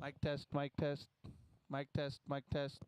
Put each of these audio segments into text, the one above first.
Mic test, mic test, mic test, mic test.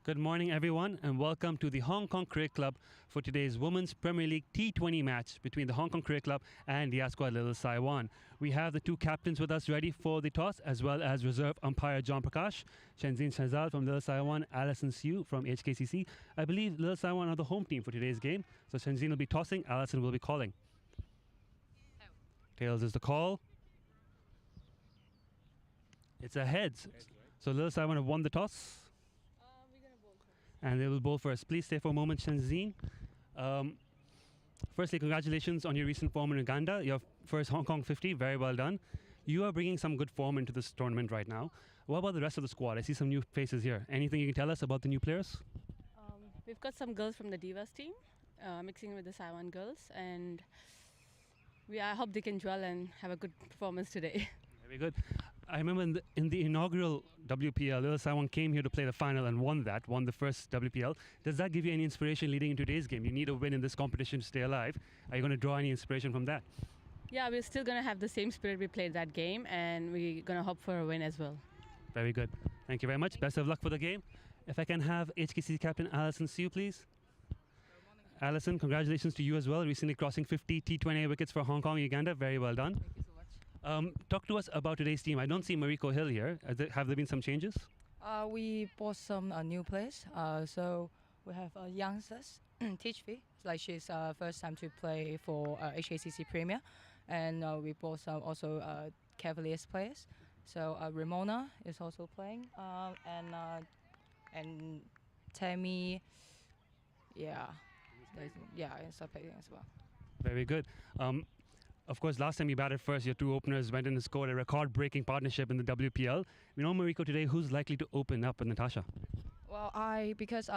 Good morning, everyone, and welcome to the Hong Kong Cricket Club for today's Women's Premier League T20 match between the Hong Kong Cricket Club and the Asquad Little Saiwan. We have the two captains with us ready for the toss, as well as reserve umpire John Prakash, Shenzin Shazal from Little Saiwan, Alison Siu from HKCC. I believe Little Saiwan are the home team for today's game, so Shenzin will be tossing, Alison will be calling. Tails is the call. It's a heads. So Little Saiwan have won the toss. And they will bowl first. Please stay for a moment, Shenzin. Firstly, congratulations on your recent form in Uganda. Your first Hong Kong 50, very well done. You are bringing some good form into this tournament right now. What about the rest of the squad? I see some new faces here. Anything you can tell us about the new players? We've got some girls from the Divas team, mixing with the Saiwan girls, and I hope they can gel and have a good performance today. Very good. I remember in the inaugural WPL, Little Saiwan came here to play the final and won the first WPL. Does that give you any inspiration leading into today's game? You need a win in this competition to stay alive. Are you going to draw any inspiration from that? Yeah, we're still going to have the same spirit we played that game, and we're going to hope for a win as well. Very good. Thank you very much. Best of luck for the game. If I can have HKCC captain Alison Siu, please. Alison, congratulations to you as well. Recently crossing 50 T20 wickets for Hong Kong, Uganda. Very well done. Thank you so much. Talk to us about today's team. I don't see Mariko Hill here. Have there been some changes? We bought some new players. So we have youngsters, T20. Like she's first time to play for HKCC Premier, and we bought some also Cavaliers players. So Ramona is also playing, and Tammy, yeah, and start playing as well. Very good. Of course, last time you batted first, your two openers went in and scored a record-breaking partnership in the WPL. We know Mariko today. Who's likely to open up with Natasha? Well, because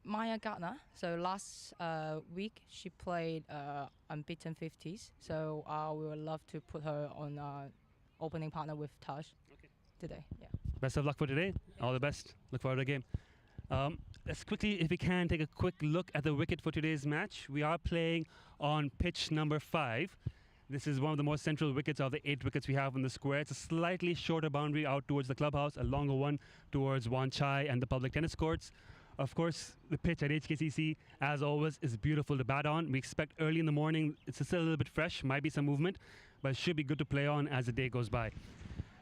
Maya Gardner, so last week she played unbeaten 50s. So we would love to put her on opening partner with Taj today. Yeah. Best of luck for today. All the best. Look forward to the game. Let's quickly, if we can, take a quick look at the wicket for today's match. We are playing on pitch number 5. This is one of the more central wickets of the 8 wickets we have in the square. It's a slightly shorter boundary out towards the clubhouse, a longer one towards Wan Chai and the public tennis courts. Of course, the pitch at HKCC, as always, is beautiful to bat on. We expect early in the morning, it's still a little bit fresh, might be some movement, but it should be good to play on as the day goes by.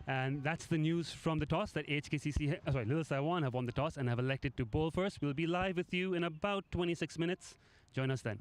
And that's the news from the toss that Little Saiwan have won the toss and have elected to bowl first. We'll be live with you in about 26 minutes. Join us then.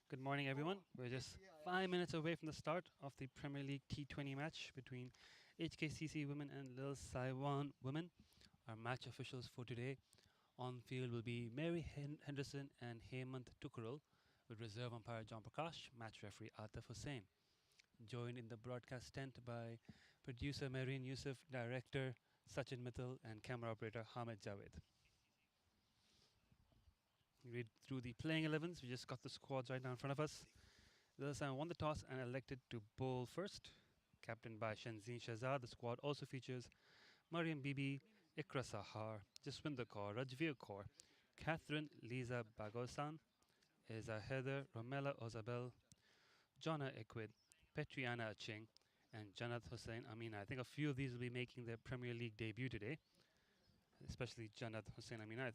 Good morning, everyone. We're just 5 minutes away from the start of the Premier League T20 match between HKCC women and Lil Saiwan women. Our match officials for today on field will be Mary Henderson and Hemant Tukurul, with reserve umpire John Prakash, match referee Atif Hussain. Joined in the broadcast tent by producer Marine Yusuf, director Sachin Mittal, and camera operator Hamid Javed. Read through the playing 11s. We just got the squads right now in front of us. Lil Saiwan won the toss and elected to bowl first. Captained by Shenzin Shahzad, the squad also features Mariam Bibi, Ikra Sahar, Jaswinder Kaur, Rajveer Kaur, Catherine Lisa Bagosan, Eza Heather, Romela Ozabel, Jonna Equid, Petriana Aching, and Janat Hussain Amina. I think a few of these will be making their Premier League debut today, especially Janat Hussain Amina. I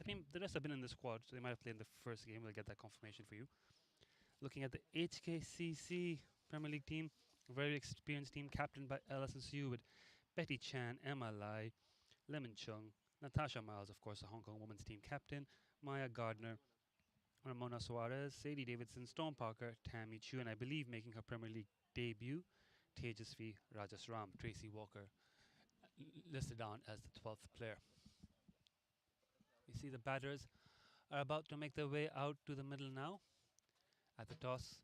mean, the rest have been in the squad, so they might have played in the first game. We'll get that confirmation for you. Looking at the HKCC Premier League team, a very experienced team, captained by LSSU with Betty Chan, Emma Lai, Lemon Chung, Natasha Miles, of course, the Hong Kong women's team captain, Maya Gardner, Ramona Suarez, Sadie Davidson, Storm Parker, Tammy Chu, and I believe making her Premier League debut, Tejasvi Rajasram, Tracy Walker, listed down as the 12th player. You see the batters are about to make their way out to the middle now. At the toss,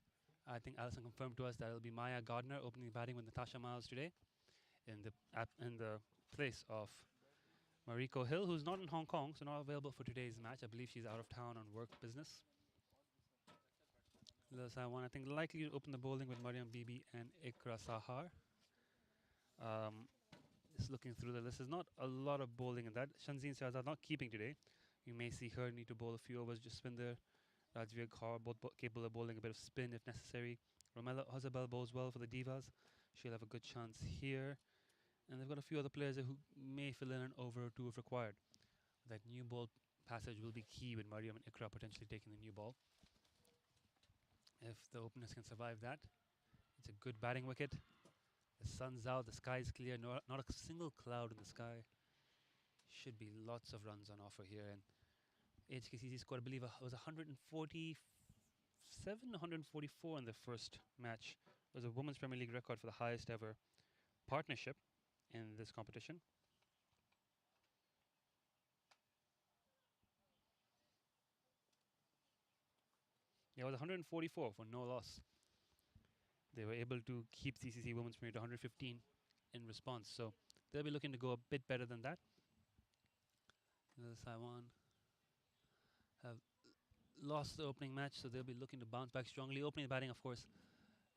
I think Alison confirmed to us that it'll be Maya Gardner opening batting with Natasha Miles today in the place of Mariko Hill, who's not in Hong Kong, so not available for today's match. I believe she's out of town on work business. Lil Saiwan, I think, likely to open the bowling with Mariam Bibi and Ikra Sahar. Just looking through the list, there's not a lot of bowling in that. Shenzin Shahzad not keeping today. You may see her need to bowl a few overs, just Jaspinder, Rajveer Kaur, both capable of bowling a bit of spin if necessary. Romela Ozabel bowls well for the Divas. She'll have a good chance here. And they've got a few other players who may fill in an over or two if required. That new ball passage will be key with Mariam and Ikra potentially taking the new ball. If the openers can survive that, it's a good batting wicket. The sun's out, the sky's clear, not a single cloud in the sky. Should be lots of runs on offer here. And HKCC scored, I believe, was 147, 144 in the first match. It was a Women's Premier League record for the highest ever partnership in this competition. Yeah, it was 144 for no loss. They were able to keep CCC Women's Premier to 115 in response. So they'll be looking to go a bit better than that. Lil Saiwan have lost the opening match, so they'll be looking to bounce back strongly. Opening batting, of course,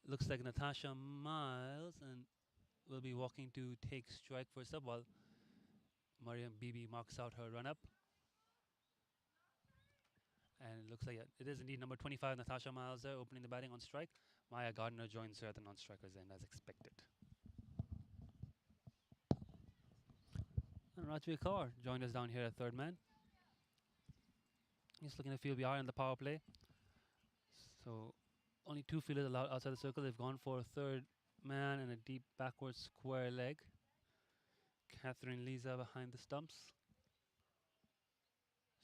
looks like Natasha Miles, and will be walking to take strike first up while Mariam Bibi marks out her run-up. And it looks like it is indeed number 25, Natasha Miles there, opening the batting on strike. Maya Gardner joins her at the non-strikers end as expected. And Rajveer Kaur joined us down here at third man. He's looking to field. We are in the power play. So only two fielders allowed outside the circle. They've gone for a third man and a deep backward square leg. Catherine Lisa behind the stumps.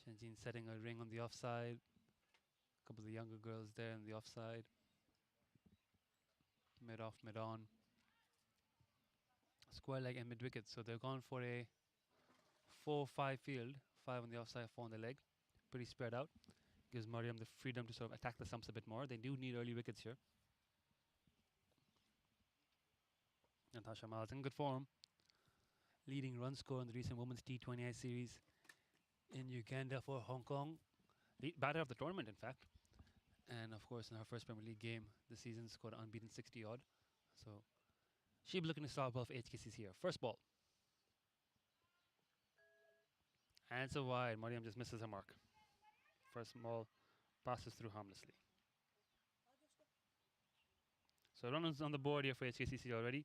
Shenzin setting a ring on the offside. A couple of the younger girls there in the offside. Mid off, mid on. Square leg and mid wicket. So they've gone for a 4-5 field. 5 on the offside, 4 on the leg. Pretty spread out. Gives Mariam the freedom to sort of attack the stumps a bit more. They do need early wickets here. Natasha Miles in good form. Leading run score in the recent Women's T20I series in Uganda for Hong Kong. Batter of the tournament, in fact. And of course, in her first Premier League game this season, scored an unbeaten 60 odd. So she'll be looking to start well for HKCC here. First ball. And it's a wide. Mariam just misses her mark. First ball passes through harmlessly. So runners on the board here for HKCC already.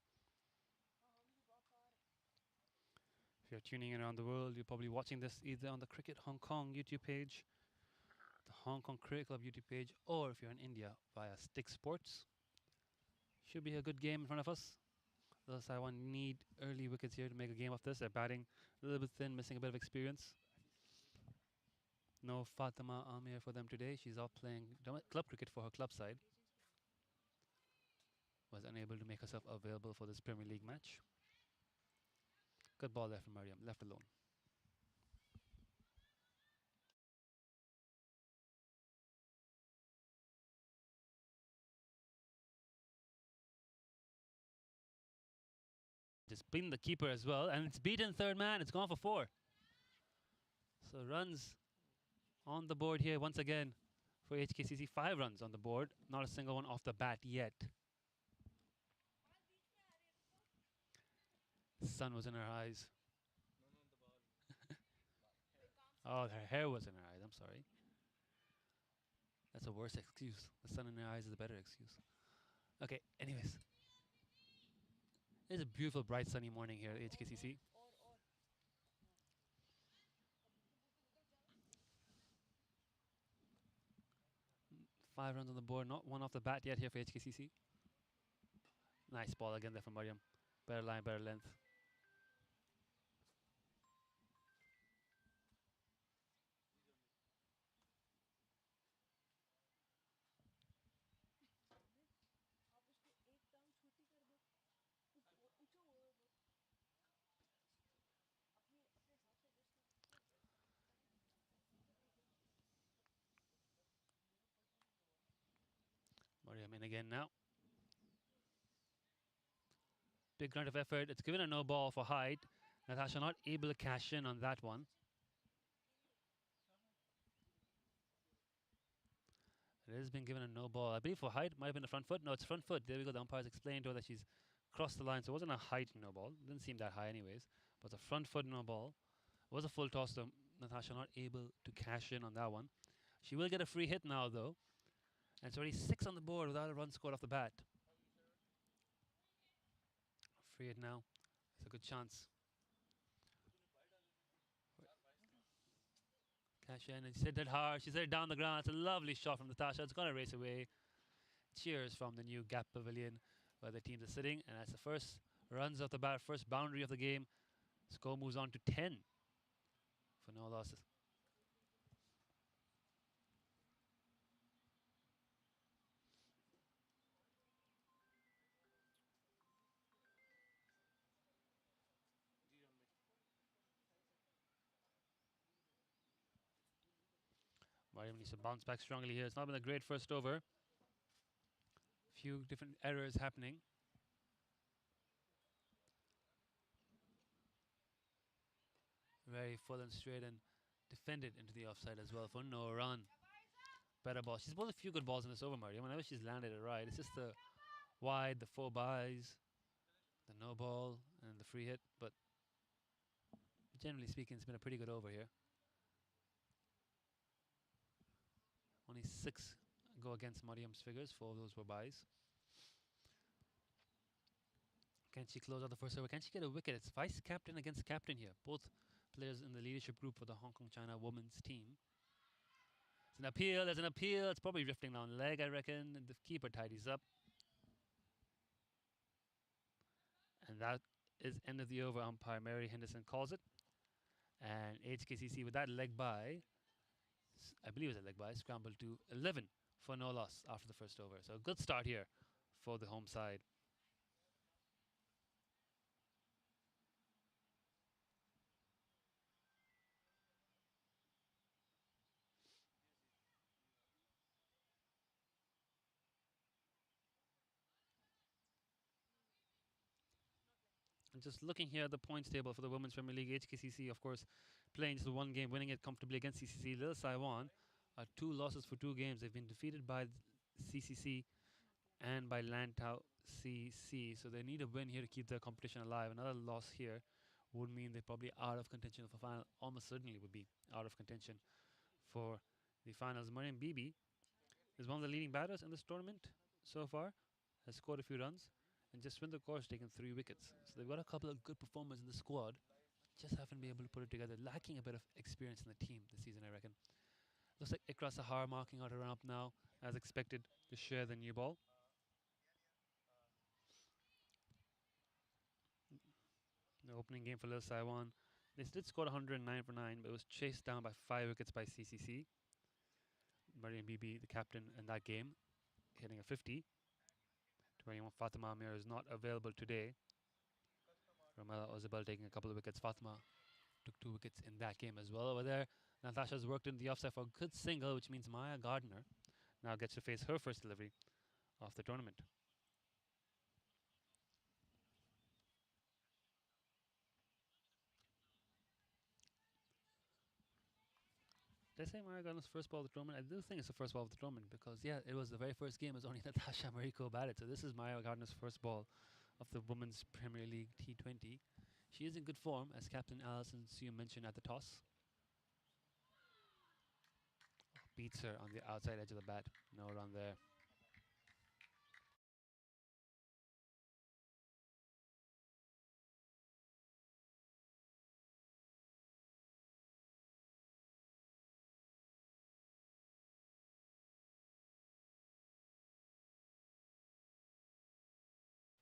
If you're tuning in around the world, you're probably watching this either on the Cricket Hong Kong YouTube page, the Hong Kong Cricket Club YouTube page, or if you're in India via Stick Sports. Should be a good game in front of us. Taiwan need early wickets here to make a game of this. They're batting a little bit thin, missing a bit of experience. No Fatima Amir for them today. She's off playing club cricket for her club side. Was unable to make herself available for this Premier League match. Good ball there from Mariam, left alone. Just beaten the keeper as well, and it's beaten third man. It's gone for 4. So runs on the board here once again for HKCC. 5 runs on the board, not a single one off the bat yet. The sun was in her eyes. Oh, her hair was in her eyes. I'm sorry. That's a worse excuse. The sun in her eyes is a better excuse. Okay, anyways. It's a beautiful, bright, sunny morning here at HKCC. Five runs on the board, not one off the bat yet here for HKCC. Nice ball again there from Mariam. Better line, better length. Mariam in again now. Big grunt of effort. It's given a no ball for Hyde. Natasha not able to cash in on that one. It has been given a no ball. I believe for Hyde, might have been the front foot. No, it's front foot. There we go. The umpire's explained to her that she's crossed the line. So it wasn't a height no ball. Didn't seem that high anyways. But the front foot no ball. It was a full toss to Natasha, not able to cash in on that one. She will get a free hit now though. And it's already 6 on the board without a run scored off the bat. Free hit now. It's a good chance. Cash in, and she hit it hard. She's hit it down the ground. It's a lovely shot from Natasha. It's going to race away. Cheers from the new Gap Pavilion where the teams are sitting. And that's the first runs off the bat, first boundary of the game. Score moves on to 10 for no losses. Mariam needs to bounce back strongly here. It's not been a great first over. Few different errors happening. Very full and straight and defended into the offside as well for no run. Better ball. She's bowled a few good balls in this over, Mariam. Whenever she's landed it right, it's just the wide, the 4 byes, the no ball, and the free hit. But generally speaking, it's been a pretty good over here. Only 6 go against Mariam's figures. 4 of those were byes. Can she close out the first over? Can she get a wicket? It's vice captain against captain here. Both players in the leadership group for the Hong Kong-China women's team. It's an appeal. There's an appeal. It's probably drifting down leg, I reckon. The keeper tidies up. And that is end of the over. Umpire Mary Henderson calls it. And HKCC with that leg by, I believe it was a leg by, scrambled to 11 for no loss after the first over. So a good start here for the home side. And just looking here at the points table for the Women's Premier League, HKCC, of course, playing just the one game, winning it comfortably against CCC. Little Taiwan are 2 losses for 2 games. They've been defeated by CCC and by Lantau CC. So they need a win here to keep their competition alive. Another loss here would mean they're probably out of contention for final. Almost certainly would be out of contention for the finals. Mariam Bibi is one of the leading batters in this tournament so far. Has scored a few runs. And just win the course, taken 3 wickets. So they've got a couple of good performers in the squad. Just haven't been able to put it together. Lacking a bit of experience in the team this season, I reckon. Looks like Ikra Sahar marking out a run up now, as expected, to share the new ball. The opening game for Little Saiwan. They did score 109 for 9, but it was chased down by 5 wickets by CCC. Mariam Bibi, the captain in that game, hitting a 50. 21 Fatima Amir is not available today. Ramela Ozabal taking a couple of wickets. Fatima took 2 wickets in that game as well. Over there, Natasha's worked in the offside for a good single, which means Maya Gardner now gets to face her first delivery of the tournament. Did I say Maya Gardner's first ball of the tournament? I do think it's the first ball of the tournament because, yeah, it was the very first game. It was only Natasha Mariko batted. So this is Maya Gardner's first ball of the Women's Premier League T20. She is in good form, as Captain Alison Sue mentioned at the toss. Beats her on the outside edge of the bat. No run there.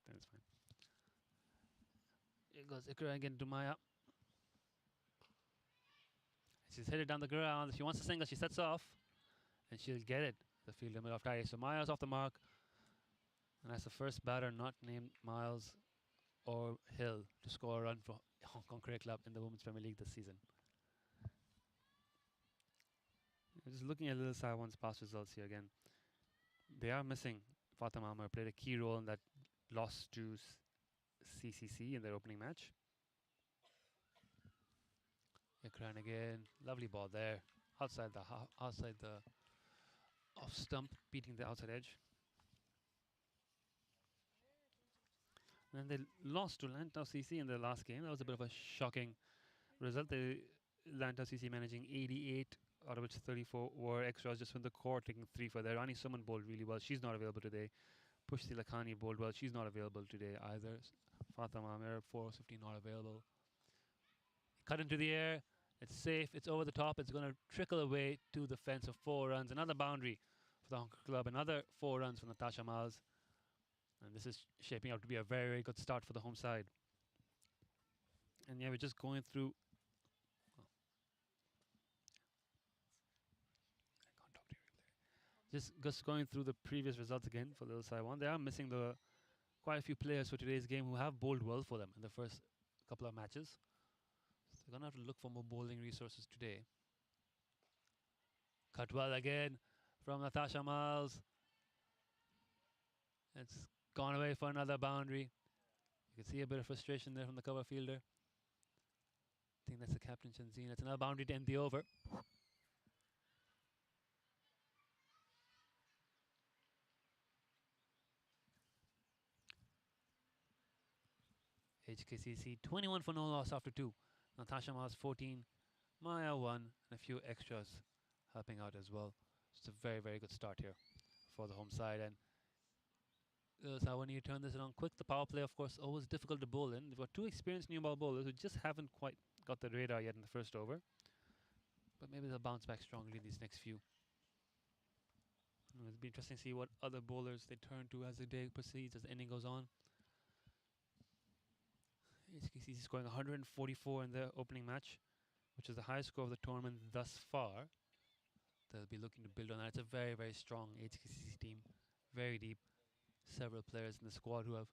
That's fine. Here goes Ikra again to Maya. She's headed down the ground. She wants to single. She sets off. And she'll get it. The fielder middle of target. So Maya's off the mark. And that's the first batter not named Miles or Hill to score a run for Hong Kong Cricket Club in the Women's Premier League this season. Just looking at Little Saiwan's past results here again. They are missing Fatima Amar, played a key role in that loss to CCC in their opening match. Ikran again, lovely ball there, outside the off stump, beating the outside edge. And then they lost to Lantau CC in their last game. That was a bit of a shocking result. Lantau CC managing 88, out of which 34 were extras, just from the core, taking 3 for there. Rani Suman bowled really well. She's not available today. Pushti Lakhani bowled well. She's not available today either. Fatima Amir, 450, not available. Cut into the air. It's safe. It's over the top. It's going to trickle away to the fence of 4 runs. Another boundary for the Hong Kong Club. Another 4 runs from Natasha Miles. And this is shaping up to be a very, very good start for the home side. And yeah, we're just going through. Oh. I can't talk to you really. Just going through the previous results again for Little Saiwan. They are missing quite a few players for today's game who have bowled well for them in the first couple of matches. So they're going to have to look for more bowling resources today. Cut well again from Natasha Miles. It's gone away for another boundary. You can see a bit of frustration there from the cover fielder. I think that's the captain, Chanzine. That's another boundary to end the over. HKCC 21 for no loss after 2. Natasha Miles 14, Maya 1, and a few extras helping out as well. It's a very, very good start here for the home side. And so when you turn this around quick, the power play, of course, always difficult to bowl in. They've got 2 experienced new ball bowlers who just haven't quite got the radar yet in the first over. But maybe they'll bounce back strongly in these next few. It'll be interesting to see what other bowlers they turn to as the day proceeds, as the inning goes on. HKCC is scoring 144 in their opening match, which is the highest score of the tournament thus far. They'll be looking to build on that. It's a very, very strong HKCC team, very deep. Several players in the squad who have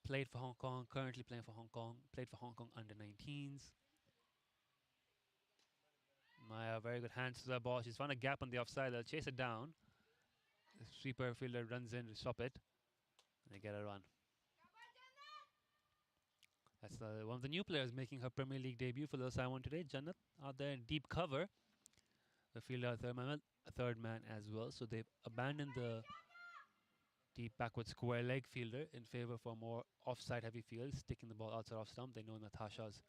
played for Hong Kong, currently playing for Hong Kong, played for Hong Kong under-19s. Maya, very good hands to the ball. She's found a gap on the offside. They'll chase it down. The sweeper fielder runs in to stop it. And they get a run. That's one of the new players making her Premier League debut for Little Saiwan today. Jannat out there in deep cover. The fielder, a third man as well. So they've abandoned the deep backward square leg fielder in favor for more offside heavy field, sticking the ball outside off stump. They know Natasha's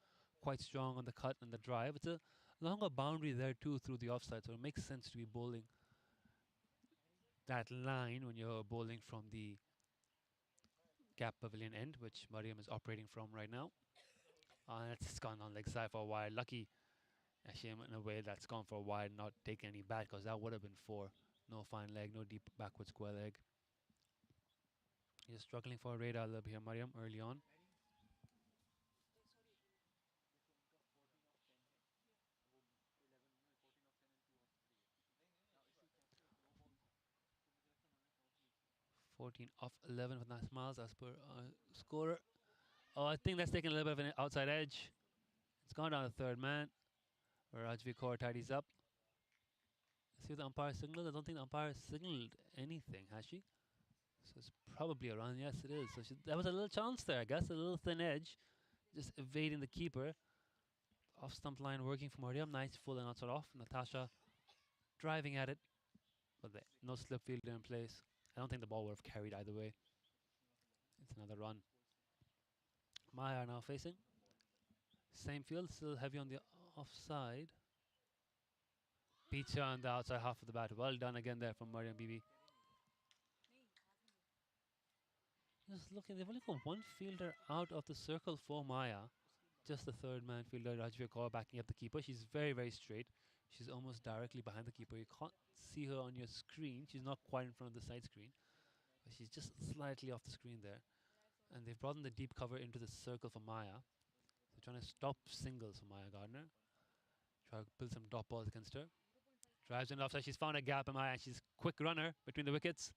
quite strong on the cut and the drive. It's a longer boundary there too through the offside, so it makes sense to be bowling that line when you're bowling from the gap pavilion end, which Mariam is operating from right now. And it's gone on leg side for a wide. Lucky actually in a way that's gone for a wide, not taking any back, because that would have been 4. No fine leg, no deep backward square leg. He's struggling for a radar a little bit here, Mariam, early on. 14 off 11 with nice miles as per scorer. Oh, I think that's taking a little bit of an outside edge. It's gone down to third man. Rajvi Kaur tidies up. Let's see if the umpire signaled. I don't think the umpire signaled anything, has she? So it's probably a run. Yes, it is. So that was a little chance there, I guess. A little thin edge. Just evading the keeper. Off stump line working for Mariam. Nice full and outside off. Natasha driving at it. But no slip fielder in place. I don't think the ball would have carried either way. It's another run. Maya now facing. Same field, still heavy on the offside. Beats her on the outside half of the bat. Well done again there from Mariam Bibi. Just looking, they've only got one fielder out of the circle for Maya. Just the third man fielder, Rajvi Kaur, backing up the keeper. She's very, very straight. She's almost directly behind the keeper. You can't see her on your screen. She's not quite in front of the side screen. But she's just slightly off the screen there. And they've brought in the deep cover into the circle for Maya. They're trying to stop singles for Maya Gardner. Try to build some dot balls against her. Drives in offside. She's found a gap in Maya. She's a quick runner between the wickets.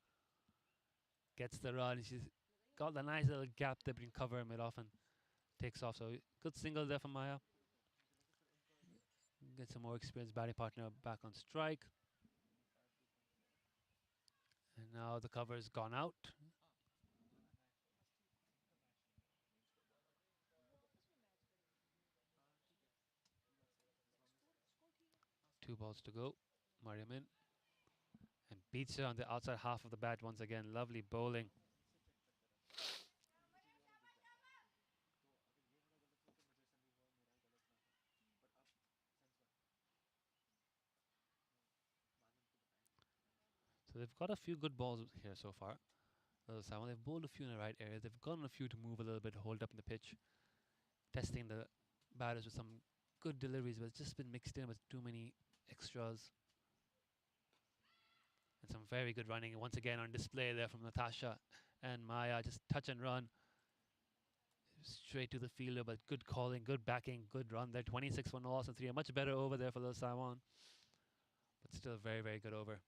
Gets the run. She's got the nice little gap there between cover and mid-off and takes off. So good single there for Maya. Get some more experienced batting partner back on strike. And now the cover has gone out. Two balls to go. Mariam in. And beats her on the outside half of the bat once again. Lovely bowling. So they've got a few good balls here so far. They've bowled a few in the right area. They've gotten a few to move a little bit, hold up in the pitch. Testing the batters with some good deliveries, but it's just been mixed in with too many extras. And some very good running once again on display there from Natasha and Maya. Just touch and run. Straight to the fielder, but good calling, good backing, good run there. 26 for no loss and 3. A much better over there for the Saiwan. But still a very, very good over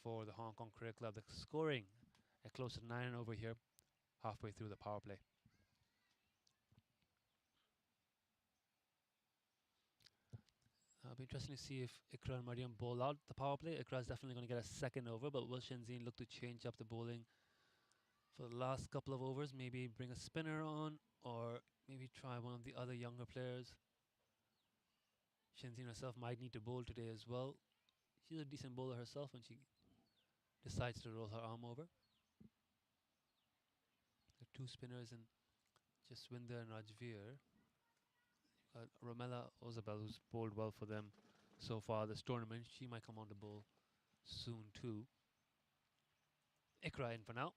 for the Hong Kong Cricket Club. They're scoring at close to 9 over here, halfway through the power play. It'll be interesting to see if Ikra and Mariam bowl out the power play. Ikra is definitely going to get a second over, but will Shenzhen look to change up the bowling for the last couple of overs? Maybe bring a spinner on, or maybe try one of the other younger players. Shenzhen herself might need to bowl today as well. She's a decent bowler herself when she decides to roll her arm over. The two spinners in Jaswinder and Rajveer. Romella Ozabel, who's bowled well for them so far this tournament. She might come on to bowl soon too. Ikra in for now.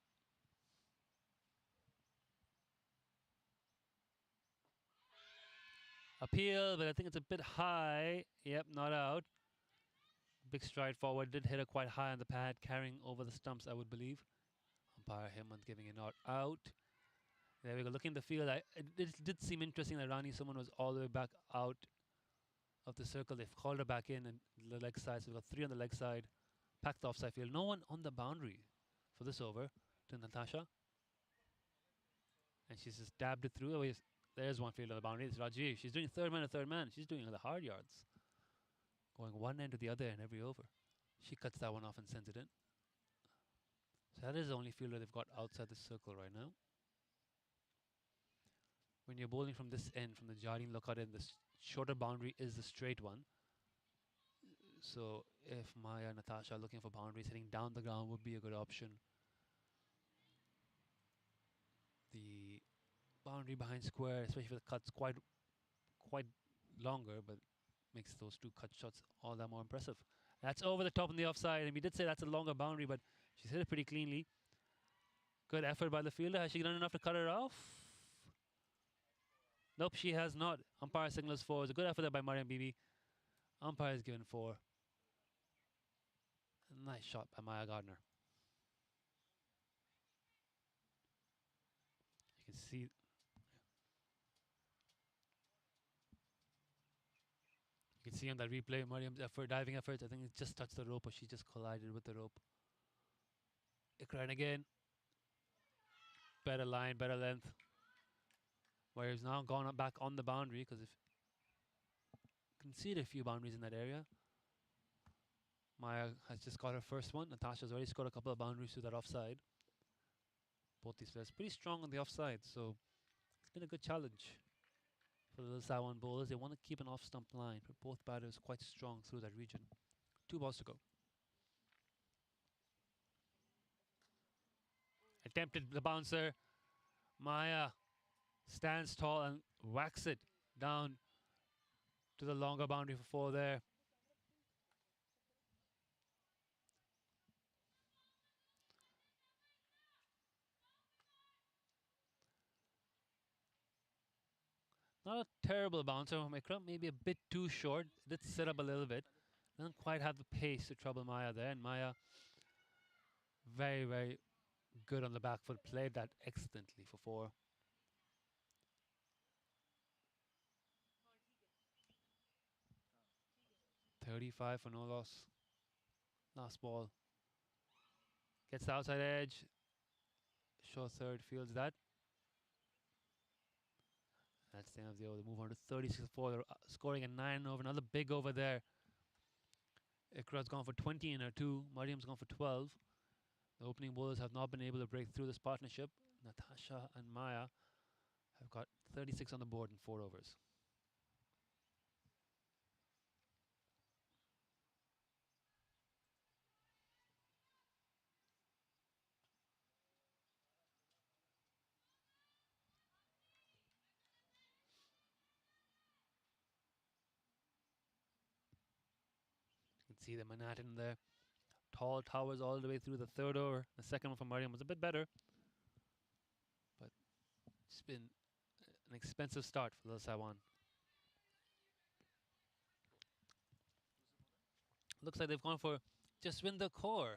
Appeal, but I think it's a bit high. Yep, not out. Big stride forward. Did hit her quite high on the pad, carrying over the stumps, I would believe. Umpire Hemant giving it not out. There we go. Looking at the field, it did seem interesting that Rani Suman was all the way back out of the circle. They've called her back in and the leg side. So we've got 3 on the leg side. Packed the offside field. No one on the boundary for this over to Natasha. And she's just dabbed it through. Oh, there's one field on the boundary. It's Rajiv. She's doing third man to third man. She's doing the hard yards. Going one end to the other end every over. She cuts that one off and sends it in. So that is the only fielder they've got outside the circle right now. When you're bowling from this end, from the Jardine lookout end, the shorter boundary is the straight one. So if Maya and Natasha are looking for boundaries, hitting down the ground would be a good option. The boundary behind square, especially for the cuts, quite longer, but makes those two cut shots all that more impressive. That's over the top on the offside, and we did say that's a longer boundary, but she's hit it pretty cleanly. Good effort by the fielder. Has she done enough to cut it off? Nope, she has not. Umpire signals 4. It's a good effort there by Mariam Bibi. Umpire is given 4. A nice shot by Maya Gardner. You can see. You can see on that replay Mariam's effort, diving efforts. I think it just touched the rope, or she just collided with the rope. Ikran again. better line, better length. Where he's now gone up back on the boundary because if conceded a few boundaries in that area. Maya has just got her first one. Natasha's already scored a couple of boundaries through that offside. Both these players pretty strong on the offside, so it's been a good challenge for the Taiwan bowlers. They want to keep an off-stump line, but both batters quite strong through that region. 2 balls to go. Attempted the bouncer. Maya stands tall and whacks it down to the longer boundary for 4 there. Not a terrible bouncer from Ikram, maybe a bit too short. Did sit up a little bit. Doesn't quite have the pace to trouble Maya there. And Maya, very, very good on the back foot. Played that excellently for 4. .35 for no loss. Last ball. Gets the outside edge. Short third, fields that. That's the end of the over. They move on to 36-4. They're scoring a 9 over. Another big over there. Ikra's gone for 20 in her 2. Mariam's gone for 12. The opening bowlers have not been able to break through this partnership. Natasha and Maya have got 36 on the board in 4 overs. You can see the Manhattan there. Tall towers all the way through the 3rd over. The second one from Mariam was a bit better, but it's been an expensive start for the Taiwan. Looks like they've gone for Jaswinder Kaur.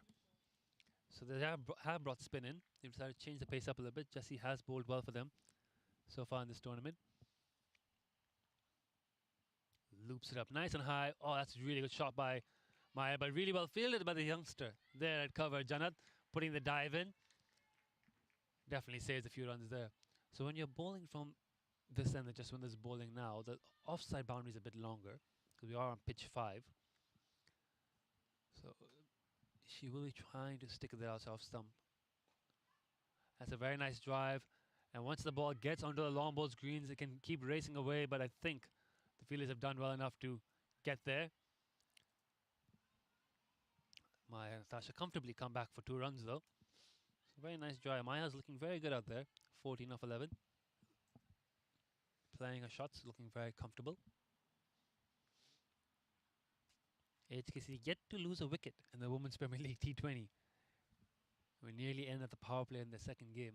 So they have brought spin in. They've decided to change the pace up a little bit. Jessie has bowled well for them so far in this tournament. Loops it up nice and high. Oh, that's a really good shot by Maya, but really well fielded by the youngster there at cover. Janat putting the dive in. Definitely saves a few runs there. So when you're bowling from this end, just when there's bowling now, the offside boundary is a bit longer because we are on pitch 5. So she will be trying to stick it there off stump. That's a very nice drive. And once the ball gets onto the long ball's greens, it can keep racing away, but I think the fielders have done well enough to get there. Maya and Natasha comfortably come back for 2 runs though. So very nice drive. Maya's looking very good out there. 14 of 11. Playing her shots, looking very comfortable. HKCC yet to lose a wicket in the Women's Premier League T20. We nearly end at the power play in the second game.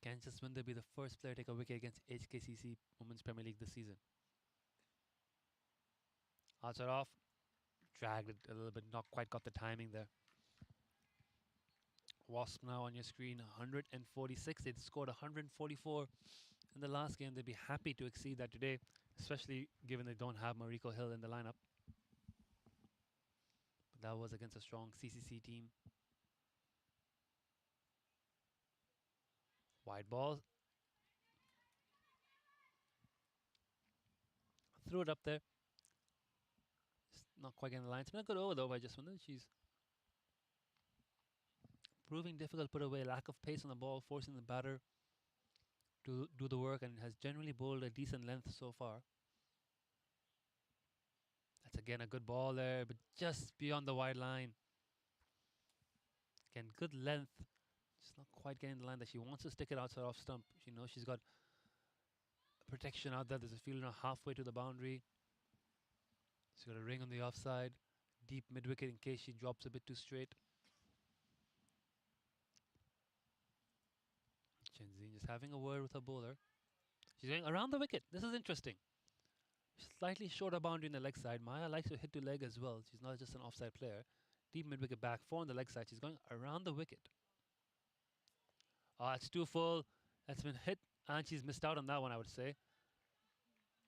Can Jaswinder be the first player to take a wicket against HKCC Women's Premier League this season? Outside off. Dragged it a little bit, not quite got the timing there. Wasp now on your screen, 146. They'd scored 144 in the last game. They'd be happy to exceed that today, especially given they don't have Mariko Hill in the lineup. But that was against a strong CCC team. Wide ball. Threw it up there. Just not quite getting the line. It's been a good over though by Jaswinder. She's proving difficult to put away. Lack of pace on the ball, forcing the batter to do the work, and has generally bowled a decent length so far. That's again a good ball there, but just beyond the wide line. Again, good length. Just not quite getting the line that she wants to stick it outside off stump. She knows she's got protection out there. There's a fielder halfway to the boundary. She's got a ring on the offside. Deep mid-wicket in case she drops a bit too straight. Chenzin just having a word with her bowler. She's going around the wicket. This is interesting. Slightly shorter boundary in the leg side. Maya likes to hit to leg as well. She's not just an offside player. Deep mid-wicket back, 4 on the leg side. She's going around the wicket. Oh, it's too full. That's been hit, and she's missed out on that one, I would say.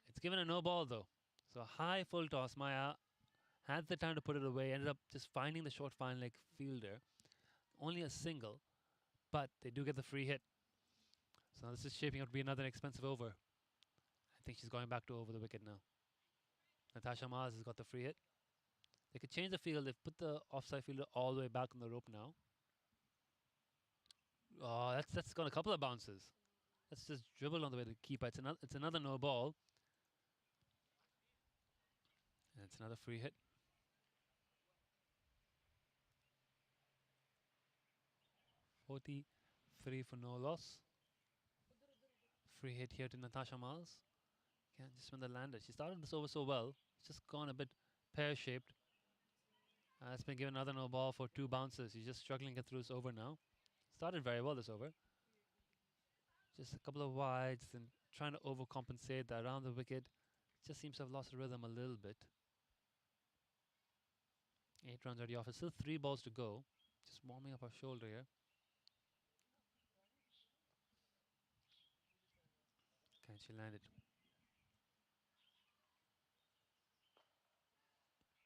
It's given a no ball, though. So high full toss. Maya had the time to put it away. Ended up just finding the short fine leg fielder. Only a single, but they do get the free hit. So now this is shaping up to be another expensive over. I think she's going back to over the wicket now. Natasha Mars has got the free hit. They could change the field. They've put the offside fielder all the way back on the rope now. Oh, that's got a couple of bounces. That's just dribbled on the way to the keeper. It's another no ball. And it's another free hit. 43 for no loss. Free hit here to Natasha Miles. Can't just win the lander. She started this over so well. It's just gone a bit pear-shaped. It's been given another no ball for 2 bounces. She's just struggling to get through this over now. Started very well this over. Just a couple of wides and trying to overcompensate that around the wicket. Just seems to have lost rhythm a little bit. 8 runs already off. It's still 3 balls to go. Just warming up her shoulder here. Can she land it?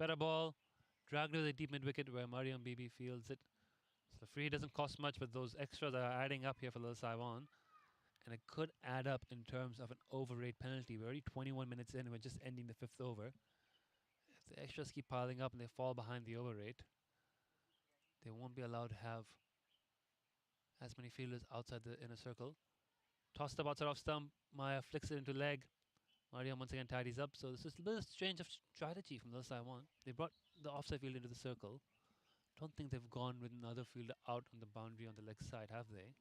Better ball. Dragged to the deep mid wicket where Mariam Bibi fields it. So the free doesn't cost much, but those extras are adding up here for Lil Saiwan. And it could add up in terms of an over rate penalty. We're already 21 minutes in. We're just ending the 5th over. If the extras keep piling up and they fall behind the over rate, they won't be allowed to have as many fielders outside the inner circle. Tossed up outside off stump. Maya flicks it into leg. Mariam once again tidies up. So this is a bit of change of strategy from Lil Saiwan. They brought the offside field into the circle. Don't think they've gone with another fielder out on the boundary on the leg side, have they?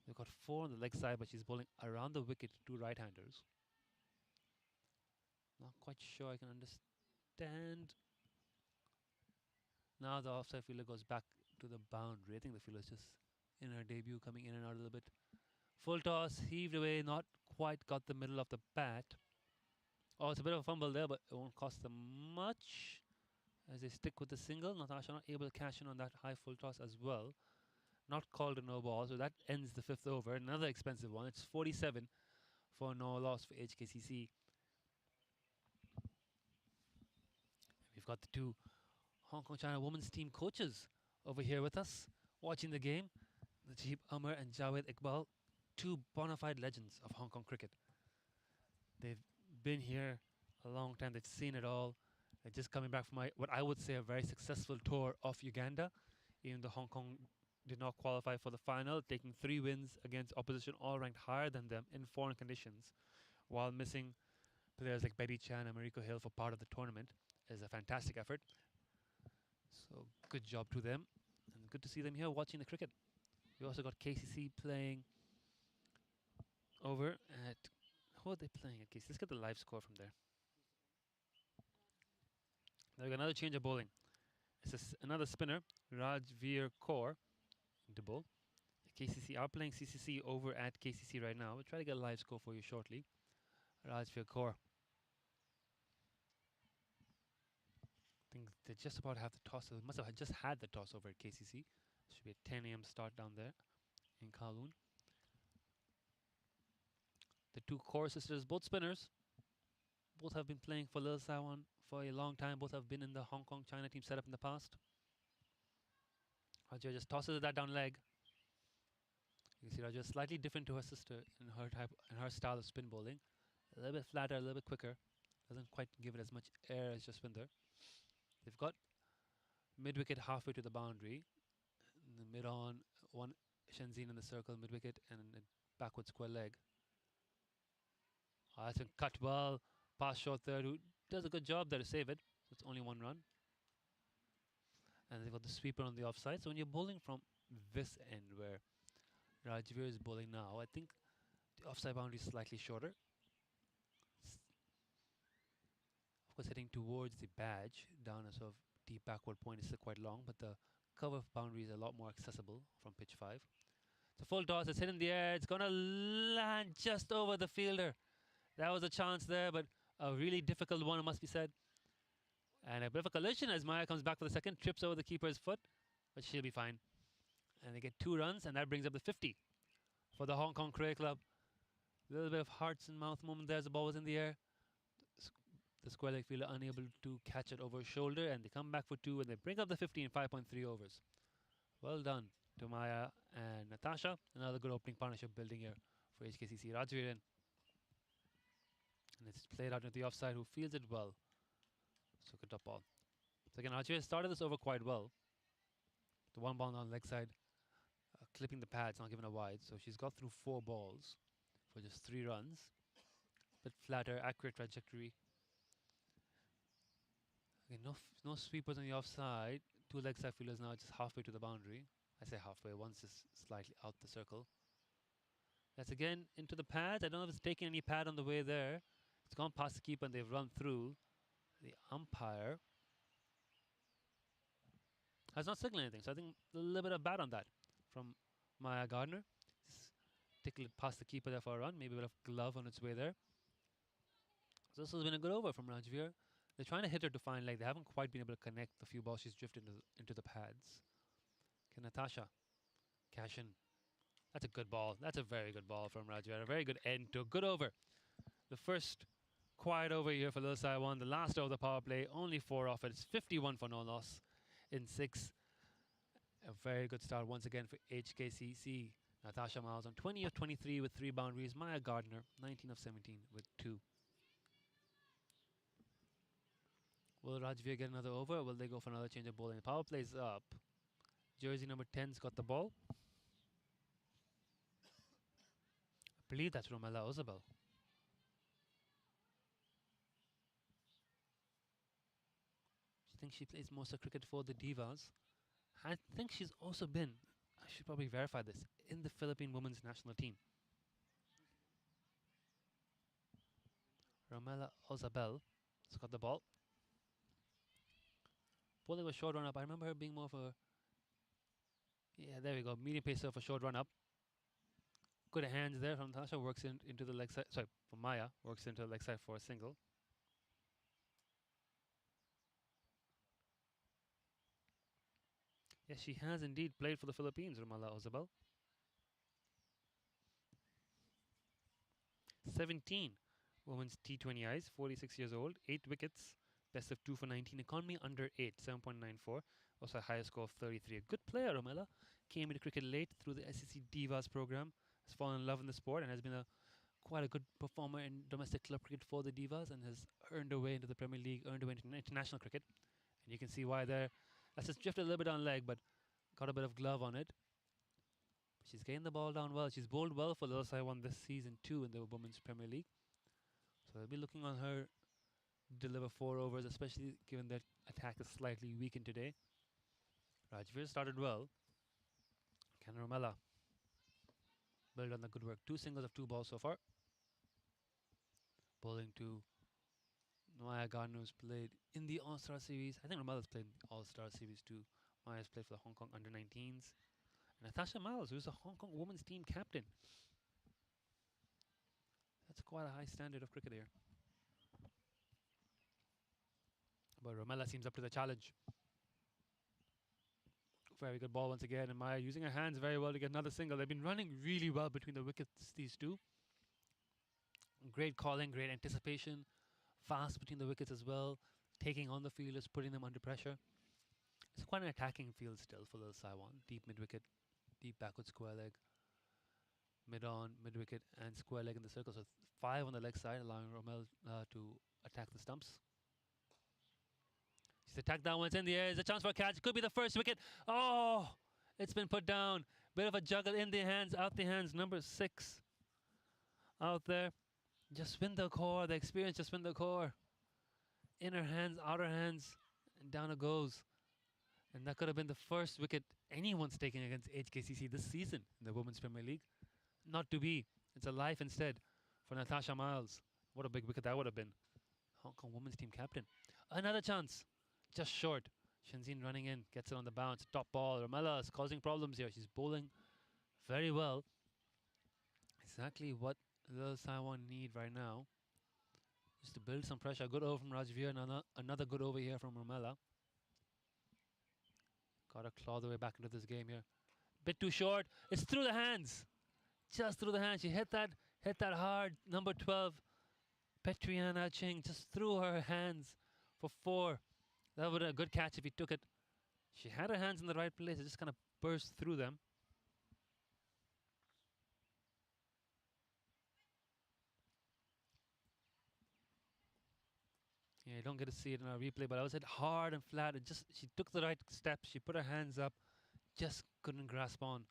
They've got 4 on the leg side, but she's bowling around the wicket to 2 right-handers. Not quite sure I can understand. Now the offside fielder goes back to the boundary. I think the fielder's just in her debut, coming in and out a little bit. Full toss, heaved away, not quite got the middle of the bat. Oh, it's a bit of a fumble there, but it won't cost them much as they stick with the single. Natasha not able to cash in on that high full toss as well. Not called a no ball, so that ends the 5th over. Another expensive one. It's 47 for no loss for HKCC. We've got the 2 Hong Kong China women's team coaches over here with us, watching the game. Najib Amar and Javed Iqbal, 2 bona fide legends of Hong Kong cricket. They've been here a long time. They've seen it all. They're just coming back from what I would say a very successful tour of Uganda. Even though Hong Kong did not qualify for the final, taking 3 wins against opposition all ranked higher than them in foreign conditions, while missing players like Betty Chan and Mariko Hill for part of the tournament, is a fantastic effort. So good job to them, and good to see them here watching the cricket. We also got KCC playing over at... Who are they playing at KCC? Let's get the live score from there. There we go, another change of bowling. It's another spinner, Rajveer Kaur, into bowl. KCC are playing CCC over at KCC right now. We'll try to get a live score for you shortly. Rajveer Kaur. I think they just about have the toss. They must have just had the toss over at KCC. Should be a 10 a.m. start down there in Kowloon. The 2 Kaur sisters, both spinners. Both have been playing for Lil Saiwan for a long time. Both have been in the Hong Kong China team setup in the past. Rajveer just tosses that down leg. You can see Rajveer slightly different to her sister in her style of spin bowling. A little bit flatter, a little bit quicker. Doesn't quite give it as much air as Jaswinder. They've got mid wicket halfway to the boundary. In the mid on, 1 Shenzhen in the circle, mid wicket, and a backward square leg. That's been cut well. Pass short third, who does a good job there to save it. So it's only 1 run. And they've got the sweeper on the offside. So when you're bowling from this end where Rajveer is bowling now, I think the offside boundary is slightly shorter. Of course, heading towards the badge, down a sort of deep backward point is still quite long, but the cover boundary is a lot more accessible from pitch 5. So full toss, it's hit in the air, it's gonna land just over the fielder. That was a chance there, but a really difficult one, it must be said. And a bit of a collision as Maya comes back for the second, trips over the keeper's foot, but she'll be fine. And they get 2 runs, and that brings up the 50 for the Hong Kong Cricket Club. A little bit of hearts and mouth moment there as the ball was in the air. The square leg fielder unable to catch it over his shoulder, and they come back for 2, and they bring up the 50 in 5.3 overs. Well done to Maya and Natasha. Another good opening partnership building here for HKCC. Rajveer in. And it's played out into the offside, who fields it well. So good top ball. So again, Rajveer started this over quite well. The one ball on the leg side, clipping the pads, not giving a wide. So she's got through 4 balls for just 3 runs. Bit flatter, accurate trajectory. Okay, no sweepers on the offside. 2 leg side fielders now just halfway to the boundary. I say halfway, one's just slightly out the circle. That's again into the pads. I don't know if it's taking any pad on the way there. It's gone past the keeper and they've run through. The umpire has not signaled anything, so I think a little bit of bad on that from Maya Gardner. Just tickled it past the keeper there for a run, maybe a bit of glove on its way there. So this has been a good over from Rajveer. They're trying to hit her to fine leg. They haven't quite been able to connect the few balls she's drifted into the pads. Okay, Natasha, cash in. That's a good ball. That's a very good ball from Rajveer. A very good end to a good over. The first quiet over here for Lil Sai 1. The last over the power play. Only 4 off it. It's 51 for no loss in 6. A very good start once again for HKCC. Natasha Miles on 20 of 23 with 3 boundaries. Maya Gardner 19 of 17 with 2. Will Rajveer get another over, or will they go for another change of bowling? The power plays up. Jersey number 10's got the ball. I believe that's Romella Ozabel. I think she plays most of cricket for the Divas. I think she's also been, I should probably verify this, in the Philippine women's national team. Romella Ozabel has got the ball. Bowling a short run up. I remember her being more of a, yeah, there we go, medium pacer for short run up. Good hands there from Natasha, works into the leg side, sorry, for Maya, works into the leg side for a single. Yes, she has indeed played for the Philippines, Romella Ozabel. 17 women's T20 Is, 46 years old, 8 wickets, best of 2 for 19, economy under 8, 7.94, also a higher score of 33. A good player, Romella, came into cricket late through the SEC Divas program, has fallen in love in the sport and has been quite a good performer in domestic club cricket for the Divas and has earned her way into the Premier League, earned her way into international cricket. And you can see why there. That's just drifted a little bit on leg, but got a bit of glove on it. She's getting the ball down well. She's bowled well for Lil Sai 1 this season too in the Women's Premier League. So they'll be looking on her deliver 4 overs, especially given that attack is slightly weakened today. Rajveer started well. Can Romella build on the good work? 2 singles of 2 balls so far. Bowling to Maya Gardner, who's played in the All-Star Series. I think Romella's played in the All-Star Series too. Maya's played for the Hong Kong Under-19s. And Natasha Miles, who's the Hong Kong women's team captain. That's quite a high standard of cricket here. But Romella seems up to the challenge. Very good ball once again, and Maya using her hands very well to get another single. They've been running really well between the wickets, these two. Great calling, great anticipation. Fast between the wickets as well. Taking on the fielders, putting them under pressure. It's quite an attacking field still for Lil Sai 1. Deep mid-wicket, deep backward square leg. Mid-on, mid-wicket and square leg in the circle. So 5 on the leg side, allowing Romella to attack the stumps. She's attacked that one, it's in the air. There's a chance for a catch. Could be the first wicket. Oh, it's been put down. Bit of a juggle in the hands, out the hands. Number 6 out there. Jaswinder Kaur, the experience Jaswinder Kaur. Inner hands, outer hands, and down it goes. And that could have been the first wicket anyone's taking against HKCC this season in the Women's Premier League. Not to be. It's a life instead for Natasha Miles. What a big wicket that would have been. Hong Kong women's team captain. Another chance. Just short. Shenzhen running in. Gets it on the bounce. Top ball. Romella is causing problems here. She's bowling very well. Exactly what Lil Sai 1 need right now. Just to build some pressure. Good over from Rajveer. Another good over here from Romella. Got to claw the way back into this game here. Bit too short. It's through the hands. Just through the hands. She hit that hard. Number 12, Petriana Ching, just threw her hands for 4. That would have been a good catch if he took it. She had her hands in the right place. It just kind of burst through them. Yeah, you don't get to see it in our replay, but I was hit hard and flat. It just she took the right step. She put her hands up, just couldn't grasp on.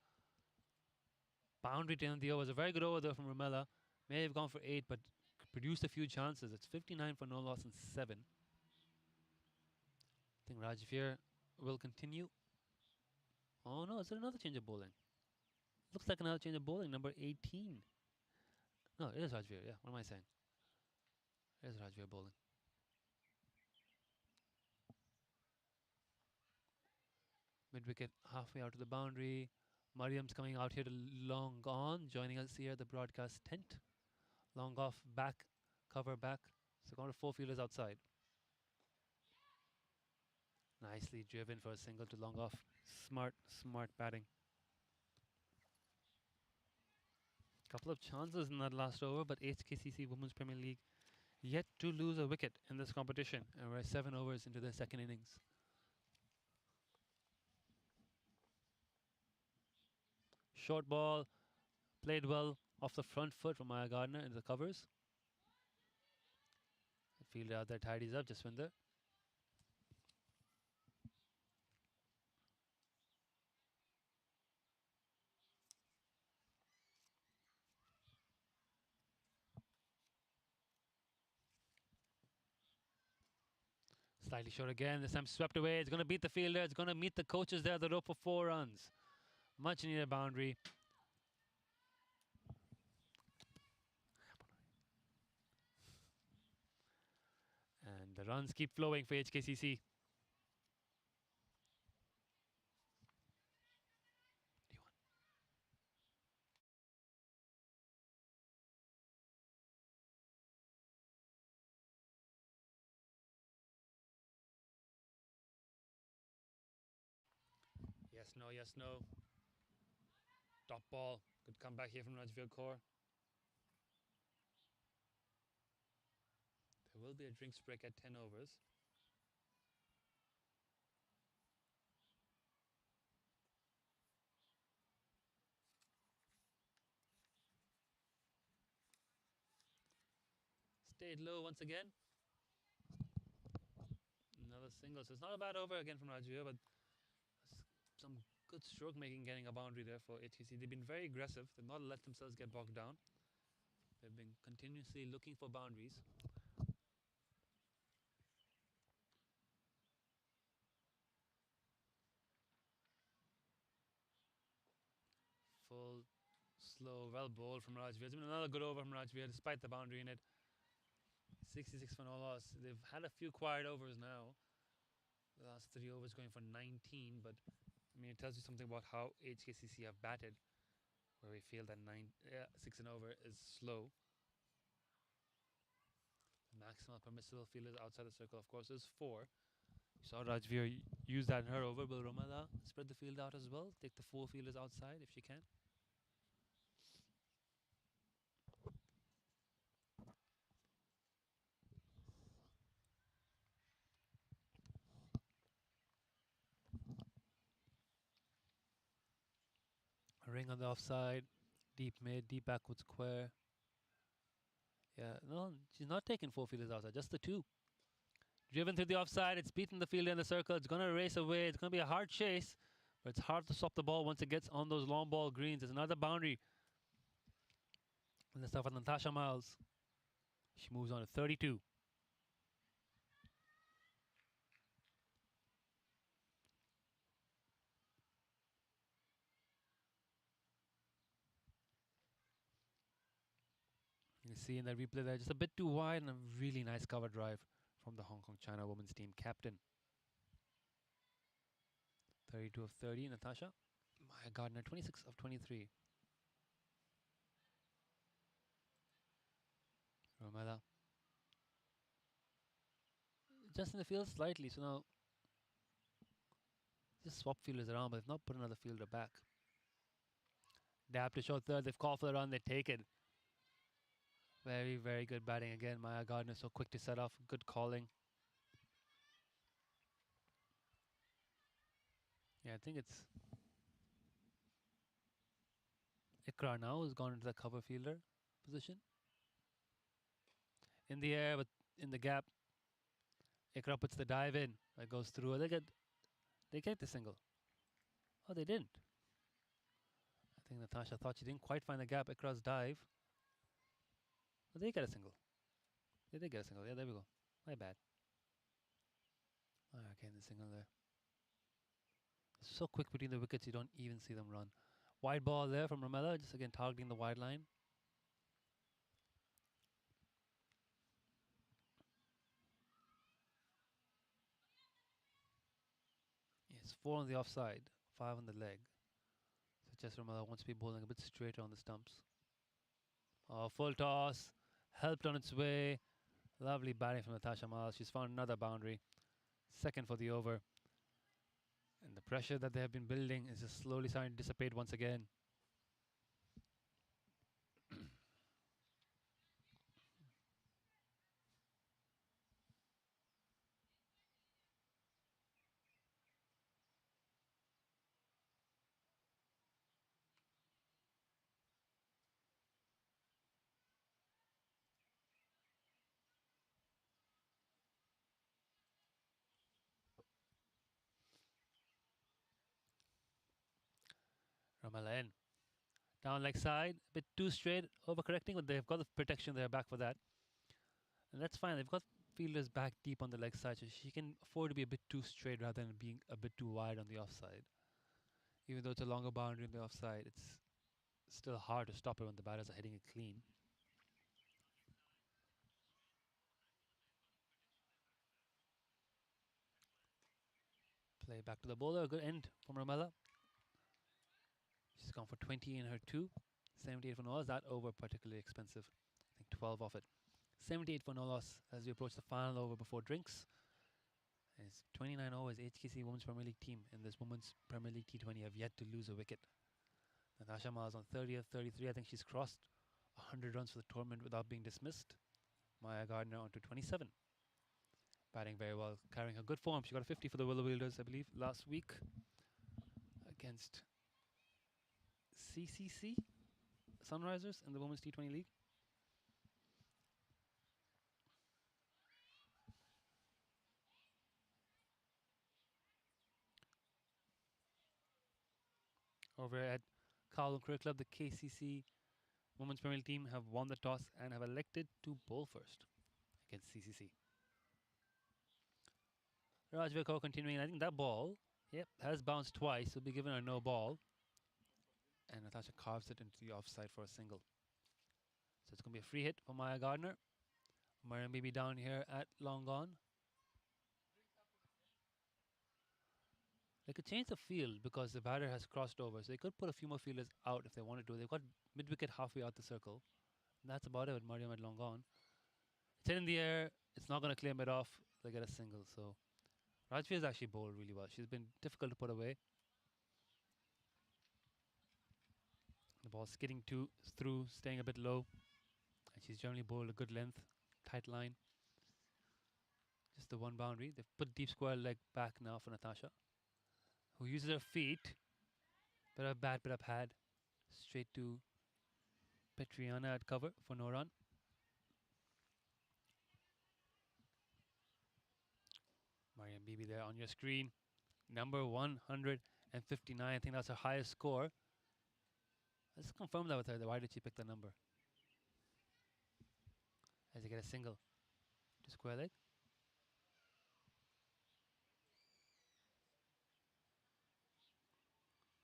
Boundary to end the over. Was a very good over there from Romella. May have gone for 8, but produced a few chances. It's 59 for no loss and 7. I think Rajveer will continue. Oh no, is there another change of bowling? Looks like another change of bowling, number 18. No, it is Rajveer, yeah. What am I saying? It is Rajveer bowling. Mid-wicket, halfway out to the boundary. Mariam's coming out here to long on, joining us here at the broadcast tent. Long off, back, cover back. So going to 4 fielders outside. Nicely driven for a single to long off. Smart batting. Couple of chances in that last over, but HKCC Women's Premier League yet to lose a wicket in this competition. And we're 7 overs into the second innings. Short ball, played well off the front foot from Maya Gardner into the covers. The fielder out there tidies up, Jaswinder. Slightly short again, this time swept away. It's going to beat the fielder. It's going to meet the coaches there at the rope for 4 runs. Much needed boundary. And the runs keep flowing for HKCC. Yes, no, yes, no. Top ball. Good comeback here from Rajveer Kaur. There will be a drinks break at 10 overs. Stayed low once again. Another single. So it's not a bad over again from Rajveer, but some good stroke making, getting a boundary there for HKC. They've been very aggressive. They've not let themselves get bogged down. They've been continuously looking for boundaries. Full, slow, well bowled from Rajveer. It's been another good over from Rajveer despite the boundary in it. 66 for no loss. They've had a few quiet overs now. The last 3 overs going for 19, but I mean, it tells you something about how HKCC have batted, where we feel that 6 and over is slow. The maximal permissible fielders outside the circle, of course, is 4. You saw Rajveer use that in her over. Will Romela spread the field out as well? Take the 4 fielders outside if she can. A ring on the offside, deep mid, deep backward square. Yeah, no, she's not taking 4 fielders outside, just the 2. Driven through the offside, it's beaten the fielder in the circle. It's going to race away. It's going to be a hard chase, but it's hard to stop the ball once it gets on those long ball greens. There's another boundary. And let's start with Natasha Miles. She moves on to 32. You can see in that replay there, just a bit too wide and a really nice cover drive from the Hong Kong China women's team captain. 32 of 30, Natasha. Maya Gardner, 26 of 23. Romela. Just in the field slightly, so now just swap fielders around, but they've not put another fielder back. Dab to short third, they've called for the run, they take it. Very, very good batting again. Maya Gardner so quick to set off, good calling. Yeah, I think it's Ikra now has gone into the cover fielder position. In the air, but in the gap. Ikra puts the dive in. That goes through. They get the single. Oh, they didn't. I think Natasha thought she didn't quite find the gap. Ikra's dive. But they get a single. They did get a single. Yeah, there we go. My bad. Okay, the single there. So quick between the wickets, you don't even see them run. Wide ball there from Ramella, just again targeting the wide line. It's 4 on the offside, 5 on the leg. So just Ramella wants to be bowling a bit straighter on the stumps. Oh, full toss, helped on its way. Lovely batting from Natasha Miles. She's found another boundary. Second for the over. And the pressure that they have been building is just slowly starting to dissipate once again. Ramella in. Down leg side, a bit too straight, overcorrecting, but they've got the protection there back for that. And that's fine. They've got fielders back deep on the leg side, so she can afford to be a bit too straight rather than being a bit too wide on the offside. Even though it's a longer boundary on the offside, it's still hard to stop it when the batters are hitting it clean. Play back to the bowler. Good end from Ramella. She's gone for 20 in her 2. 78 for no loss. That over particularly expensive. I think 12 off it. 78 for no loss as we approach the final over before drinks. It's 29 overs. HKC Women's Premier League team in this Women's Premier League T20 have yet to lose a wicket. Natasha Miles on 30th, 33. I think she's crossed 100 runs for the tournament without being dismissed. Maya Gardner on to 27. Batting very well, carrying her good form. She got a 50 for the Willow Wielders, I believe, last week against CCC Sunrisers in the Women's T20 League. Over at Kowloon Cricket Club, the KCC Women's Premier League team have won the toss and have elected to bowl first against CCC. Rajveer Kaur continuing. I think that ball, has bounced twice. Will be given a no ball. And Natasha carves it into the offside for a single. So it's going to be a free hit for Maya Gardner. Mariam Bibi down here at long on. They could change the field because the batter has crossed over. So they could put a few more fielders out if they wanted to. They've got mid-wicket halfway out the circle. And that's about it with Mariam at long on. It's hit in the air. It's not going to claim it off. They get a single. So Rajveer has actually bowled really well. She's been difficult to put away. The ball skidding through, staying a bit low. And she's generally bowled a good length, tight line. Just the one boundary. They've put deep square leg back now for Natasha, who uses her feet. Bit of bat, bit of pad. Straight to Petriana at cover for no run. Mariam Bibi there on your screen. Number 159. I think that's her highest score. Let's confirm that with her. Why did she pick the number? As they get a single to square leg.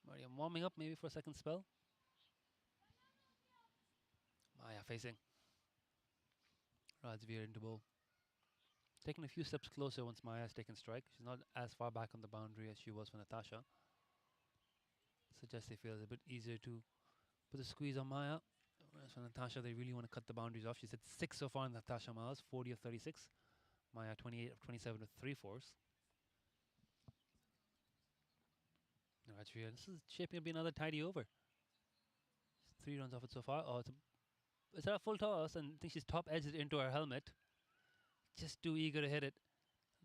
Mariam warming up maybe for a second spell. Maya facing. Rajveer into bowl. Taking a few steps closer once Maya has taken strike. She's not as far back on the boundary as she was for Natasha. Suggests they feel it's a bit easier to put a squeeze on Maya. Whereas for Natasha, they really want to cut the boundaries off. She's at 6 so far in Natasha Miles, 40 of 36. Maya 28 of 27 with 3 fours. Rajveer, this is shaping up to be another tidy over. 3 runs off it so far. Oh, it's a full toss, and I think she's top edged into her helmet. Just too eager to hit it.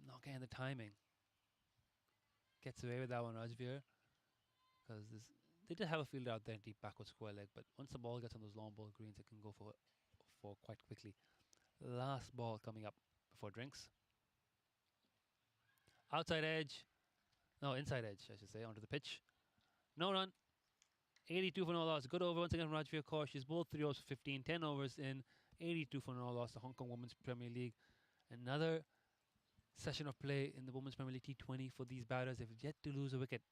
Not getting the timing. Gets away with that one, Rajveer. Because they did have a fielder out there deep backward square leg, but once the ball gets on those long ball greens, it can go for quite quickly. Last ball coming up before drinks. Outside edge. No, inside edge, I should say, onto the pitch. No run. 82 for no loss. Good over once again from Rajveer Kaur. She's bowled 3 overs for 15, 10 overs in. 82 for no loss. The Hong Kong Women's Premier League. Another session of play in the Women's Premier League T20 for these batters. They've yet to lose a wicket.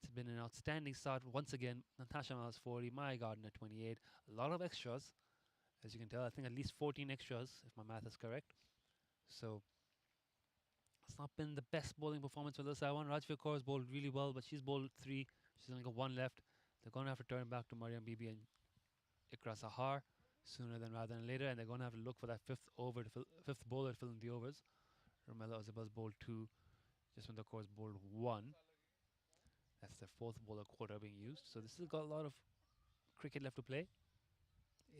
It's been an outstanding start once again. Natasha Miles 40, Maya Gardner 28. A lot of extras, as you can tell. I think at least 14 extras, if my math is correct. So it's not been the best bowling performance for this one. Rajveer Kaur has bowled really well, but she's bowled 3. She's only got 1 left. They're going to have to turn back to Mariam Bibi and Ikra Sahar sooner rather than later, and they're going to have to look for that fifth bowler to fill in the overs. Romello Azabaz bowled 2, just when the Kaur's bowled 1. That's their 4th bowler quarter being used. So this has got a lot of cricket left to play.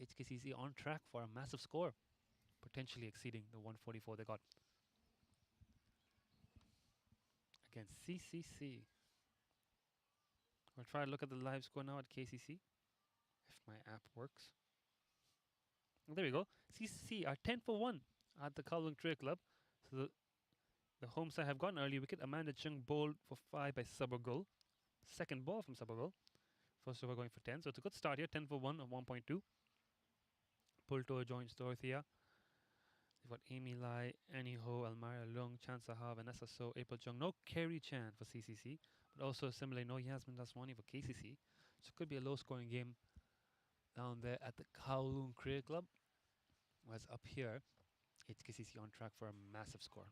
HKCC on track for a massive score, potentially exceeding the 144 they got against CCC. We'll try to look at the live score now at KCC, if my app works. There we go. CCC are 10 for 1 at the Kowloon Cricket Club. So the home side have got an early wicket. Amanda Chung bowled for 5 by Sabagul. Second ball from Sabagul. First over going for 10. So it's a good start here. 10 for 1 of 1.2. Pulto joins Dorothea. They've got Amy Lai, Annie Ho, Almira Leung, Chan Saha, Vanessa So, April Chung. No Kerry Chan for CCC. But also similarly, no Yasmin Daswani for KCC. So it could be a low-scoring game down there at the Kowloon Cricket Club. Whereas up here, HKCC on track for a massive score.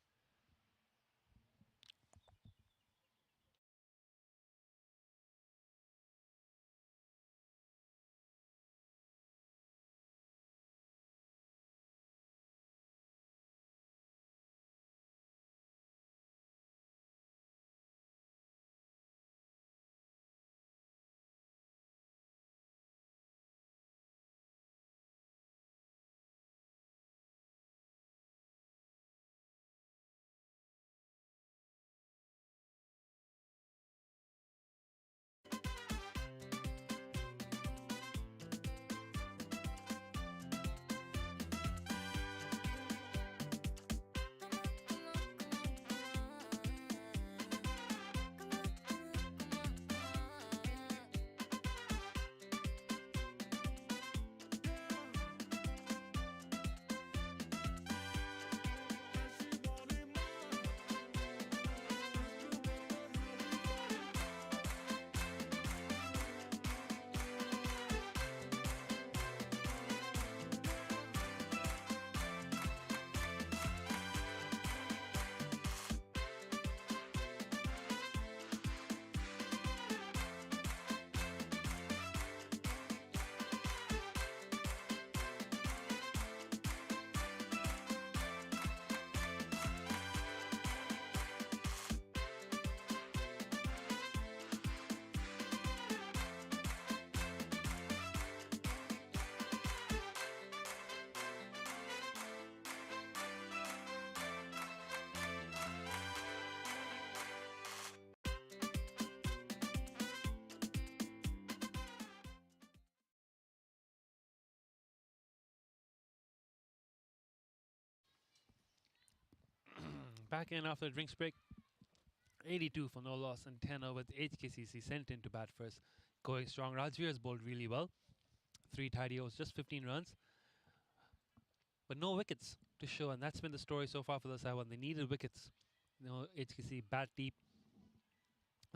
Back in after the drinks break. 82 for no loss and 10 over. HKCC sent in to bat first, going strong. Rajveer has bowled really well. 3 tidy overs, just 15 runs. But no wickets to show, and that's been the story so far for the side one. They needed wickets. HKC bat deep.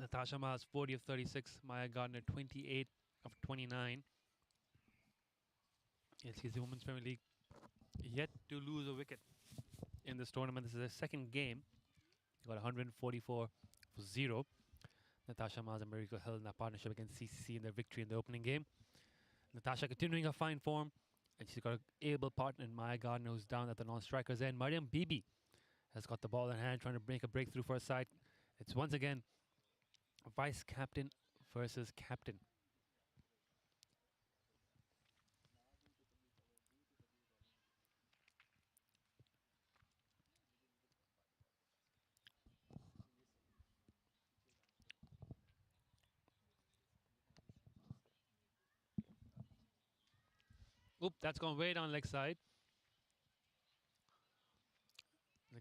Natasha Miles 40 of 36. Maya Gardner 28 of 29. HKC Women's Premier League yet to lose a wicket in this tournament. This is their second game. They got 144 for 0. Natasha Miles and Mariko held in that partnership against CCC in their victory in the opening game. Natasha continuing her fine form, and she's got an able partner in Maya Gardner, who's down at the non-striker's end. Mariam Bibi has got the ball in hand, trying to make a breakthrough for her side. It's once again vice captain versus captain. Oop, that's gone way down leg side.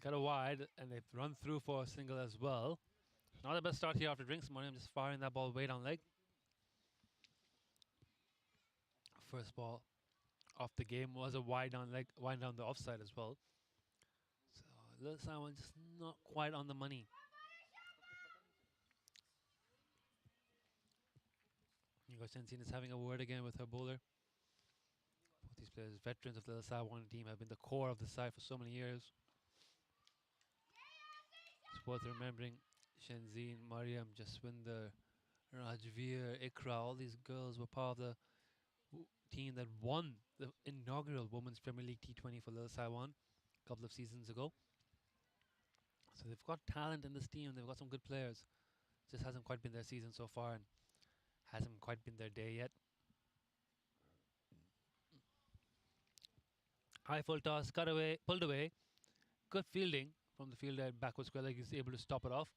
got a wide, and they've run through for a single as well. Not the best start here after drinks. Mariam just firing that ball way down leg. First ball of the game was a wide down leg, wide down the offside as well. So Little Simon just not quite on the money. Nico Sensin is having a word again with her bowler. Both these players, veterans of the Little Simon team, have been the core of the side for so many years. It's worth remembering Shenzin, Mariam, Jaswinder, Rajveer, Ikra, all these girls were part of the team that won the inaugural Women's Premier League T20 for Little Taiwan a couple of seasons ago. So they've got talent in this team. They've got some good players. Just hasn't quite been their season so far and hasn't quite been their day yet. High full toss, cut away, pulled away. Good fielding from the fielder at backward square leg. He's able to stop it off.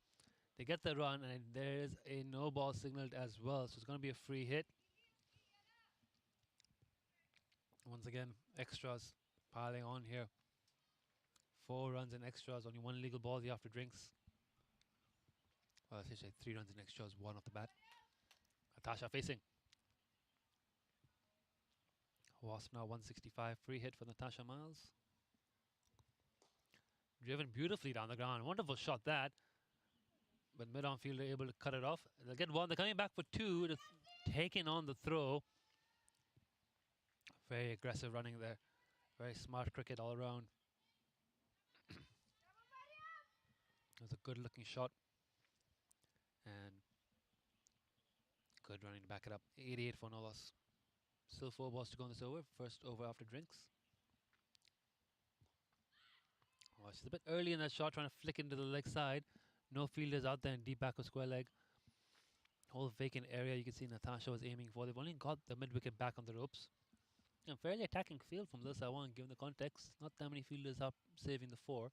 They get the run, and there is a no ball signaled as well. So it's going to be a free hit. Once again, extras piling on here. 4 runs in extras, only 1 legal ball after drinks. Well, I should say 3 runs in extras, 1 off the bat. Natasha facing. Wasp now 165, free hit for Natasha Miles. Driven beautifully down the ground. Wonderful shot that. But mid-on fielder able to cut it off. They'll get 1. They're coming back for 2. Taking on the throw. Very aggressive running there. Very smart cricket all around. It was a good looking shot. And good running to back it up. 88 for no loss. Still 4 balls to go in this over. First over after drinks. Oh, she's a bit early in that shot, trying to flick into the leg side. No fielders out there in deep back of square leg. Whole vacant area you can see Natasha was aiming for. They've only got the mid wicket back on the ropes. And fairly attacking field from Lil Sawan given the context. Not that many fielders up saving the 4.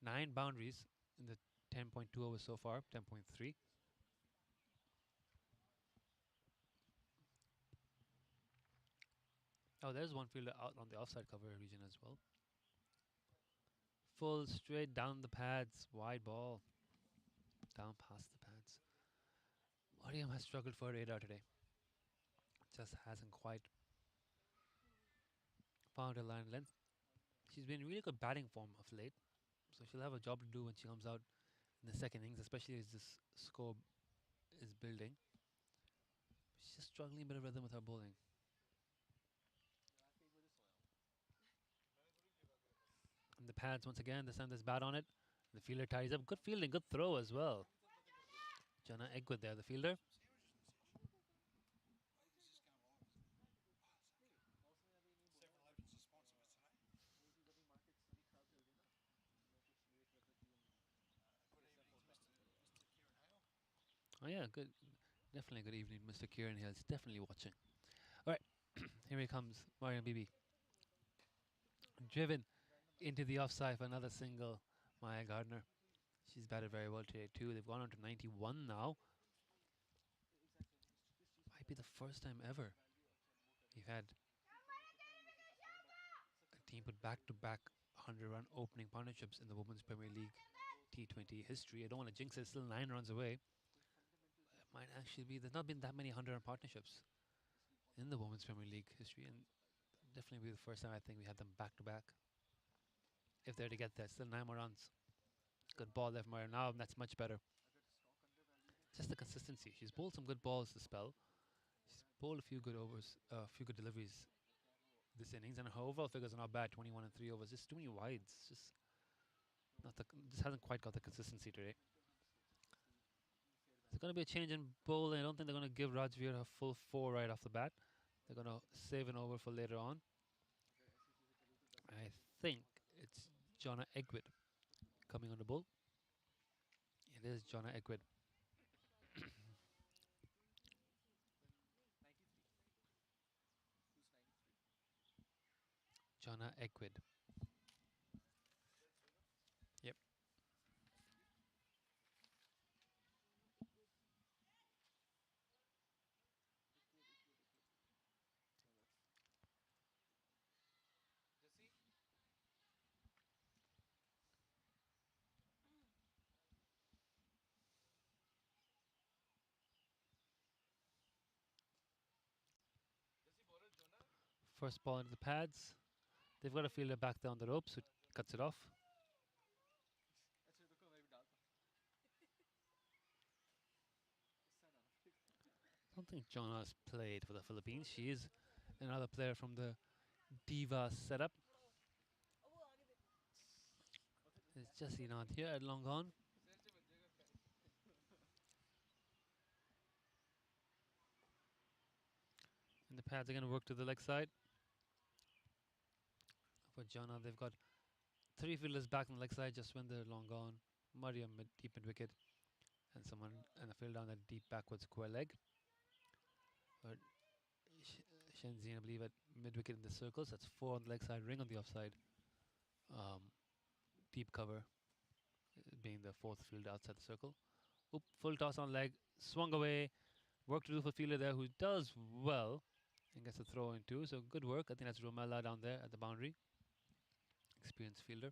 9 boundaries in the 10.2 overs so far, 10.3. Oh, there's one fielder out on the offside cover region as well. Full straight down the pads, wide ball. Down past the pads. Mariam has struggled for a radar today. Just hasn't quite found her line length. She's been in really good batting form of late. So she'll have a job to do when she comes out in the second innings, especially as this score is building. She's just struggling a bit of rhythm with her bowling. And the pads once again, this time there's bat on it. The fielder ties up. Good fielding, good throw as well. Jana Egwood there, the fielder. Oh yeah, good. Definitely good evening, Mr. Kieran Hill. He's definitely watching. All right, here he comes, Mariam Bibi. Driven into the offside for another single, Maya Gardner. She's batted very well today too. They've gone on to 91 now. Might be the first time ever you've had a team put back-to-back 100-run opening partnerships in the Women's Premier League T20 history. I don't want to jinx it. It's still 9 runs away. Might actually be. There's not been that many 100-run partnerships in the Women's Premier League history, and definitely be the first time I think we had them back-to-back. If they're to get there, still 9 more runs. Good ball there from her. Now that's much better. Just the consistency. She's bowled some good balls this spell. She's bowled a few good overs, a few good deliveries this innings, and her overall figures are not bad. 21 and 3 overs. Just too many wides. Just hasn't quite got the consistency today. There's going to be a change in bowling. I don't think they're going to give Rajveer a full 4 right off the bat. They're going to save an over for later on. I think it's Jonna Egwood coming on the bowl. It is Jonna Egwood. Jonna Egwood. Yep. First ball into the pads. They've got a fielder back there on the ropes, who cuts it off. I don't think Jonna has played for the Philippines. She is another player from the Diva setup. It's Jessie not here at long gone. And the pads are going to work to the leg side. For Jonna, they've got 3 fielders back on the leg side just when they're long gone. Mariam deep mid wicket, and someone and a field down the deep backwards square leg. But Shenzhen, I believe, at mid wicket in the circles. That's 4 on the leg side, ring on the offside. Deep cover being the 4th fielder outside the circle. Oop, full toss on leg, swung away. Work to do for fielder there, who does well and gets a throw in too. So good work. I think that's Romella down there at the boundary. Experienced fielder.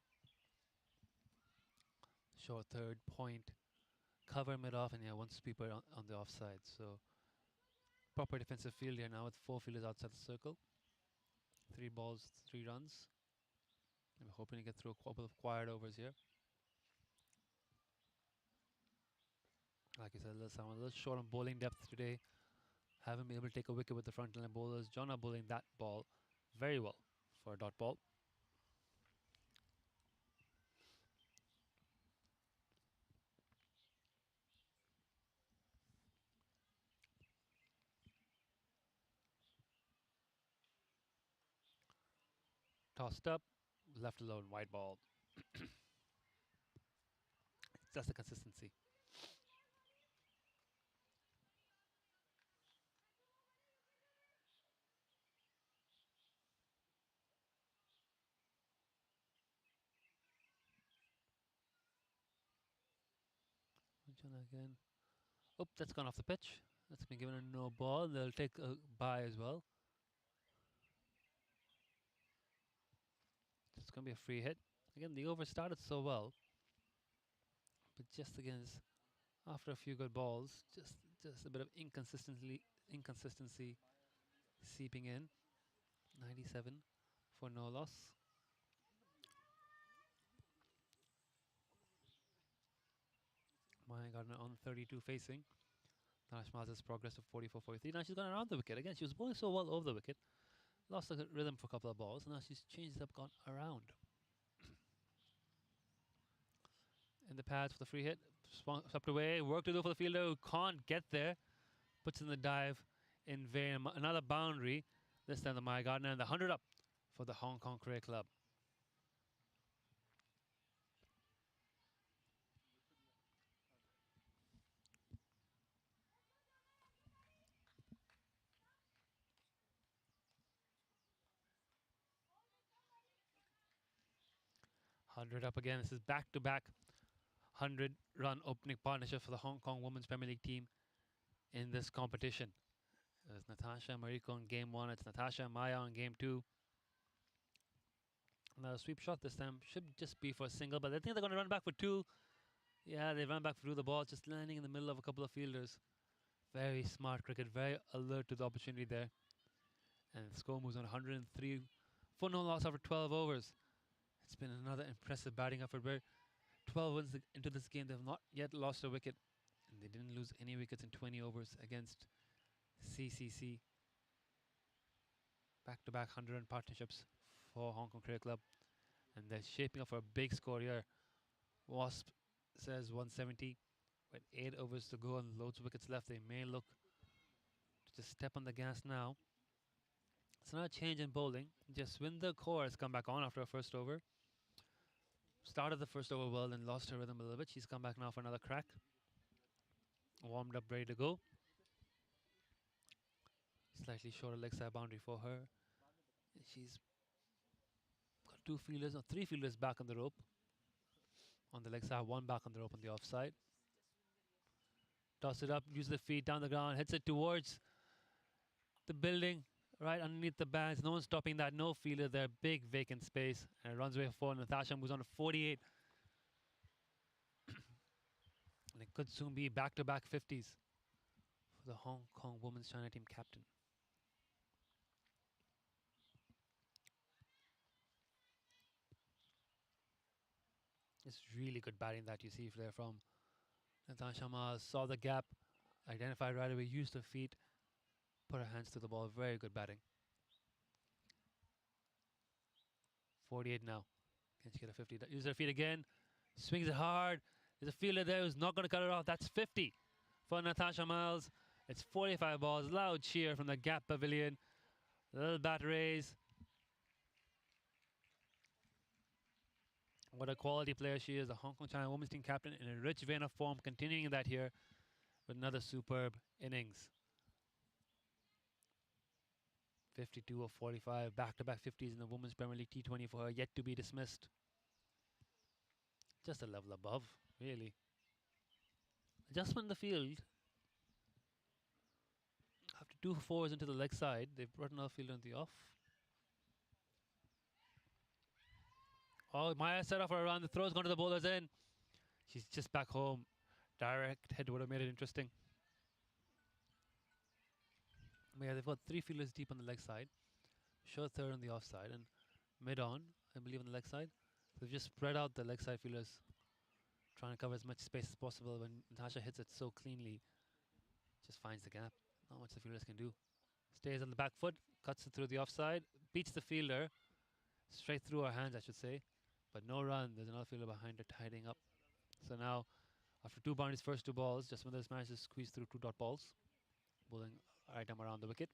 Short third point, cover mid off, and yeah, one sweeper on the offside. So proper defensive field here now with 4 fielders outside the circle. 3 balls, 3 runs. I'm hoping to get through a couple of quiet overs here. Like I said, a little short on bowling depth today. Haven't been able to take a wicket with the front line bowlers. Jonna bowling that ball very well for a dot ball. Tossed up, left alone, wide ball. That's the consistency. Jonna again. Oh, that's gone off the pitch. That's been given a no ball. They'll take a bye as well. It's going to be a free hit. Again, the over started so well, but just against after a few good balls, just a bit of inconsistency seeping in. 97 for no loss. Maya Gardner on 32 facing. Nash Maz's progress to 44-43. Now she's gone around the wicket. Again, she was bowling so well over the wicket. Lost the rhythm for a couple of balls. Now she's changed it up, gone around. In the pads for the free hit. Swept away. Work to do for the fielder who can't get there. Puts in the dive in vain. Another boundary. This time the Maya Gardner, and the 100 up for the Hong Kong Cricket Club. Hundred up again. This is back-to-back 100-run opening partnership for the Hong Kong Women's Premier League team in this competition. There's Natasha Mariko in game 1. It's Natasha Maya in game 2. Now a sweep shot this time should just be for a single, but I think they're going to run back for 2. Yeah, they run back for 2. The ball just landing in the middle of a couple of fielders. Very smart cricket, very alert to the opportunity there. And the score moves on 103 for no loss after 12 overs. It's been another impressive batting effort where 12 wins into this game, they've not yet lost a wicket. And they didn't lose any wickets in 20 overs against CCC. Back-to-back 100-run partnerships for Hong Kong Cricket Club. And they're shaping up for a big score here. Wasp says 170. With 8 overs to go and loads of wickets left, they may look to just step on the gas now. It's not a change in bowling. Jaswinder Kaur has come back on after her first over. Started the first over well and lost her rhythm a little bit. She's come back now for another crack. Warmed up, ready to go. Slightly shorter leg side boundary for her. She's got 2 fielders, or 3 fielders back on the rope. On the leg side, 1 back on the rope on the offside. Toss it up, use the feet down the ground, hits it towards the building, right underneath the bands. No one's stopping that. No fielder there. Big vacant space. And it runs away for 4. Natasha moves on to 48. And it could soon be back-to-back 50s for the Hong Kong Women's China team captain. It's really good batting that you see there from Natasha Miles. Saw the gap, identified right away, used her feet, put her hands to the ball. Very good batting. 48 now. Can she get a 50? Use her feet again. Swings it hard. There's a fielder there who's not going to cut it off. That's 50 for Natasha Miles. It's 45 balls. Loud cheer from the Gap Pavilion. Little bat raise. What a quality player she is. The Hong Kong China women's team captain in a rich vein of form. Continuing that here with another superb innings. 52 of 45. Back-to-back 50s in the Women's Premier League T20 for her. Yet to be dismissed. Just a level above, really. Adjustment in the field. After 2 fours into the leg side, they've brought another fielder on the off. Oh, Maya set off her run. The throw's gone to the bowler's end. She's just back home. Direct hit would have made it interesting. But yeah, they've got 3 fielders deep on the leg side. Short third on the off side and mid on, I believe, on the leg side. They've just spread out the leg side fielders, trying to cover as much space as possible. When Natasha hits it so cleanly, just finds the gap. Not much the fielders can do. Stays on the back foot, cuts it through the offside, beats the fielder, straight through her hands, I should say. But no run. There's another fielder behind her tidying up. So now, after 2 boundaries, first 2 balls, just when there's managed to squeeze through 2 dot balls, bowling item around the wicket.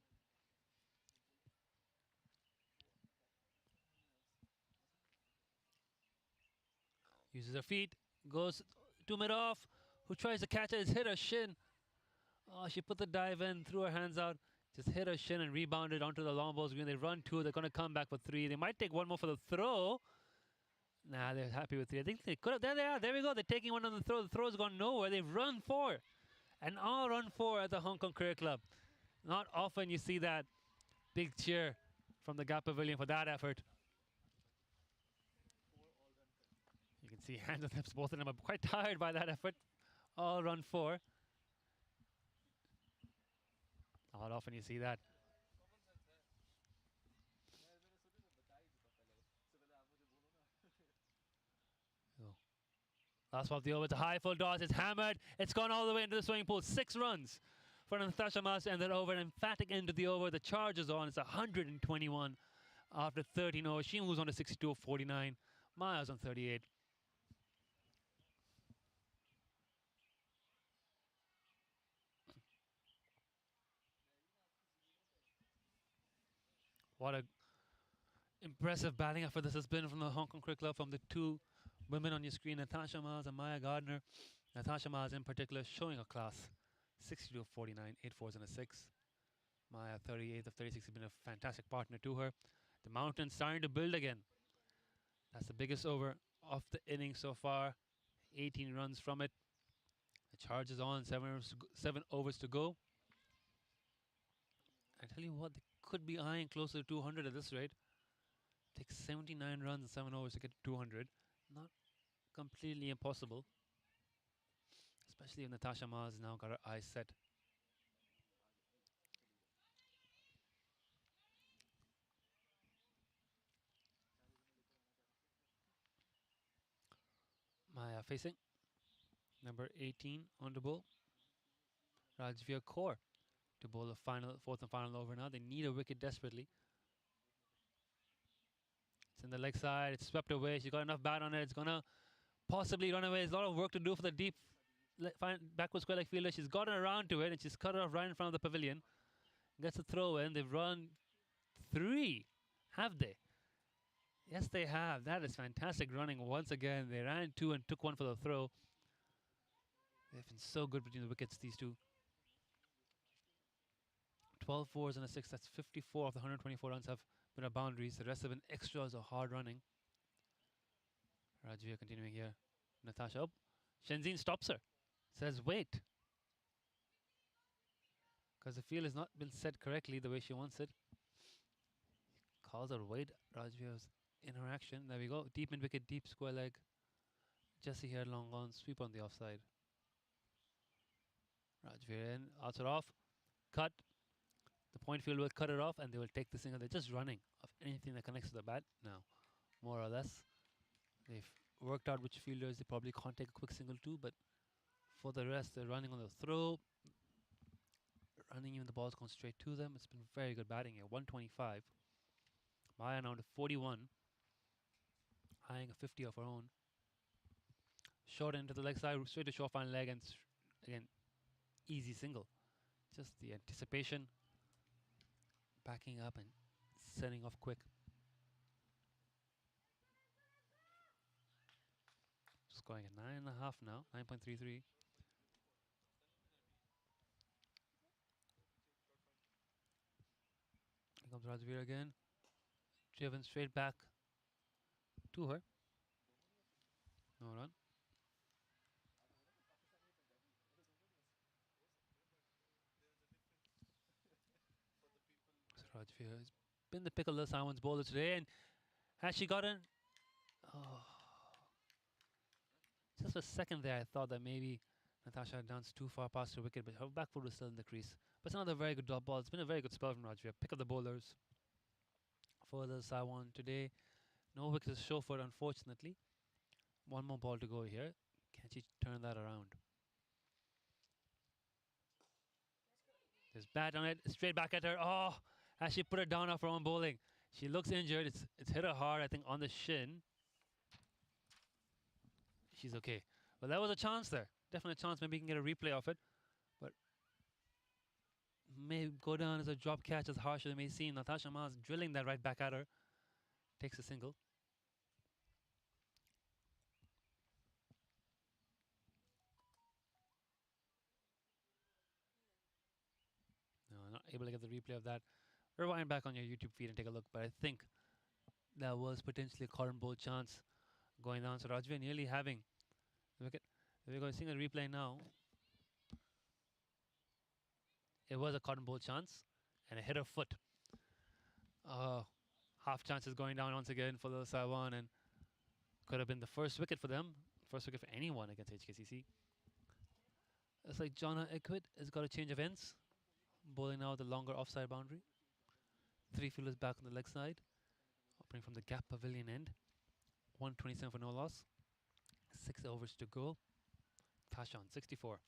Uses her feet, goes to mid-off. Who tries to catch it? It's hit her shin. Oh, she put the dive in, threw her hands out, just hit her shin and rebounded onto the long balls green. They run 2, they're going to come back for 3. They might take 1 more for the throw. Nah, they're happy with 3. I think they could have. There they are. There we go. They're taking 1 on the throw. The throw's gone nowhere. They've run 4. And all run 4 at the Hong Kong Cricket Club. Not often you see that big cheer from the Gap Pavilion for that effort. You can see hands on hips. Both of them are quite tired by that effort. All run 4. Not often you see that. Last ball of the over. It's a high full toss. It's hammered. It's gone all the way into the swimming pool. 6 runs for Natasha Miles to end that over. An emphatic end to the over. The charge is on. It's 121 after 13 overs. She moves on to 62 of 49. Miles on 38. What a impressive batting effort this has been from the Hong Kong Cricket Club, from the 2 women on your screen, Natasha Miles and Maya Gardner. Natasha Miles in particular showing a class. 62 of 49, 8 fours and a 6. Maya 38 of 36 has been a fantastic partner to her. The mountain starting to build again. That's the biggest over of the inning so far. 18 runs from it. The charge is on. 7 overs to go. I tell you what, they could be eyeing closer to 200 at this rate. Takes 79 runs and 7 overs to get to 200. Not completely impossible. Especially if Natasha Miles now got her eyes set. Maya facing. Number 18 on the bowl. Rajveer Kaur to bowl the 4th and final over now. They need a wicket desperately. It's in the leg side. It's swept away. She's got enough bat on it. It's going to possibly run away. There's a lot of work to do for the deep backward square leg fielder. She's gotten around to it and she's cut it off right in front of the pavilion. Gets the throw in. They've run 3. Have they? Yes, they have. That is fantastic running once again. They ran 2 and took 1 for the throw. They've been so good between the wickets, these 2. 12 fours and a 6. That's 54 of the 124 runs have been a boundaries. The rest have been extras or hard running. Rajveer continuing here. Natasha up. Shenzhen stops her. Says wait. Because the field has not been set correctly the way she wants it. Calls her wait. Rajveer's interaction. There we go. Deep mid wicket, deep square leg. Jessie here long on. Sweep on the offside. Rajveer in. Outs it off. Cut. The point field will cut it off and they will take the single. They're just running of anything that connects to the bat now, more or less. They've worked out which fielders they probably can't take a quick single to, but for the rest, they're running on the throw, running even the ball's going straight to them. It's been very good batting here. 125. Maya now to 41, eyeing a 50 of her own. Short into the leg side, straight to short fine leg, and again, easy single. Just the anticipation, backing up and setting off quick. Scoring at 9.5 now, 9.33. Here comes Rajveer again. Driven straight back to her. No run. So Rajveer has been the pick of the Simon's bowler today, and has she gotten? Oh, just for a second there, I thought that maybe Natasha had danced too far past her wicket, but her back foot was still in the crease. But it's another very good drop ball. It's been a very good spell from Rajveer. Pick of the bowlers for the Saiwan today. No wickets to show for it, unfortunately. One more ball to go here. Can she turn that around? There's bat on it, straight back at her. Oh, as she put it down off her own bowling. She looks injured. It's hit her hard, I think, on the shin. She's okay. Well, that was a chance there. Definitely a chance. Maybe you can get a replay of it. But may go down as a drop catch, as harsh as it may seem. Natasha Mars drilling that right back at her. Takes a single. No, not able to get the replay of that. Rewind back on your YouTube feed and take a look. But I think that was potentially a cotton ball chance going down. So Rajveer nearly having the wicket. We're going to see the replay now. It was a cotton ball chance, and it hit her foot. Half chances going down once again for the Saiwan, and could have been the first wicket for them. First wicket for anyone against HKCC. It's like Jonna Equid has got a change of ends. Bowling now the longer offside boundary. 3 fielders back on the leg side. Opening from the gap pavilion end. 127 for no loss. 6 overs to go. Tasha on 64.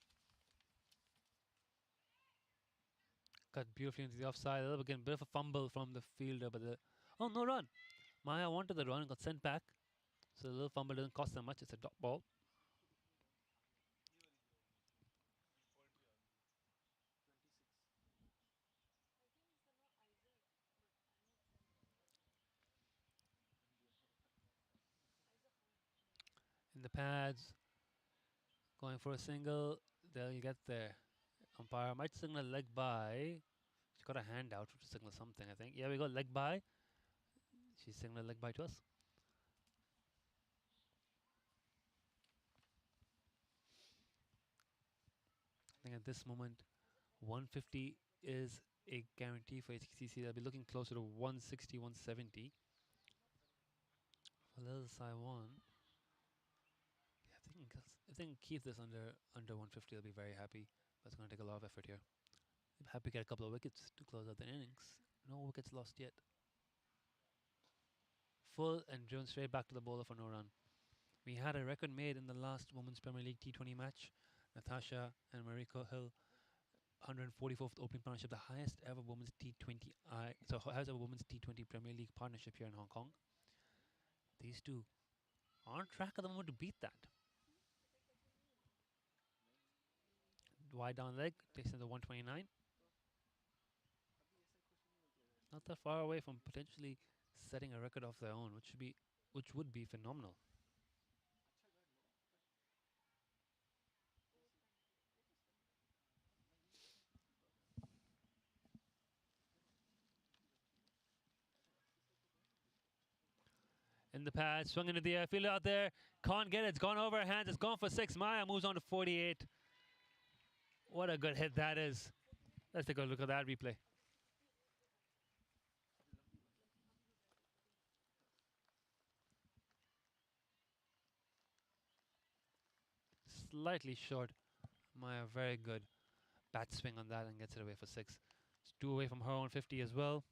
Cut beautifully into the offside. Again, bit of a fumble from the fielder, but no run. Maya wanted the run and got sent back. So the little fumble doesn't cost them much. It's a dot ball. In the pads, going for a single. There you get there. Umpire might signal leg by. She's got a hand out to signal something, I think. Yeah, we got leg by. She signaled leg by to us. I think at this moment, 150 is a guarantee for HKCC. They'll be looking closer to 160, 170. For little Saiwan, yeah, if they can keep this under 150, they'll be very happy. But it's going to take a lot of effort here. I'm happy to get a couple of wickets to close out the innings. No wickets lost yet. Full and driven straight back to the bowler for no run. We had a record made in the last Women's Premier League T20 match. Natasha and Mariko Hill, 144th opening partnership, the highest ever women's T20 highest ever women's T20 Premier League partnership here in Hong Kong. These two are on track at the moment to beat that. Wide down leg takes them to 129. Not that far away from potentially setting a record of their own, which would be phenomenal. In the pad, swung into the air, fielder out there, can't get it, it's gone over her hands, it's gone for 6. Maya moves on to 48. What a good hit that is. Let's take a look at that replay. Slightly short. Maya, very good bat swing on that and gets it away for 6. It's 2 away from her own 50 as well.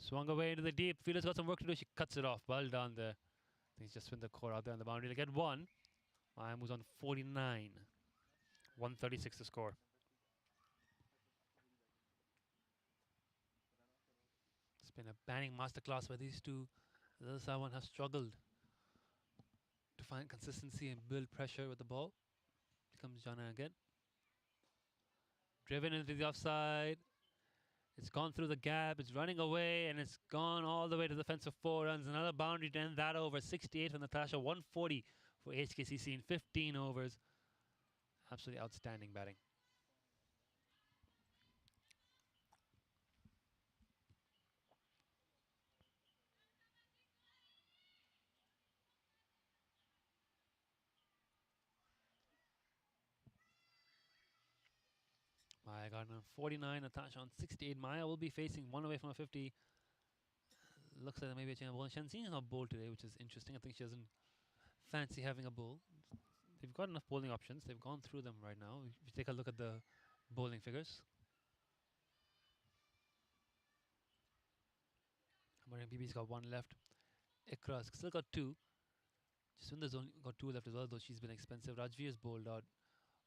Swung away into the deep. Fielder's got some work to do. She cuts it off. Well done there. I think he's just win the core out there on the boundary. They get one. Maya moves on 49. 136 to score. It's been a batting masterclass where these two, the other side one, have struggled to find consistency and build pressure with the ball. Here comes Jana again. Driven into the offside. It's gone through the gap. It's running away, and it's gone all the way to the fence for 4 runs. Another boundary to end that over. 68 for Natasha. 140 for HKCC in 15 overs. Absolutely outstanding batting. Maya Gardner on 49, Natasha on 68. Maya will be facing one away from a 50. Looks like there may be a change of bowling. Shanzine is not bowled today, which is interesting. I think she doesn't fancy having a bowl. They've got enough bowling options. They've gone through them right now. If you take a look at the bowling figures. Mariam Bibi's got 1 left. Ikra's still got 2. Jaswinder's only got 2 left as well, though she's been expensive. Rajveer's bowled out.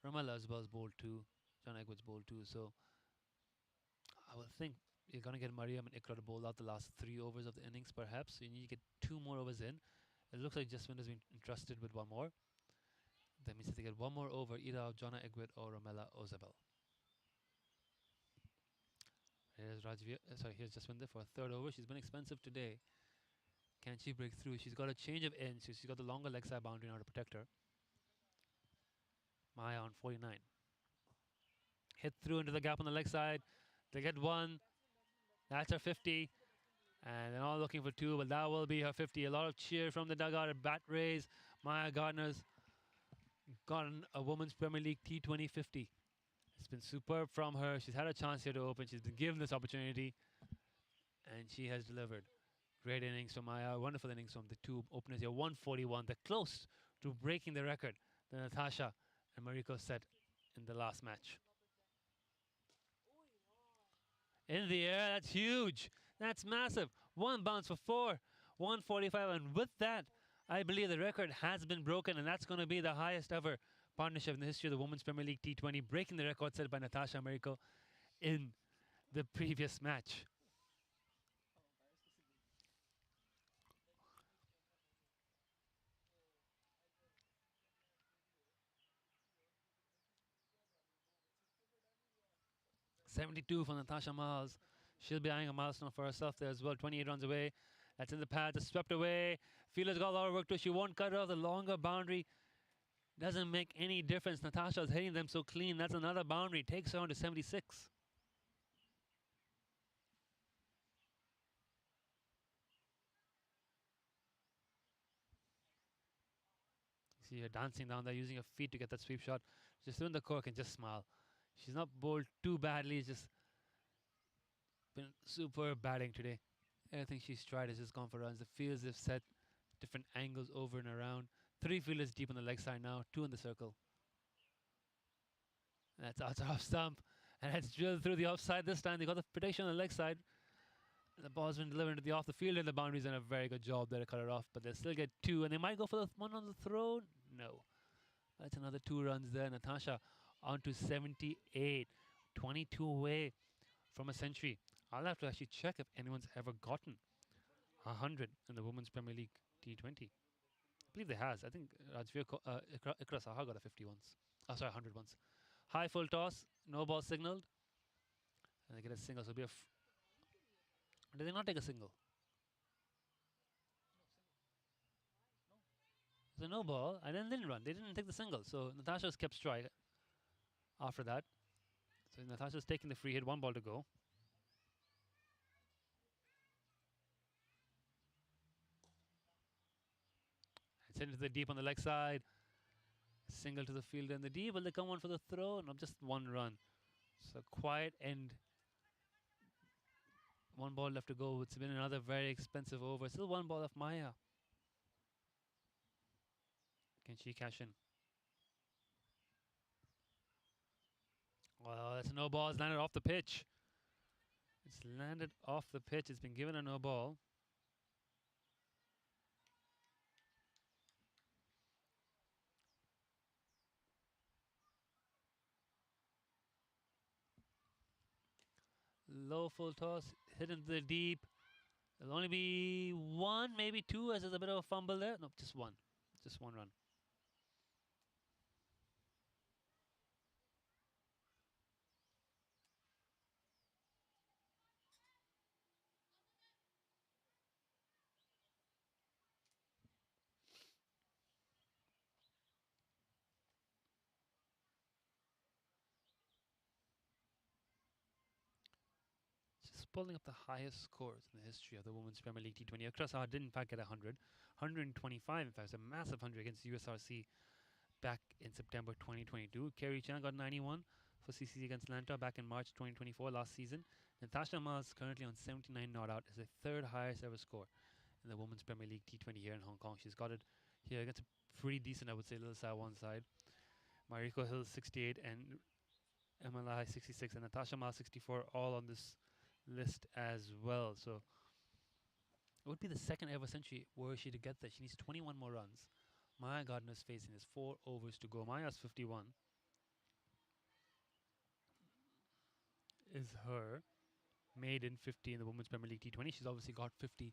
Ramala as well is bowled 2. John Egwood's bowled 2. So I would think you're going to get Mariam and Ikra to bowl out the last 3 overs of the innings, perhaps. So you need to get 2 more overs in. It looks like Jaswinder's been entrusted with 1 more. That means that they get 1 more over, either of Jonna Egwood or Ramela Ozabel. Here's Rajveer. Here's Jaswinder for a 3rd over. She's been expensive today. Can she break through? She's got a change of ends, so she's got the longer leg side boundary now to protect her. Maya on 49. Hit through into the gap on the leg side. They get 1. That's her 50. And they're all looking for 2, but that will be her 50. A lot of cheer from the dugout at bat raise. Maya Gardner's gotten a Women's Premier League T20 50. It's been superb from her. She's had a chance here to open. She's been given this opportunity, and she has delivered. Great innings from Maya. Wonderful innings from the 2 openers here. 141. They're close to breaking the record that Natasha and Mariko set in the last match. In the air, that's huge. That's massive. 1 bounce for 4. 145. And with that, I believe the record has been broken, and that's going to be the highest ever partnership in the history of the Women's Premier League T20, breaking the record set by Natasha and Mariko in the previous match. .72 for Natasha Miles. She'll be eyeing a milestone for herself there as well. 28 runs away. That's in the pad. Just swept away. Fielder's got a lot of work to do. She won't cut off the longer boundary. Doesn't make any difference. Natasha's hitting them so clean. That's another boundary. Takes her on to 76. See her dancing down there, using her feet to get that sweep shot. Just doing the cork and just smile. She's not bowled too badly. It's just been superb batting today. Everything she's tried has just gone for runs. The fields have set different angles over and around. 3 fielders deep on the leg side now, 2 in the circle. That's out off stump, and it's drilled through the offside this time. They got the protection on the leg side. The ball's been delivered to the off the field, and the boundary's done a very good job there to cut it off. But they'll still get 2, and they might go for the 1 on the throw. No, that's another 2 runs there. Natasha on to 78, 22 away from a century. I'll have to actually check if anyone's ever gotten 100 in the Women's Premier League T20. I believe they has. I think Rajveer Ikra Saha got a 50 once. Oh, sorry, 100 once. High full toss, no ball signaled. And they get a single, so it'll be a... Did they not take a single? So no ball, and then didn't run. They didn't take the single, so Natasha's kept strike after that. So Natasha's taking the free hit, 1 ball to go. It's into the deep on the leg side. Single to the fielder in the deep. Will they come on for the throw? No, just 1 run. So quiet end. 1 ball left to go. It's been another very expensive over. Still 1 ball of Maya. Can she cash in? Well, that's no balls landed off the pitch. It's landed off the pitch. It's been given a no ball. Low full toss, hit into the deep. There'll only be one, maybe two, as there's a bit of a fumble there. No, just one. Just one run. Just pulling up the highest scores in the history of the Women's Premier League T20. Akrasa did in fact get 100. 125 in fact. It was a massive 100 against USRC back in September 2022. Kerry Chan got 91 for CCC against Lanta back in March 2024 last season. Natasha Mars currently on 79 not out is the third highest ever score in the Women's Premier League T20 here in Hong Kong. She's got it here against a pretty decent, I would say, little side one side. Mariko Hill 68 and MLI 66 and Natasha Mars 64 all on this list as well. So it would be the second ever century were she to get there. She needs 21 more runs. Maya Gardner's facing is 4 overs to go. Maya's 51 is her maiden 50 in the Women's Premier League T20. She's obviously got 50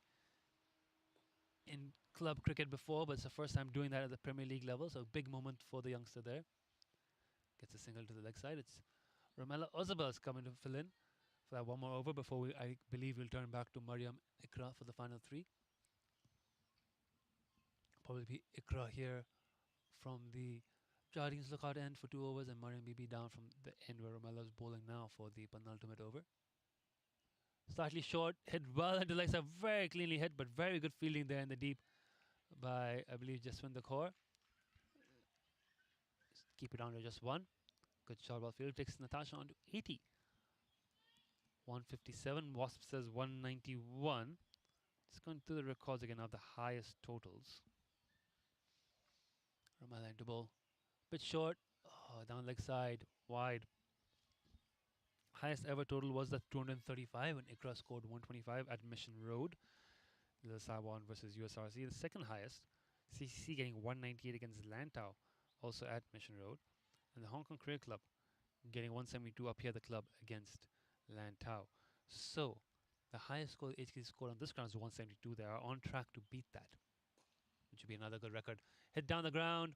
in club cricket before, but it's the first time doing that at the Premier League level. So big moment for the youngster there. Gets a single to the leg side. It's Romella Ozabel's coming to fill in for that one more over before I believe we'll turn back to Mariam Ikra for the final three. Probably be Ikra here from the Jardines lookout end for 2 overs and Mariam Bibi down from the end where Romella's bowling now for the penultimate over. Slightly short, hit well into legs, a very cleanly hit, but very good fielding there in the deep by, I believe, Jaswin Kaur. Keep it down to just one. Good shot ball field. Takes Natasha on to 80. 157. Wasp says 191. Just going through the records again of the highest totals. Romella into ball. Bit short. Oh, down leg side. Wide. Highest ever total was that 235 when Ikra scored 125 at Mission Road. The Saiwan versus USRC. The second highest. CCC getting 198 against Lantau, also at Mission Road. And the Hong Kong Cricket Club getting 172 up here at the club against Lantau. So, the highest score HKCC scored on this ground is 172. They are on track to beat that, which should be another good record. Hit down the ground.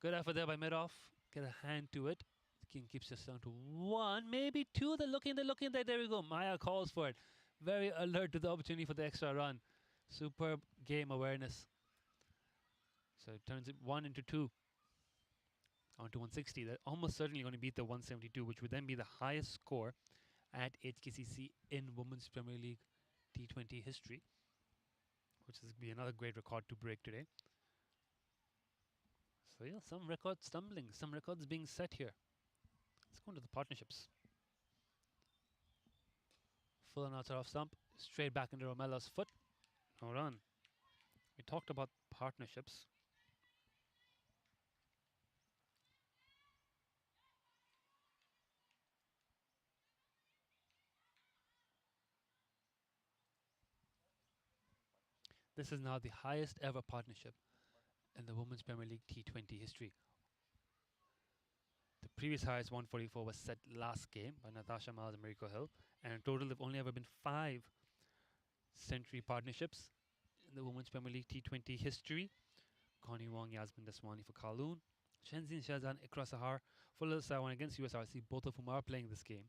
Good effort there by Midoff. Get a hand to it. The King keeps us down to 1, maybe 2. They're looking. There we go. Maya calls for it. Very alert to the opportunity for the extra run. Superb game awareness. So it turns it 1 into 2. On to 160. They're almost certainly going to beat the 172, which would then be the highest score at HKCC in Women's Premier League T20 history, which is be another great record to break today. So yeah, some records stumbling, some records being set here. Let's go into the partnerships. Full and outside off stump, straight back into Romella's foot. No run. We talked about partnerships. This is now the highest ever partnership in the Women's Premier League T20 history. The previous highest 144 was set last game by Natasha Miles and Mariko Hill, and in total there have only ever been 5 century partnerships in the Women's Premier League T20 history. Connie Wong, Yasmin Daswani for Kowloon, Shenzin Shazan, Ikra Sahar for Little Saiwan against USRC, both of whom are playing this game.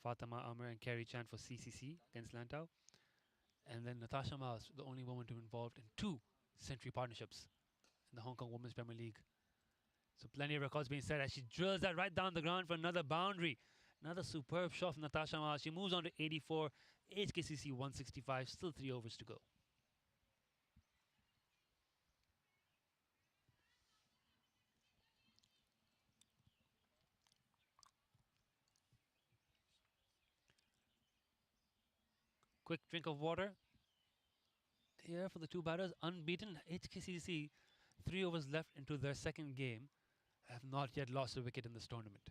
Fatima Amr and Kerry Chan for CCC against Lantau. And then Natasha Miles, the only woman to be involved in 2 century partnerships in the Hong Kong Women's Premier League. So plenty of records being set as she drills that right down the ground for another boundary. Another superb shot from Natasha Miles. She moves on to 84. HKCC 165. Still 3 overs to go. Quick drink of water here for the 2 batters. Unbeaten. HKCC, 3 overs left into their second game, have not yet lost a wicket in this tournament.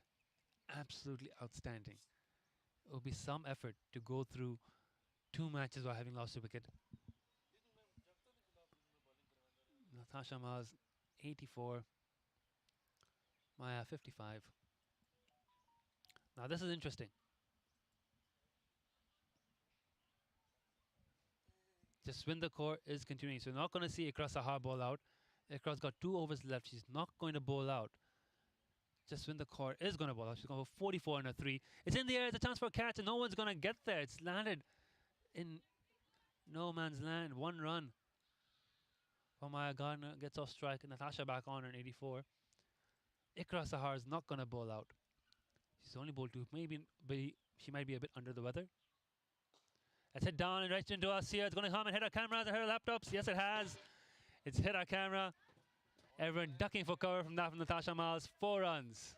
Absolutely outstanding. It will be some effort to go through 2 matches while having lost a wicket. Natasha Mars 84, Maya 55. Now this is interesting. Jaswinder Kaur is continuing. So you're not going to see Ikra Sahar bowl out. Ikra's got 2 overs left. She's not going to bowl out. Jaswinder Kaur is going to bowl out. She's going for 44 and a 3. It's in the air. It's a chance for a catch, and no one's going to get there. It's landed in no man's land. 1 run for Maya Gardner. Gets off strike. Natasha back on in 84. Ikra Sahar is not going to bowl out. She's only bowled 2. She might be a bit under the weather. Let's hit down and right into us here. It's going to come and hit our cameras and hit our laptops. Yes, it has. It's hit our camera. Everyone ducking for cover from that from Natasha Miles. 4 runs.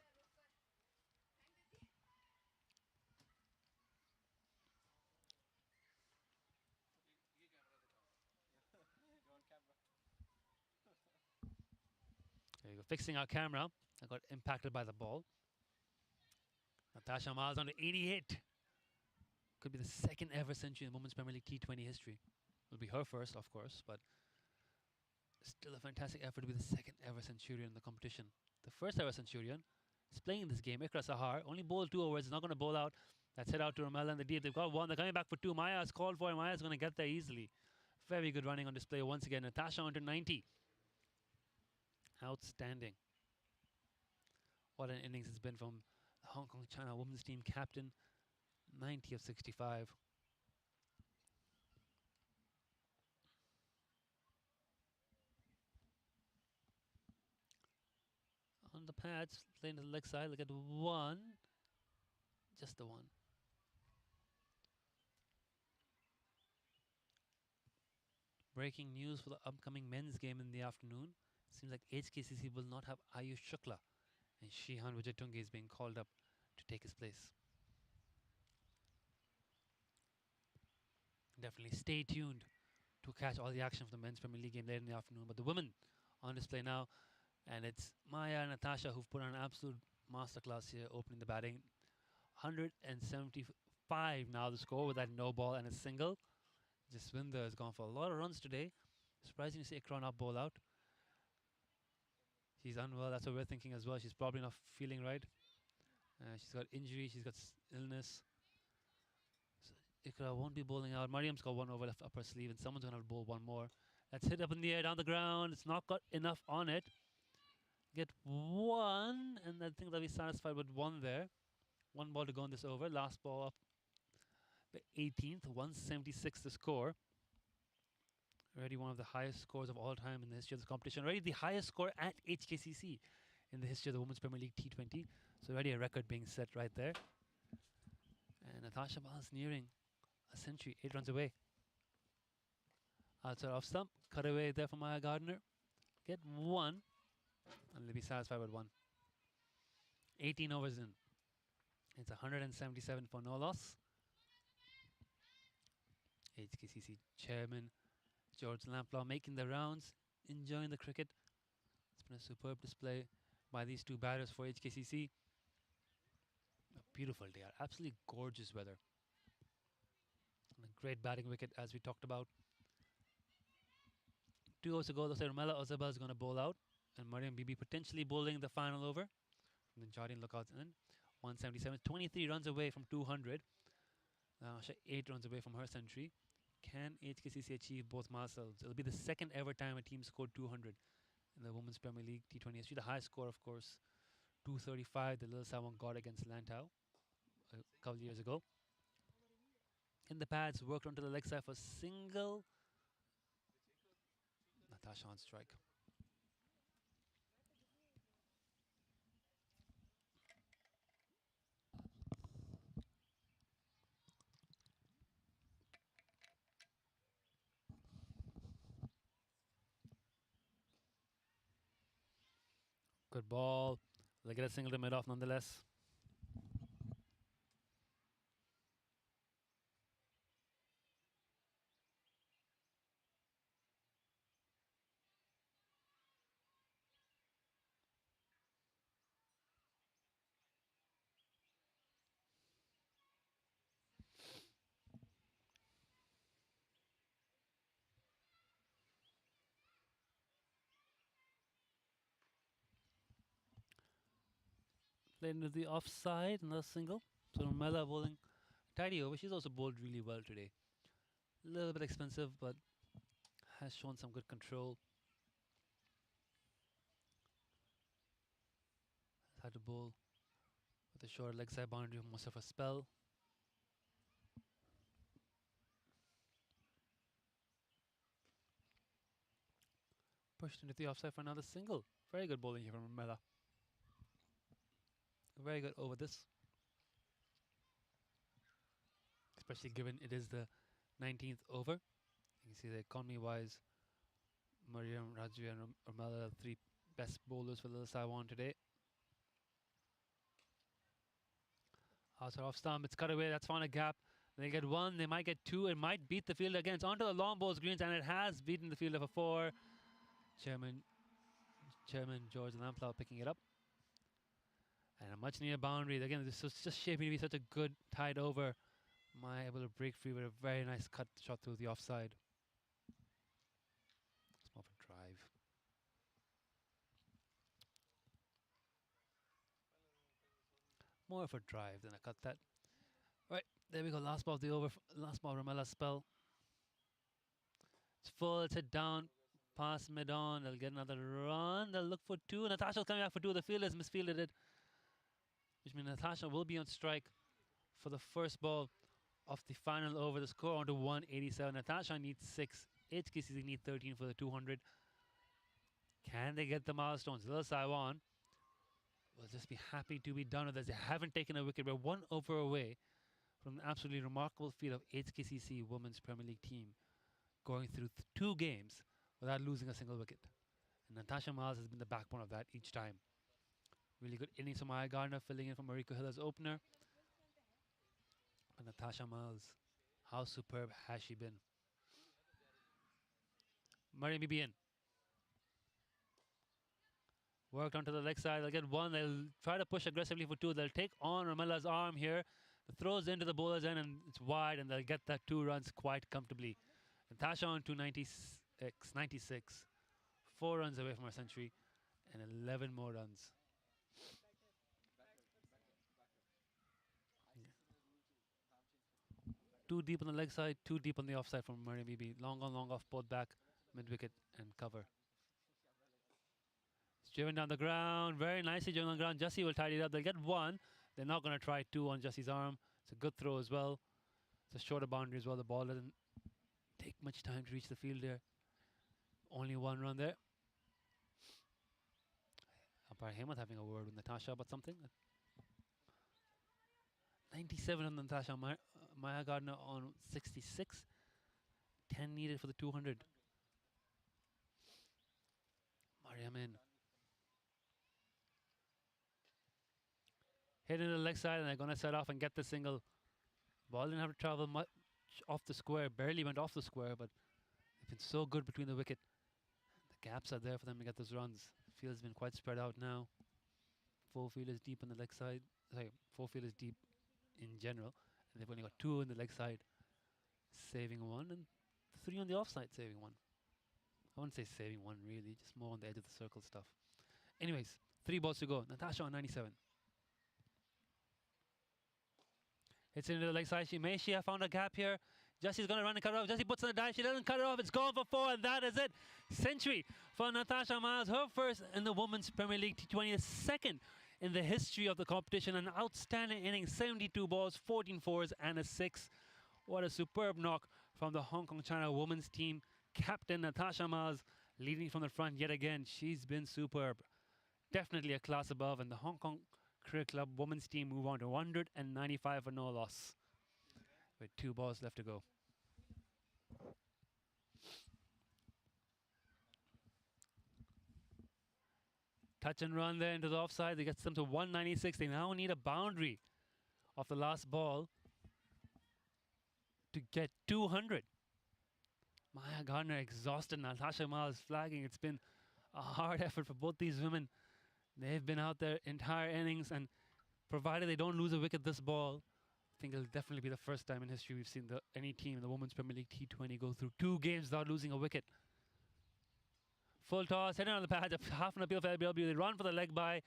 There you go. Fixing our camera. I got impacted by the ball. Natasha Miles on to 88. Could be the 2nd ever century in Women's Premier League T20 history. Will be her first, of course, but still a fantastic effort to be the 2nd ever centurion in the competition. The 1st ever centurion is playing in this game. Ikra Sahar only bowled 2 overs. Is not going to bowl out. That's hit out to Ramela and the deep. They've got 1. They're coming back for 2. Maya is called for, and Maya is going to get there easily. Very good running on display once again. Natasha on to 90. Outstanding. What an innings it's been from the Hong Kong China women's team captain. 90 of 65. On the pads, playing to the leg side. Look at 1. Just the 1. Breaking news for the upcoming men's game in the afternoon. Seems like HKCC will not have Ayush Shukla, and Shihan Vijayatungi is being called up to take his place. Definitely stay tuned to catch all the action from the men's Premier League game later in the afternoon. But the women on display now, and it's Maya and Natasha who've put on an absolute masterclass here, opening the batting. 175 now the score with that no ball and a single. Jaswinder has gone for a lot of runs today. Surprising to see Ikra not bowl out. She's unwell, that's what we're thinking as well. She's probably not feeling right. She's got injury, she's got illness. So Ikra won't be bowling out. Mariam's got 1 over left up her sleeve, and someone's going to bowl 1 more. Let's hit up in the air, down the ground. It's not got enough on it. Get 1, and I think they'll be satisfied with 1 there. 1 ball to go in this over. Last ball up the 18th, 176 the score. Already one of the highest scores of all time in the history of this competition. Already the highest score at HKCC in the history of the Women's Premier League T20. So already a record being set right there. And Natasha Miles nearing a century, 8 runs away. Outside off stump, cut away there for Maya Gardner. Get 1, and they'll be satisfied with 1. 18 overs in. It's 177 for no loss. HKCC chairman George Lamplaw making the rounds, enjoying the cricket. It's been a superb display by these 2 batters for HKCC. A beautiful day, absolutely gorgeous weather. And a great batting wicket as we talked about. 2 overs to go. Looks like Ramela Ozabal is going to bowl out, and Mariam Bibi potentially bowling the final over. From the Jardine lookouts in. 177, 23 runs away from 200. 8 runs away from her century. Can HKCC achieve both milestones? It'll be the 2nd ever time a team scored 200 in the Women's Premier League T20 history. The highest score, of course, 235, the Little Sawan got against Lantau a couple years ago. In the pads, worked onto the leg side for single. Natasha on strike. Good ball. They get a single to mid-off nonetheless. played into the offside, another single. So Mela bowling tidy over. She's also bowled really well today. A little bit expensive, but has shown some good control. Had to bowl with a short leg side boundary for most of her spell. Pushed into the offside for another single. Very good bowling here from Mela. Very good over this. Especially given it is the 19th over. You can see the economy-wise, Mariam, Raju and Mela are the three best bowlers for Little Saiwan today. Outside off stump, it's cut away, that's found a gap. They get one, they might get two, it might beat the fielder again. It's onto the long balls greens and it has beaten the fielder for four. Chairman George Lamplow picking it up. And a much needed boundary. Again, this was just shaping to be such a good tied over. Maya able to break free with a very nice cut shot through the offside. It's more of a drive. More of a drive than a cut that. Right, there we go. Last ball of the over. Last ball of Ramela's spell. It's full. It's hit down. Past mid-on. They'll get another run. They'll look for two. Natasha's coming back for two. The fielder's misfielded it. Which means Natasha will be on strike for the first ball of the final over. The score on to 187. Natasha needs 6. HKCC need 13 for the 200. Can they get the milestones? Little Saiwan will just be happy to be done with this. They haven't taken a wicket. We're 1 over away from the absolutely remarkable feat of HKCC Women's Premier League team going through 2 games without losing a single wicket. And Natasha Miles has been the backbone of that each time. Really good innings from Maya Gardner, filling in for Mariko Hill as opener. And Natasha Miles, how superb has she been? Mariam Bibi in. Worked onto the leg side. They'll get one. They'll try to push aggressively for 2. They'll take on Ramela's arm here. The throws into the bowler's end and it's wide and they'll get that 2 runs quite comfortably. Natasha on to 96. 4 runs away from her century and 11 more runs. Too deep on the leg side, too deep on the offside from Mariam Bibi. Long on, long off, both back, mid-wicket and cover. It's driven down the ground, very nicely driven on the ground. Jussie will tidy it up. They'll get 1. They're not going to try 2 on Jussie's arm. It's a good throw as well. It's a shorter boundary as well. The ball doesn't take much time to reach the field there. Only 1 run there. Umpire Hemant having a word with Natasha about something. 97 on Natasha. Maya Gardner on 66. 10 needed for the 200. Mariam in. Hit into the leg side and they're going to set off and get the single. Ball didn't have to travel much off the square. Barely went off the square, but they've been so good between the wicket. The gaps are there for them to get those runs. Field's been quite spread out now. 4 fielders deep on the leg side. Sorry, 4 fielders deep in general. And they've only got 2 in the leg side, saving 1, and 3 on the offside, saving 1. I wouldn't say saving 1 really, just more on the edge of the circle stuff. Anyways, 3 balls to go. Natasha on 97. Hits into the leg side. She have found a gap here. Jussie's going to run and cut it off. Jussie puts in the dive. She doesn't cut it off. It's gone for 4, and that is it. Century for Natasha Miles. Her first in the Women's Premier League T20, the second in the history of the competition. An outstanding innings, 72 balls, 14 fours, and a 6. What a superb knock from the Hong Kong China women's team. Captain Natasha Miles leading from the front yet again. She's been superb. Definitely a class above, and the Hong Kong Cricket Club women's team move on to 195 for no loss with 2 balls left to go. Touch and run there into the offside. That gets them to 196. They now need a boundary of the last ball to get 200. Maya Gardner exhausted. Natasha Miles flagging. It's been a hard effort for both these women. They've been out there entire innings, and provided they don't lose a wicket this ball, I think it'll definitely be the first time in history we've seen any team in the Women's Premier League T20 go through 2 games without losing a wicket. Full toss, heading on the pad, half an appeal for LBW. They run for the leg by.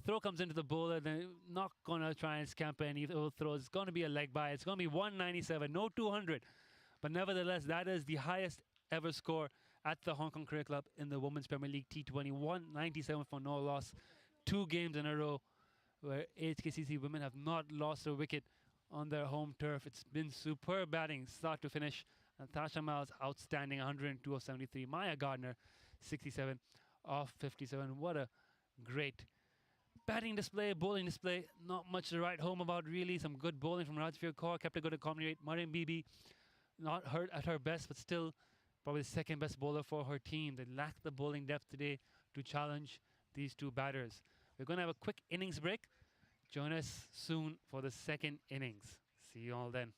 Throw comes into the bowler, then not going to try and scamper any throws. It's going to be a leg by. It's going to be 197, no 200. But nevertheless, that is the highest ever score at the Hong Kong Cricket Club in the Women's Premier League T20. 197 for no loss. 2 games in a row where HKCC women have not lost a wicket on their home turf. It's been superb batting, start to finish. Natasha Miles, outstanding, 102 of 73. Maya Gardner, 67 of 57. What a great batting display, bowling display. Not much to write home about, really. Some good bowling from Rajveer Kaur, kept a good economy rate. Mariam Bibi, not hurt at her best, but still probably the second best bowler for her team. They lack the bowling depth today to challenge these 2 batters. We're going to have a quick innings break. Join us soon for the second innings. See you all then.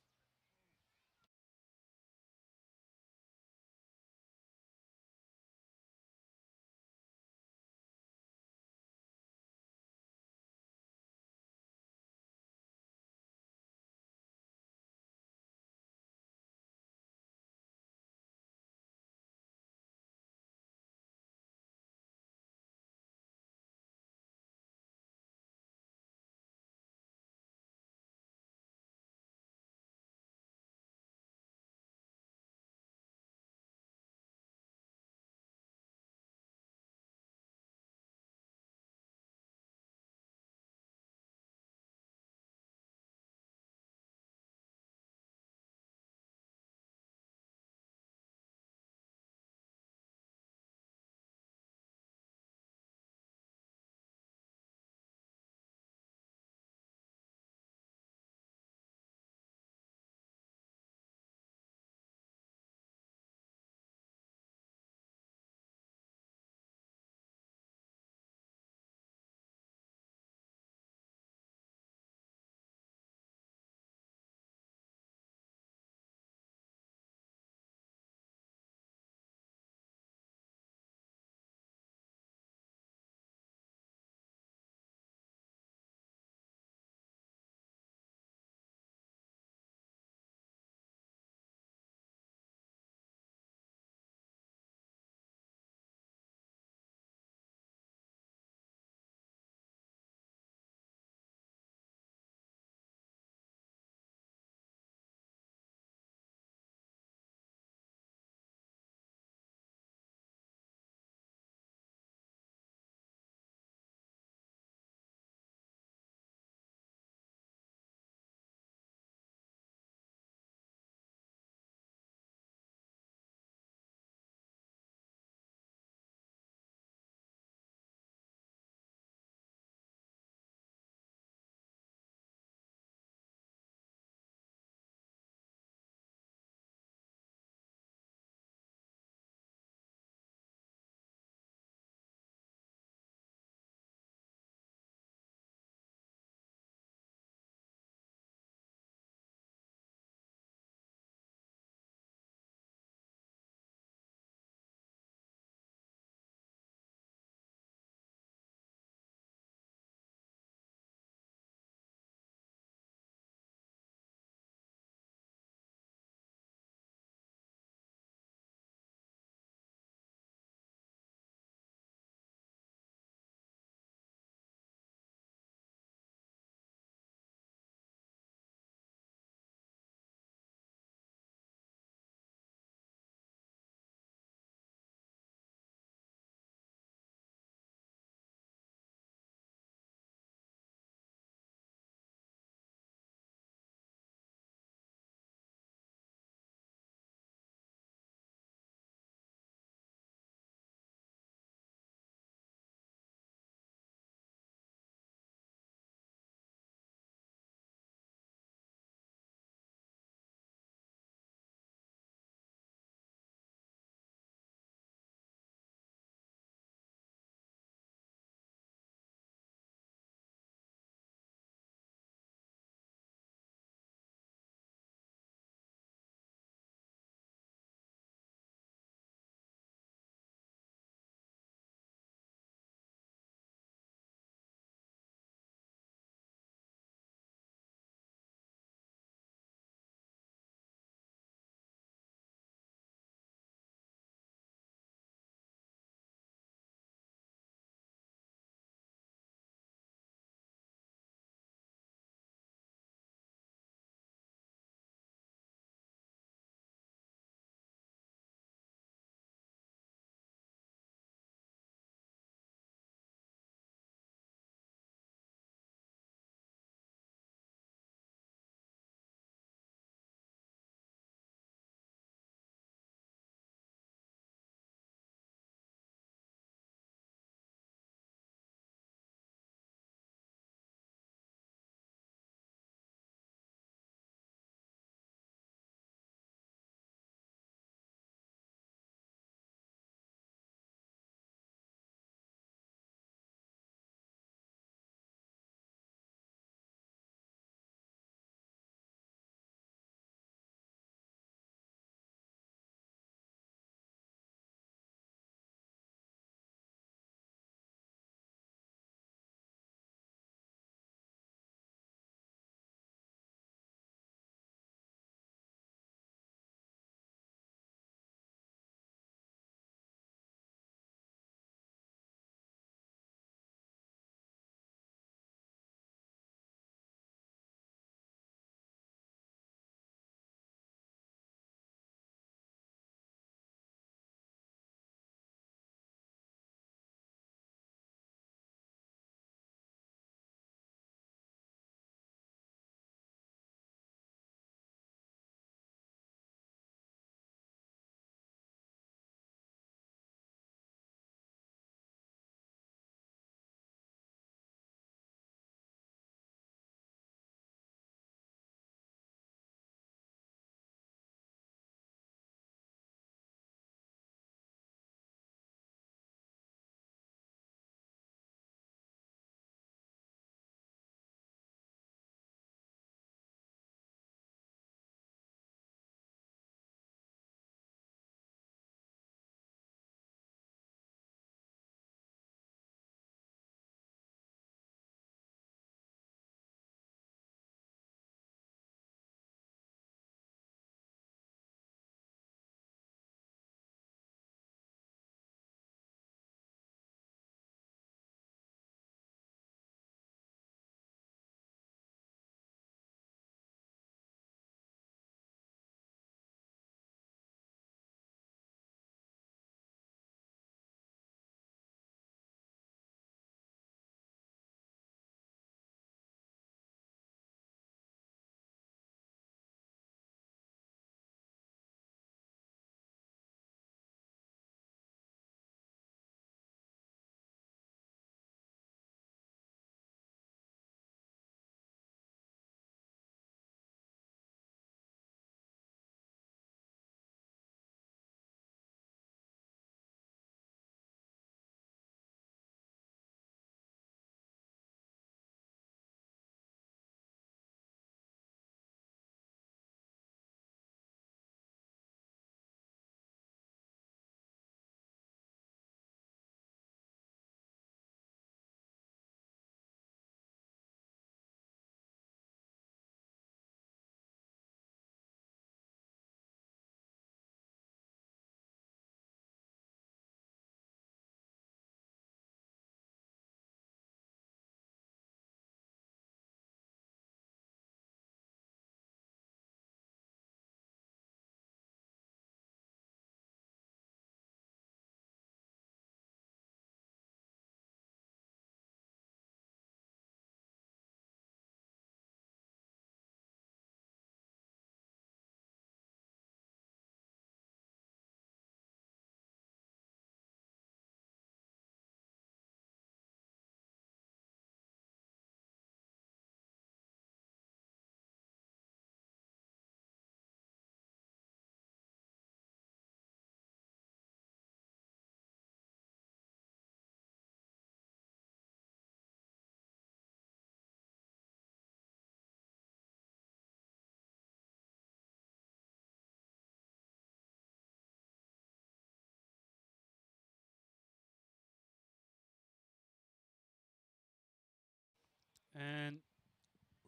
And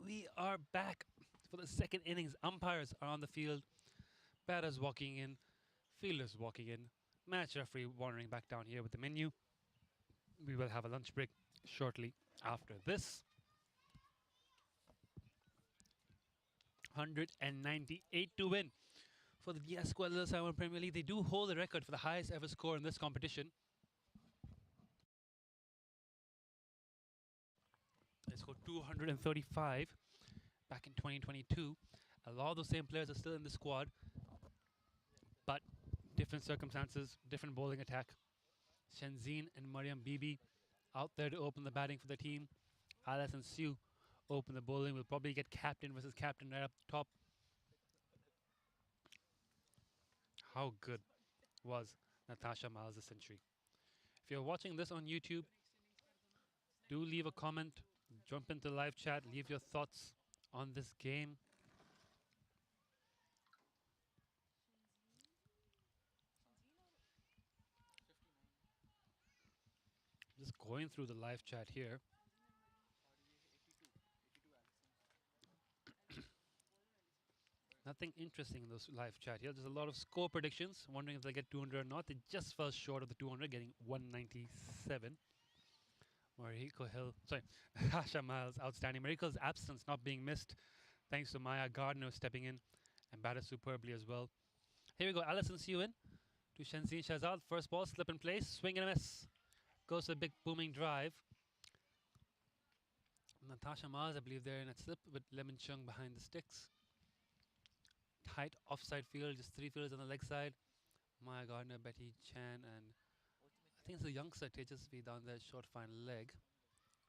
we are back for the second innings. Umpires are on the field. Batters walking in. Fielders walking in. Match referee wandering back down here with the menu. We will have a lunch break shortly after this. 198 to win for the DLSW Premier League. They do hold the record for the highest ever score in this competition. They scored 235 back in 2022. A lot of those same players are still in the squad, but different circumstances, different bowling attack. Shenzhen and Mariam Bibi out there to open the batting for the team. Alice and Sue open the bowling. We'll probably get captain versus captain right up top. How good was Natasha Miles this century? If you're watching this on YouTube, do leave a comment, jump into the live chat, leave your thoughts on this game. Just going through the live chat here. Nothing interesting in this live chat here. There's a lot of score predictions. Wondering if they'll get 200 or not. They just fell short of the 200, getting 197. Mariko Hill, sorry, Natasha Miles, outstanding. Mariko's absence not being missed, thanks to Maya Gardner stepping in and batted superbly as well. Here we go, Alison Siu in to Shenzhen Shahzad. First ball, slip in place, swing and a miss. Goes to a big booming drive. Natasha Miles, I believe they're in a slip with Lemon Chung behind the sticks. Tight offside field, just three fielders on the leg side. Maya Gardner, Betty Chan, and I think it's the youngster Tejasvi down there, short fine leg.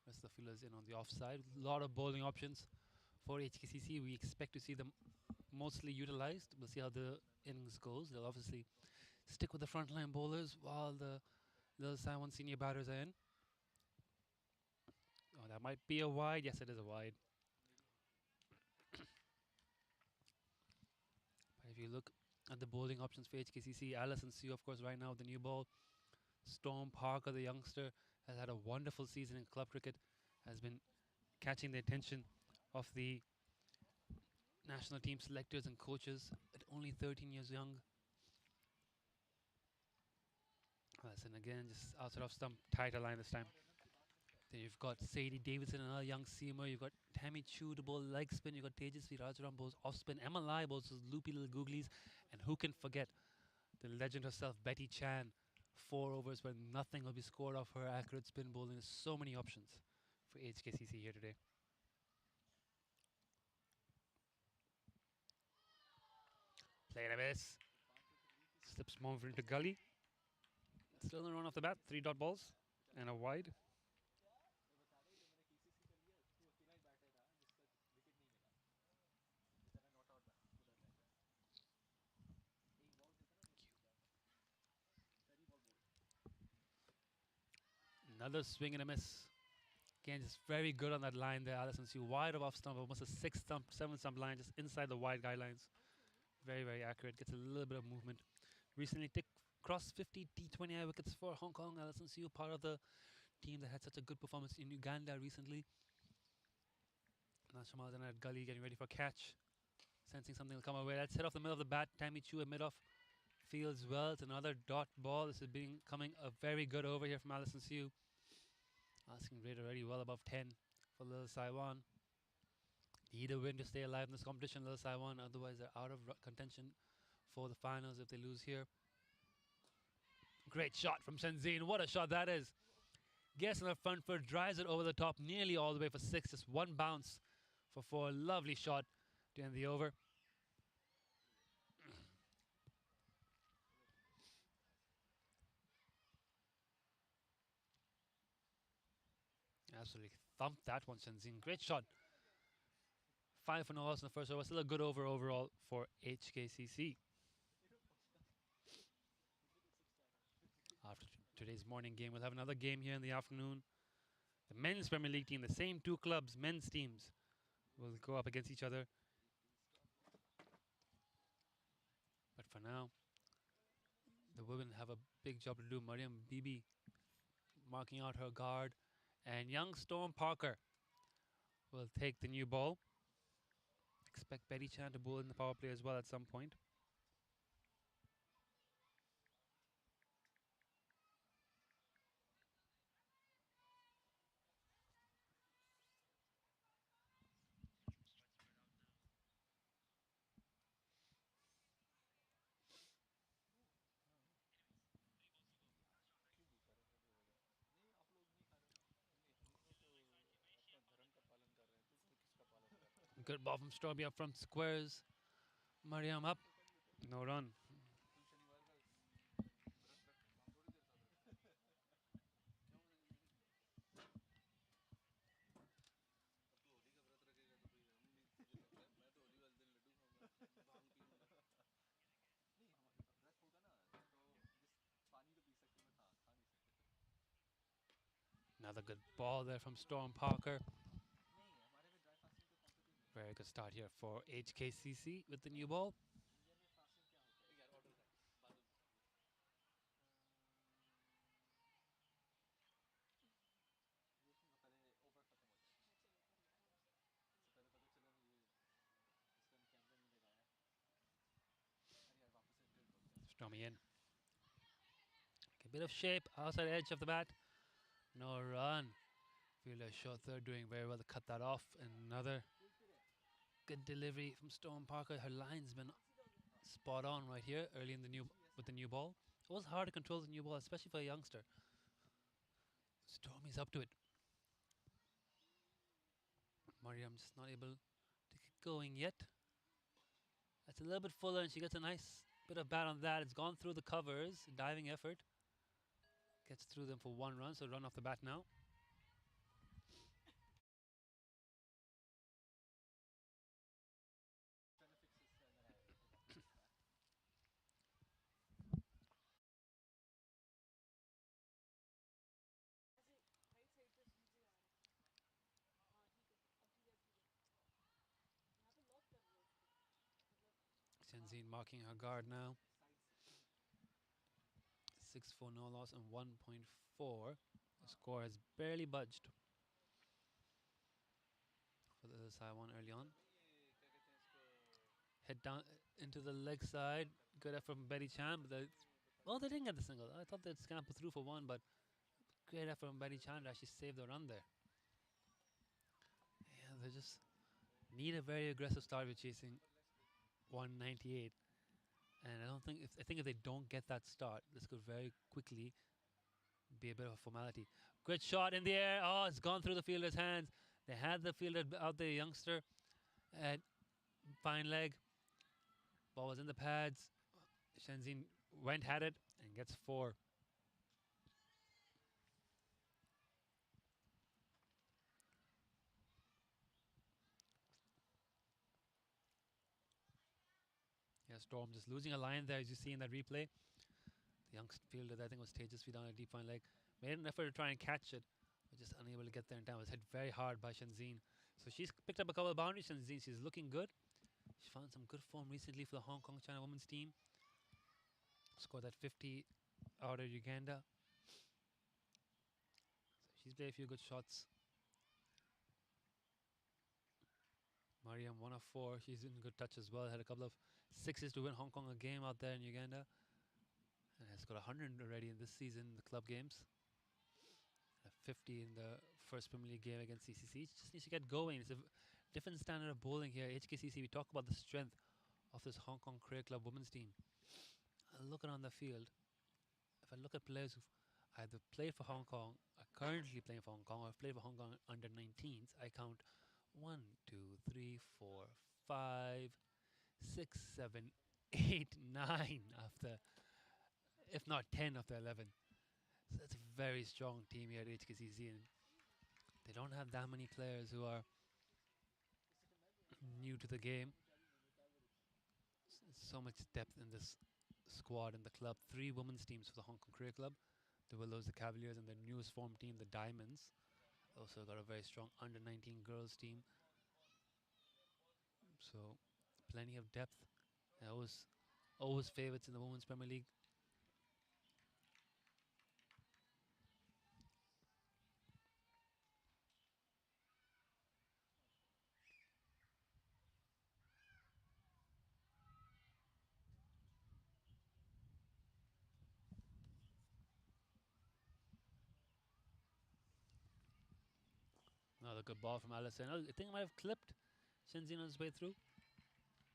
Rest of the fielders in on the offside. A lot of bowling options for HKCC. We expect to see them mostly utilized. We'll see how the innings goes. They'll obviously stick with the frontline bowlers while the little Simon senior batters are in. Oh, that might be a wide. Yes, it is a wide. But if you look at the bowling options for HKCC, Alison Sue, of course, right now with the new ball. Storm Parker, the youngster, has had a wonderful season in club cricket, has been catching the attention of the national team selectors and coaches at only 13 years young. Listen, again, just outside off stump, tighter line this time. Then you've got Sadie Davidson, another young seamer. You've got Tammy Chu to bowl leg spin. You've got Tejasvi Rajaram bowls off spin. Emma Lai bowls those loopy little googlies. And who can forget the legend herself, Betty Chan. 4 overs where nothing will be scored off her accurate spin bowling. There's so many options for HKCC here today. Play and a miss. Slips over into gully. Still no run off the bat. 3 dot balls and a wide. Another swing and a miss. Again, just very good on that line there, Alison Sue. Wide of off stump, almost a 6 stump, 7 stump line, just inside the wide guidelines. Very, very accurate. Gets a little bit of movement. Recently crossed 50 T20 wickets for Hong Kong. Alison Sue, part of the team that had such a good performance in Uganda recently. Nashamal then at gully, getting ready for catch. Sensing something will come away. Let's hit off the middle of the bat. Tammy Chu a mid-off. Fields well. It's another dot ball. This is coming a very good over here from Alison Sue. Asking rate already well above 10 for Little Saiwan. Need a win to stay alive in this competition, Little Saiwan. Otherwise, they're out of contention for the finals if they lose here. Great shot from Shenzhen. What a shot that is. Gets on the front foot, drives it over the top, nearly all the way for 6. Just one bounce for 4. Lovely shot to end the over. Absolutely thumped that one, Shenzhen. Great shot. 5 for no loss in the first over. Still a good over overall for HKCC. After today's morning game, we'll have another game here in the afternoon. The men's Premier League team, the same 2 clubs, men's teams, will go up against each other. But for now, the women have a big job to do. Mariam Bibi marking out her guard. And young Storm Parker will take the new ball. Expect Betty Chan to bowl in the power play as well at some point. Good ball from Stormy up front squares. Mariam up. No run. Another good ball there from Storm Parker. Very good start here for HKCC with the new ball. Stormy in. A bit of shape, outside edge of the bat. No run. Fielder short third, doing very well to cut that off. Another good delivery from Storm Parker. Her line's been spot on right here early in the with the new ball. It was hard to control the new ball, especially for a youngster. Stormy's up to it. Mariam just not able to get going yet. That's a little bit fuller, and she gets a nice bit of bat on that. It's gone through the covers. Diving effort. Gets through them for one run, so run off the bat now. Shenzhen marking her guard now. 6-4 no loss and 1.4. The score has barely budged for the Taiwan early on. Head down into the leg side. Good effort from Betty Chan. But they didn't get the single. I thought they'd scamper through for one, but great effort from Betty Chan to actually save the run there. Yeah, they just need a very aggressive start with chasing 198. And I think if they don't get that start, this could very quickly be a bit of a formality. Good shot in the air. Oh, it's gone through the fielder's hands. They had the fielder out there, youngster, at fine leg. Ball was in the pads. Shenzhen had it and gets 4. Yeah, Storm just losing a line there, as you see in that replay. The young fielder, I think, was Tejasvi down a deep fine leg. Made an effort to try and catch it, but just unable to get there in time. Was hit very hard by Shenzhen. So she's picked up a couple of boundaries. Shenzhen, she's looking good. She found some good form recently for the Hong Kong China women's team. Scored that 50 out of Uganda. So she's played a few good shots. Mariam, 1 of 4. She's in good touch as well. Had a couple of 6s to win Hong Kong a game out there in Uganda. And has got 100 already in this season in the club games. 50 in the first Premier League game against CCC. Just needs to get going. It's a different standard of bowling here. HKCC, we talk about the strength of this Hong Kong Cricket Club women's team. Looking on the field, if I look at players who've either played for Hong Kong, are currently playing for Hong Kong, or have played for Hong Kong under 19s, I count 1, 2, 3, 4, 5, 6, 7, 8, 9 after, if not 10 after 11. So that's a very strong team here at HKCC, and they don't have that many players who are new to the game. So much depth in this squad in the club. 3 women's teams for the Hong Kong Cricket Club. The Willows, the Cavaliers, and the newest formed team, the Diamonds. Also got a very strong under 19 girls team. So plenty of depth. And always favourites in the Women's Premier League. good ball from Allison. I think it might have clipped Shenzhen on his way through.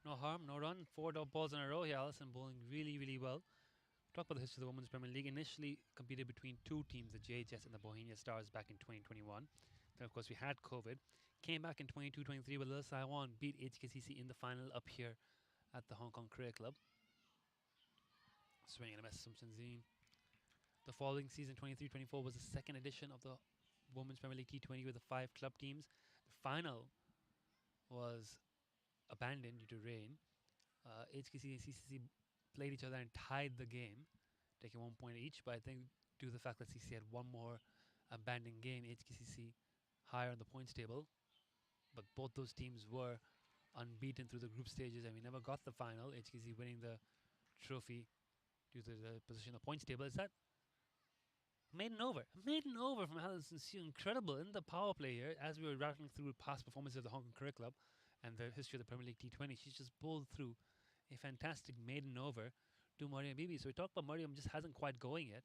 No harm, no run. 4 dot balls in a row here. Allison bowling really, really well. Talk about the history of the Women's Premier League. Initially competed between two teams, the JHS and the Bohemia Stars, back in 2021. Then, of course, we had COVID. Came back in 22-23 with Lil Saiwan, beat HKCC in the final up here at the Hong Kong Cricket Club. Swinging and a miss from Shenzhen. The following season, 23-24, was the second edition of the Women's Premier League T20 with the 5 club teams. The final was abandoned due to rain. HKCC and CCC played each other and tied the game, taking 1 point each. But I think due to the fact that CCC had one more abandoned game, HKCC higher on the points table. But both those teams were unbeaten through the group stages, and we never got the final. HKCC winning the trophy due to the position of the points table. Is that maiden over? Maiden over from Alison Sue. Incredible in the power play here. As we were rattling through past performances of the Hong Kong Cricket Club and the history of the Premier League T20, she's just bowled through a fantastic maiden over to Mariam Bibi. So we talked about Mariam just hasn't quite going yet.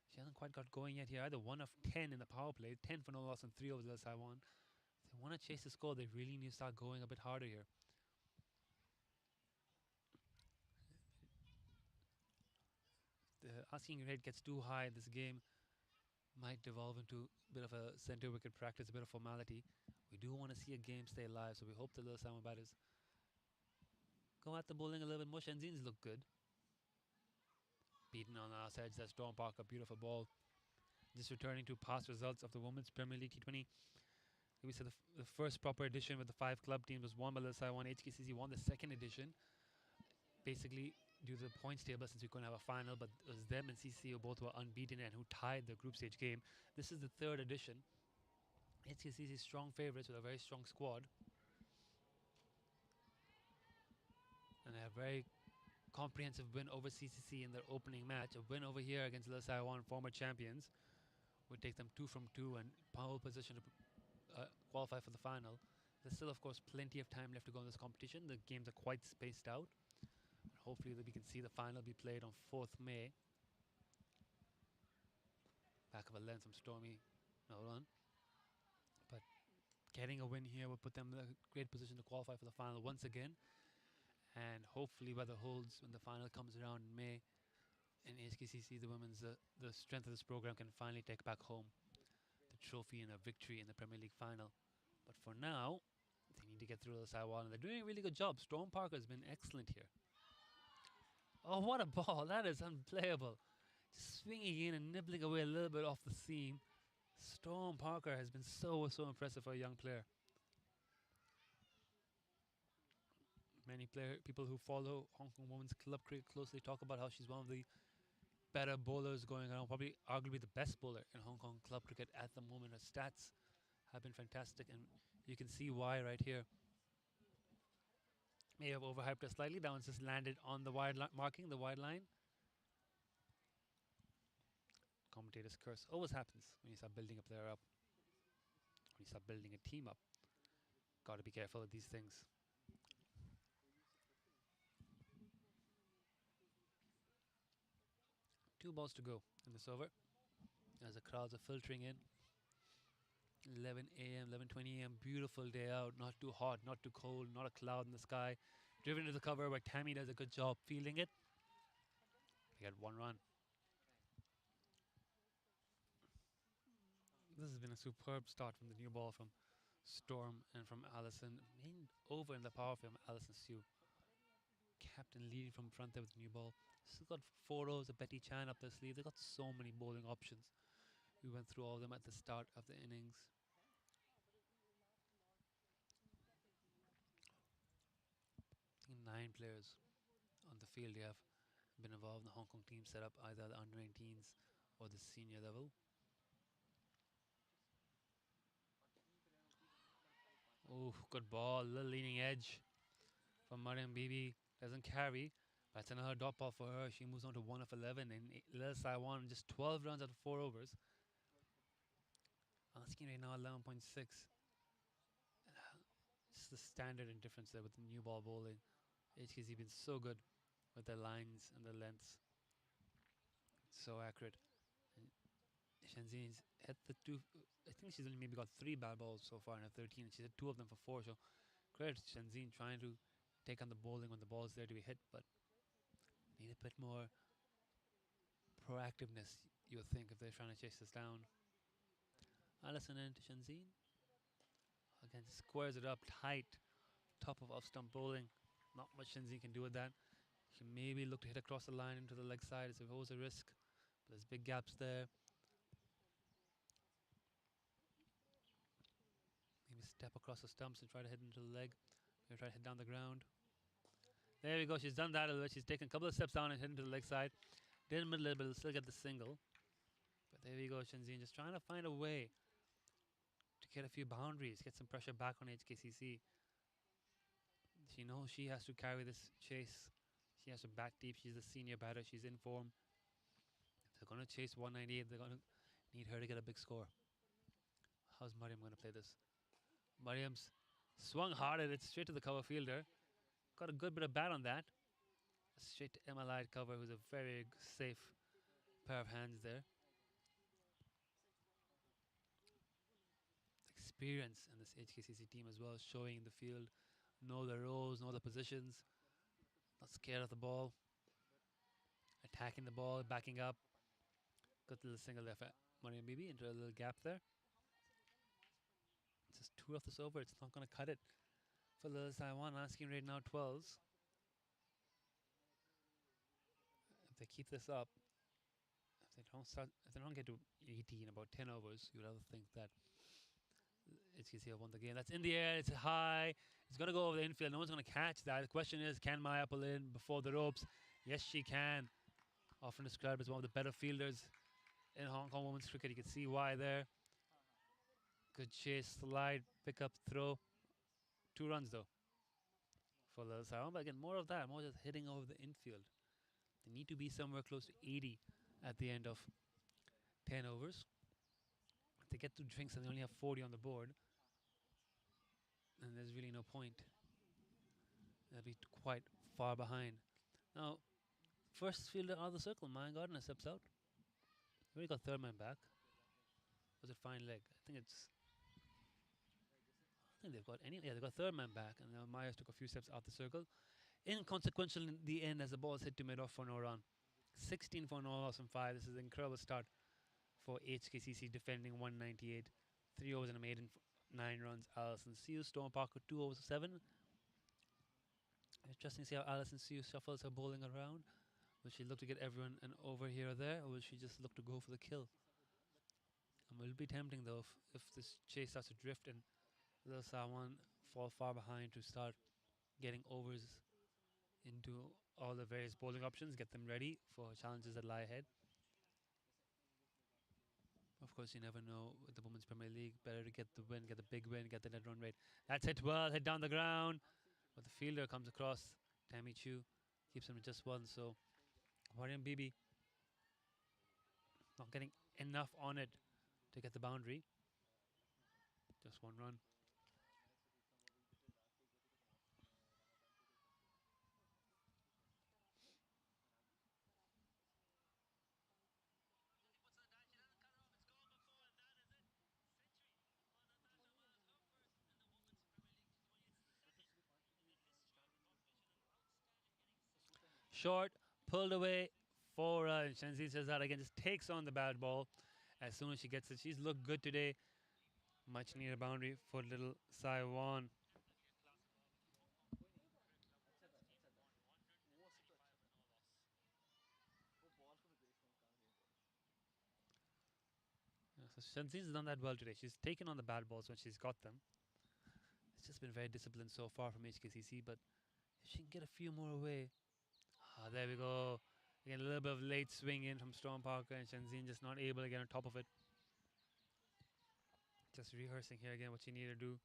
She hasn't quite got going yet here either. 1 of 10 in the power play, 10 for no loss and 3 over the Saiwan. If they want to chase the score, they really need to start going a bit harder here. The asking rate gets too high in this game, might devolve into a bit of a center wicket practice, a bit of formality. We do want to see a game stay alive, so we hope the little Saiwan batters go at the bowling a little bit more. Shenzhen's look good. Beaten on our sides, that's Dawn Parker, beautiful ball. Just returning to past results of the Women's Premier League T20. We said the first proper edition with the 5 club teams was won by Lil Saiwan. HKCC won the second edition, basically due to the points table, since we couldn't have a final, but it was them and CCC who both were unbeaten and who tied the group stage game. This is the 3rd edition. HKCC strong favourites with a very strong squad, and a very comprehensive win over CCC in their opening match. A win over here against Lil Saiwan, former champions, would take them 2 from 2 and pole position to qualify for the final. There's still, of course, plenty of time left to go in this competition. The games are quite spaced out. Hopefully we can see the final be played on 4th May. Back of a length from Stormy. No run. But getting a win here will put them in a great position to qualify for the final once again. And hopefully weather holds when the final comes around in May. And HKCC, the women's, the strength of this program can finally take back home the trophy and a victory in the Premier League final. But for now, they need to get through the Saiwan, and they're doing a really good job. Storm Parker has been excellent here. Oh, what a ball. That is unplayable. Just swinging in and nibbling away a little bit off the seam. Storm Parker has been so impressive for a young player. Many people who follow Hong Kong Women's Club Cricket closely talk about how she's one of the better bowlers going around, probably arguably the best bowler in Hong Kong Club Cricket at the moment. Her stats have been fantastic, and you can see why right here. May have overhyped her slightly. That one's just landed on the wide marking the wide line. Commentator's curse always happens when you start building a player up, when you start building a team up. Got to be careful of these things. Two balls to go in this over as the crowds are filtering in. 11 a.m., 11:20 a.m. Beautiful day out. Not too hot, not too cold, not a cloud in the sky. Driven to the cover, but Tammy does a good job fielding it. We got 1 run. This has been a superb start from the new ball from Storm and from Allison. Main over in the power from Allison Sue. Captain leading from front there with the new ball. Still got 4 overs, a Betty Chan up their sleeve. They've got so many bowling options. We went through all of them at the start of the innings. I think 9 players on the field have been involved in the Hong Kong team set up, either the under-19s or the senior level. Oh, good ball, little leaning edge from Mariam Bibi. Doesn't carry. That's another dot ball for her. She moves on to 1 of 11, and Lil Saiwan just 12 runs out of 4 overs. Asking right now 11.6. Just the standard indifference there with the new ball bowling. HKC been so good with their lines and their lengths. So accurate. And if Shenzhen's hit the two. I think she's only maybe got 3 bad balls so far in her 13. She's hit 2 of them for 4. So credit to Shenzhen trying to take on the bowling when the ball's there to be hit, but need a bit more proactiveness, you would think, if they're trying to chase this down. Allison into Shenzhen. Again, squares it up tight. Top of off stump bowling. Not much Shenzhen can do with that. She maybe look to hit across the line into the leg side. It's always a risk. But there's big gaps there. Maybe step across the stumps and try to hit into the leg. Maybe try to hit down the ground. There we go. She's done that a little bit. She's taken a couple of steps down and hit into the leg side. Didn't middle it, but will still get the single. But there we go. Shenzhen just trying to find a way to get a few boundaries, get some pressure back on HKCC. She knows she has to carry this chase. She has to bat deep. She's the senior batter. She's in form. If they're going to chase 198, they're going to need her to get a big score. How's Mariam going to play this? Mariam's swung hard at it, straight to the cover fielder. Got a good bit of bat on that. Straight to MLI cover, who's a very safe pair of hands there. Experience in this HKCC team as well, showing in the field. Know the roles, know the positions. Not scared of the ball. Attacking the ball, backing up. Good little single there for Mariam Bibi into a little gap there. Just 2 off this over. It's not going to cut it for Little Taiwan. Asking rate now 12s. If they keep this up, if they don't get to 18, about 10 overs, you would rather think that HKC have won the game. That's in the air. It's high. It's going to go over the infield. No one's going to catch that. The question is, can Maya pull in before the ropes? Yes, she can. Often described as one of the better fielders in Hong Kong women's cricket. You can see why there. Good chase, slide, pick up, throw. 2 runs though for Little Taiwan. But again, more of that. More just hitting over the infield. They need to be somewhere close to 80 at the end of 10 overs. If they get to drinks and they only have 40 on the board, then there's really no point. They'll be quite far behind. Now, first fielder out of the circle, Maya Gardner steps out. Already got third man back. Was it fine leg? I think they've got they've got third man back, and now Myers took a few steps out the circle. Inconsequential in the end as the ball is hit to mid off for no run. 16 for no loss and 5. This is an incredible start for HKCC, defending 198. 3 overs and a maiden, 9 runs. Alison Seuss, Storm Parker, 2 overs 7. Interesting to see how Alison Seuss shuffles her bowling around. Will she look to get everyone an over here or there, or will she just look to go for the kill? And will be tempting though if this chase starts to drift and Little Taiwan fall far behind to start getting overs into all the various bowling options, get them ready for challenges that lie ahead. Of course, you never know with the Women's Premier League. Better to get the win, get the big win, get the net run rate. That's hit well, hit down the ground. But the fielder comes across. Tammy Chu keeps him to just 1. So Mariam Bibi not getting enough on it to get the boundary. Just 1 run. Short, pulled away, 4 runs. Shenzhen says that again, just takes on the bad ball as soon as she gets it. She's looked good today. Much needed boundary for Little Taiwan. So Shenzhen's done that well today. She's taken on the bad balls when she's got them. It's just been very disciplined so far from HKCC, but if she can get a few more away. There we go. Again, a little bit of late swing in from Storm Parker, and Shenzhen just not able to get on top of it. Just rehearsing here again what she needed to do.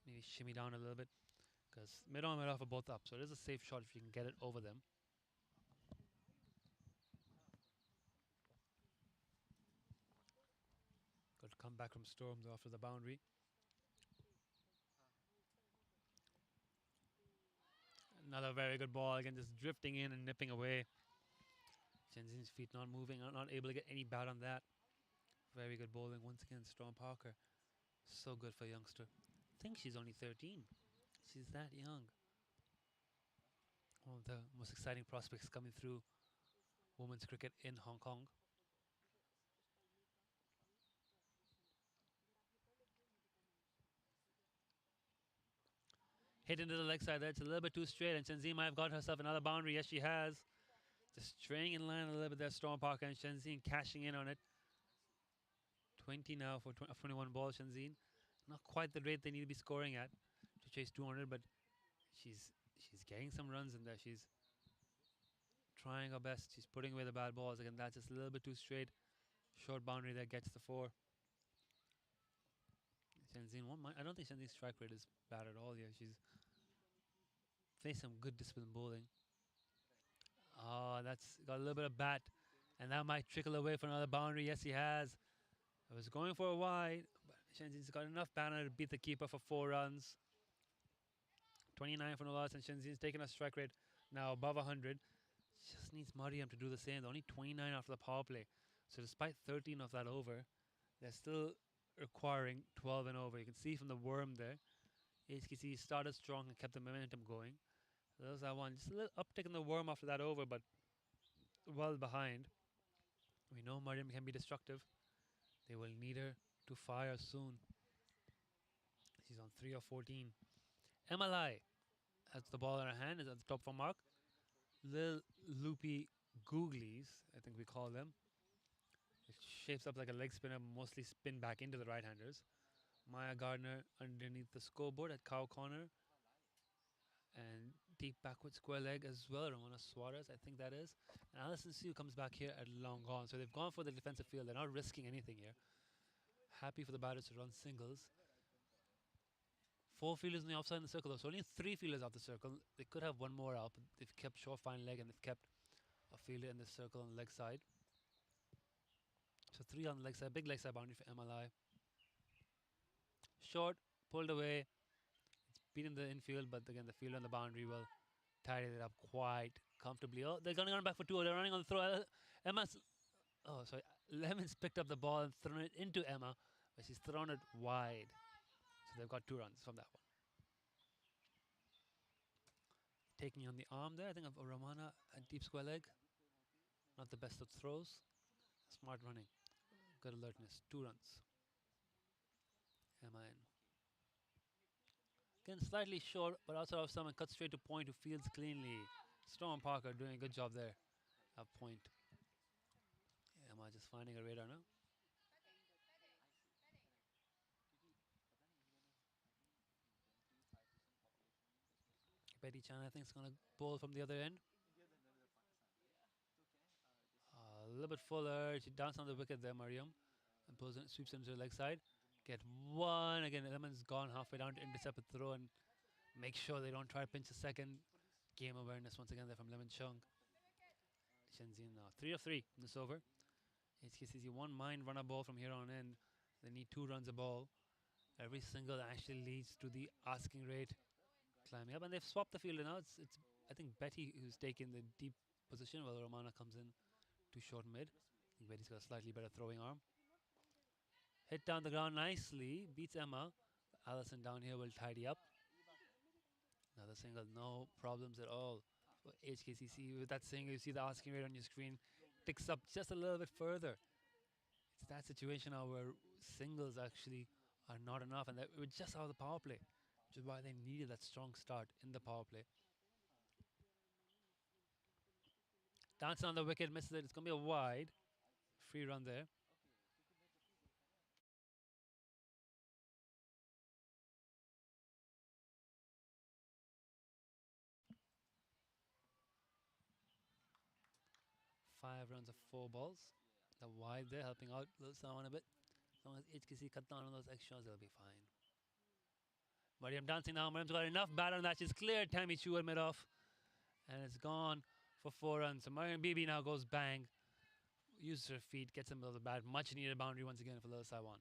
Maybe shimmy down a little bit, because mid on, mid off are both up. So it is a safe shot if you can get it over them. Good comeback from Storm though after the boundary. Another very good ball, again just drifting in and nipping away. Shenzhen's feet not moving, not able to get any bat on that. Very good bowling once again. Storm Parker. So good for a youngster. I think she's only 13. She's that young. One of the most exciting prospects coming through women's cricket in Hong Kong. Hit into the leg side there. It's a little bit too straight, and Shenzhen might have got herself another boundary. Yes, she has. Just straying in line a little bit there, Storm Parker, and Shenzhen cashing in on it. 20 now for 21 balls, Shenzhen. Not quite the rate they need to be scoring at to chase 200, but she's getting some runs in there. She's trying her best. She's putting away the bad balls. Again, that's just a little bit too straight. Short boundary there gets the 4. Shenzhen I don't think Shenzin's strike rate is bad at all here. She's faced some good disciplined bowling. Oh, that's got a little bit of bat, and that might trickle away for another boundary. Yes, he has. I was going for a wide, but Shenzhen's got enough banner to beat the keeper for 4 runs. 29 for no loss, and Shenzhen's taking a strike rate now above 100. Just needs Mariam to do the same. They're only 29 after the power play. So despite 13 of that over, they're still requiring 12 and over. You can see from the worm there, HKCC started strong and kept the momentum going. There's that one. Just a little uptick in the worm after that over, but well behind. We know Mariam can be destructive. They will need her to fire soon. She's on 3 of 14. MLI has the ball in her hand, is at the top for mark. Little loopy googlies, I think we call them. It shapes up like a leg spinner, mostly spin back into the right-handers. Maya Gardner underneath the scoreboard at cow corner. And deep backward square leg as well. Ramona Suarez, I think that is. And Alison Sue comes back here at long gone. So they've gone for the defensive field. They're not risking anything here. Happy for the batters to run singles. 4 fielders in the offside in the circle, though. So only 3 fielders off the circle. They could have one more out, but they've kept short fine leg and they've kept a fielder in the circle on the leg side. So 3 on the leg side. Big leg side boundary for MLI. Short, pulled away. It's beaten the infield, but again, the fielder on the boundary will tidy it up quite comfortably. Oh, they're going to run back for 2. They're running on the throw. Lemons picked up the ball and thrown it into Emma, but she's thrown it wide. So they've got 2 runs from that one. Taking on the arm there, I think of Ramana at deep square leg. Not the best of throws. Smart running. Good alertness. 2 runs. Emma in. Again, slightly short, but also have someone cut straight to point who fields cleanly. Storm Parker doing a good job there at point. Emma just finding a radar now. Betty Chan, I think, is going to bowl from the other end. A little bit fuller. She danced on the wicket there, Mariam. And pulls it, sweeps into the leg side. Get 1. Again, Lemon's gone halfway down to intercept the throw and make sure they don't try to pinch a second. Game awareness once again there from Lemon Chung. Shenzhen now 3 of 3 in this over. HKCC 1 mind run a ball from here on in. They need 2 runs a ball. Every single actually leads to the asking rate climbing up, and they've swapped the fielder now. It's I think Betty who's taken the deep position while Romana comes in to short mid. I think Betty's got a slightly better throwing arm. Hit down the ground nicely, beats Emma. Allison down here will tidy up. Another single, no problems at all for HKCC. With that single, you see the asking rate on your screen ticks up just a little bit further. It's that situation now where singles actually are not enough, and we're just out of the power play, which is why they needed that strong start in the power play. Dancing on the wicket, misses it. It's going to be a wide. Free run there. Five runs of 4 balls. The wide there, helping out little someone a bit. As long as HKC cut down on those extras, they'll be fine. Mariam dancing now. Mariam's got enough batter on that. She's cleared Tammy Chua mid-off. And it's gone for 4 runs. So Mariam Bibi now goes bang. Uses her feet, gets him the bat. Much needed boundary once again for Little Saiwan.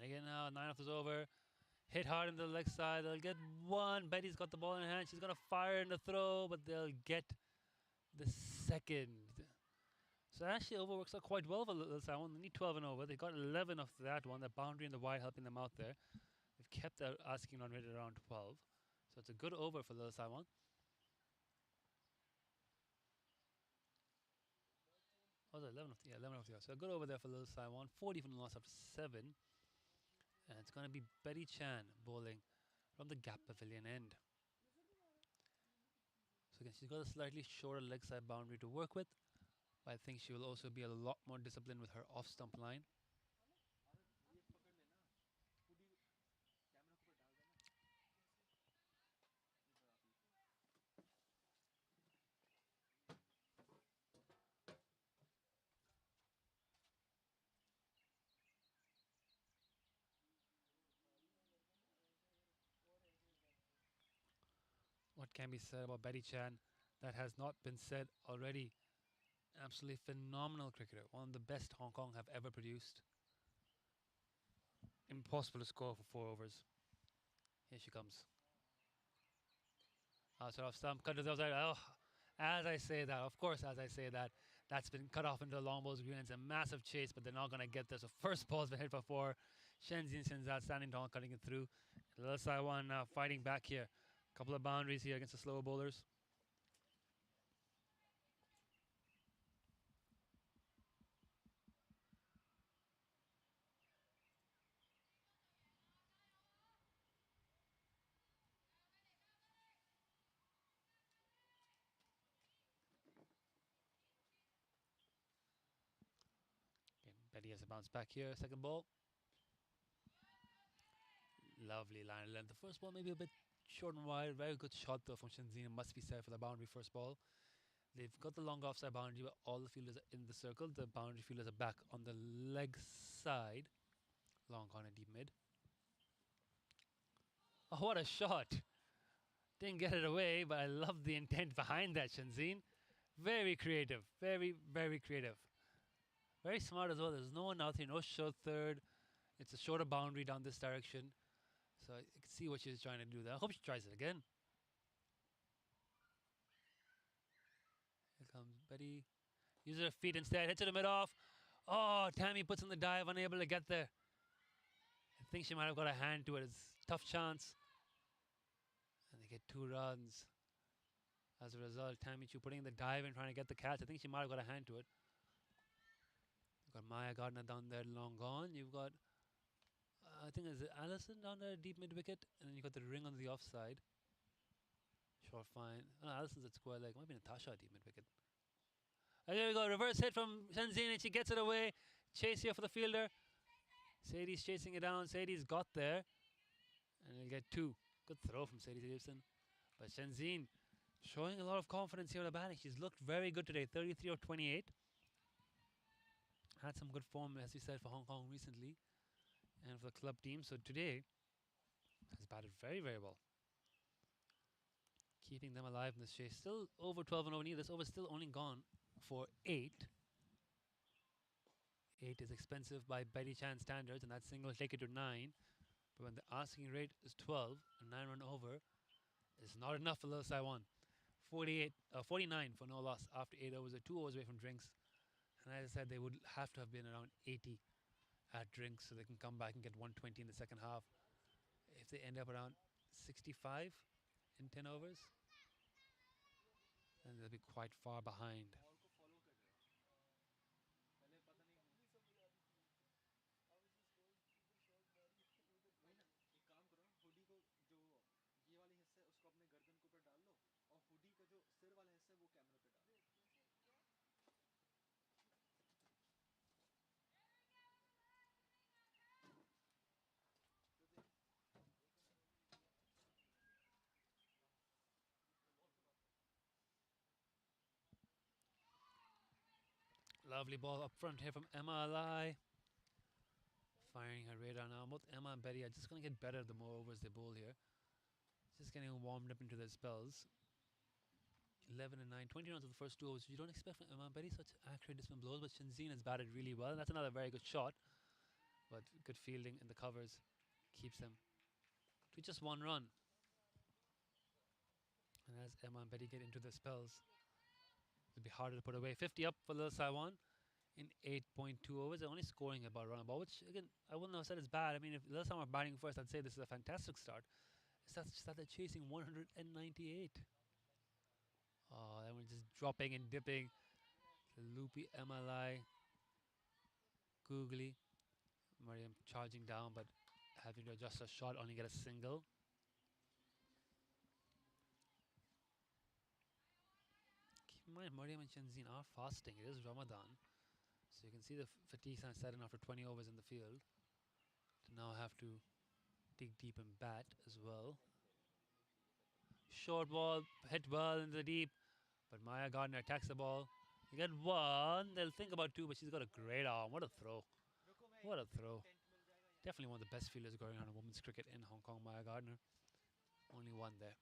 And again now, 9 off is over. Hit hard in the leg side. They'll get one. Betty's got the ball in her hand. She's going to fire in the throw, but they'll get the second. So actually, over works out quite well for Little Simon. They need 12 and over. They got 11 of that one. The boundary and the wide helping them out there. They've kept their asking run rate around 12. So it's a good over for Little Simon. Oh, 11 of the, yeah, 11 of the. So a good over there for Little Simon. 40 from the loss after 7. And it's going to be Betty Chan bowling from the gap pavilion end. So again, she's got a slightly shorter leg side boundary to work with. But I think she will also be a lot more disciplined with her off stump line. What can be said about Betty Chan that has not been said already? Absolutely phenomenal cricketer. One of the best Hong Kong have ever produced. Impossible to score for 4 overs. Here she comes. Sort of stump, cut to the outside. Oh, as I say that, of course, as I say that, that's been cut off into the long balls green. It's a massive chase, but they're not going to get there. So first ball's been hit for 4. Shenzhen Shenzad standing tall, cutting it through. Little Saiwan now fighting back here. Couple of boundaries here against the slower bowlers. Okay, Betty has a bounce back here. Second ball. Lovely line of length. The first ball maybe a bit short and wide. Very good shot though from Shenzhen. Must be said for the boundary first ball. They've got the long offside boundary, but all the fielders are in the circle. The boundary fielders are back on the leg side. Long on and deep mid. Oh, what a shot. Didn't get it away, but I love the intent behind that, Shenzhen. Very creative. Very, very creative. Very smart as well. There's no one out here. No short third. It's a shorter boundary down this direction. So I can see what she's trying to do there. I hope she tries it again. Here comes Betty. Uses her feet instead. Hits it a mid off. Oh, Tammy puts in the dive, unable to get there. I think she might have got a hand to it. It's a tough chance. And they get 2 runs. As a result, Tammy Chu putting in the dive and trying to get the catch. I think she might have got a hand to it. You've got Maya Gardner down there, long gone. You've got, I think it's Allison down there, deep mid wicket. And then you've got the ring on the offside. Short fine. Oh, no, Allison's at square leg. Might be Natasha at deep mid wicket. And there we go. Reverse hit from Shenzhen and she gets it away. Chase here for the fielder. Sadie's chasing it down. Sadie's got there. And he'll get 2. Good throw from Sadie Gibson. But Shenzhen showing a lot of confidence here in the batting. She's looked very good today. 33 of 28. Had some good form, as we said, for Hong Kong recently. And for the club team. So today has batted very, very well. Keeping them alive in this chase. Still over 12 and over. This over still only gone for 8. 8 is expensive by Betty Chan standards, and that single will take it to 9. But when the asking rate is 12, a 9 run over is not enough for Little Saiwan. 49 for no loss after 8 overs. They're 2 overs away from drinks. And as I said, they would have to have been around 80 at drinks so they can come back and get 120 in the second half. If they end up around 65 in 10 overs, then they'll be quite far behind. Lovely ball up front here from Emma Alai. Firing her radar now. Both Emma and Betty are just going to get better the more overs they bowl here. Just getting warmed up into their spells. 11 and 9, 20 runs of the first 2 overs. You don't expect from Emma and Betty such accurate discipline blows, but Shenzhen has batted really well. And that's another very good shot. but good fielding in the covers keeps them to just 1 run. And as Emma and Betty get into the spells, it'll be harder to put away. 50 up for Lil Saiwan in 8.2 overs. They're only scoring about run about, which again I wouldn't have said is bad. I mean, if Lil Saiwan are batting first, I'd say this is a fantastic start. It's just that they're chasing 198. Oh, then we're just dropping and dipping. The loopy MLI. Googly. Mariam charging down, but having to adjust a shot, only get a single. Keep in mind, Mariam and Shenzhen are fasting. It is Ramadan. So you can see the fatigue sign set in after 20 overs in the field. To now have to dig deep and bat as well. Short ball, hit well into the deep, but Maya Gardner attacks the ball. You get 1, they'll think about 2, but she's got a great arm. What a throw. What a throw. Definitely one of the best fielders going on in women's cricket in Hong Kong, Maya Gardner. Only 1 there.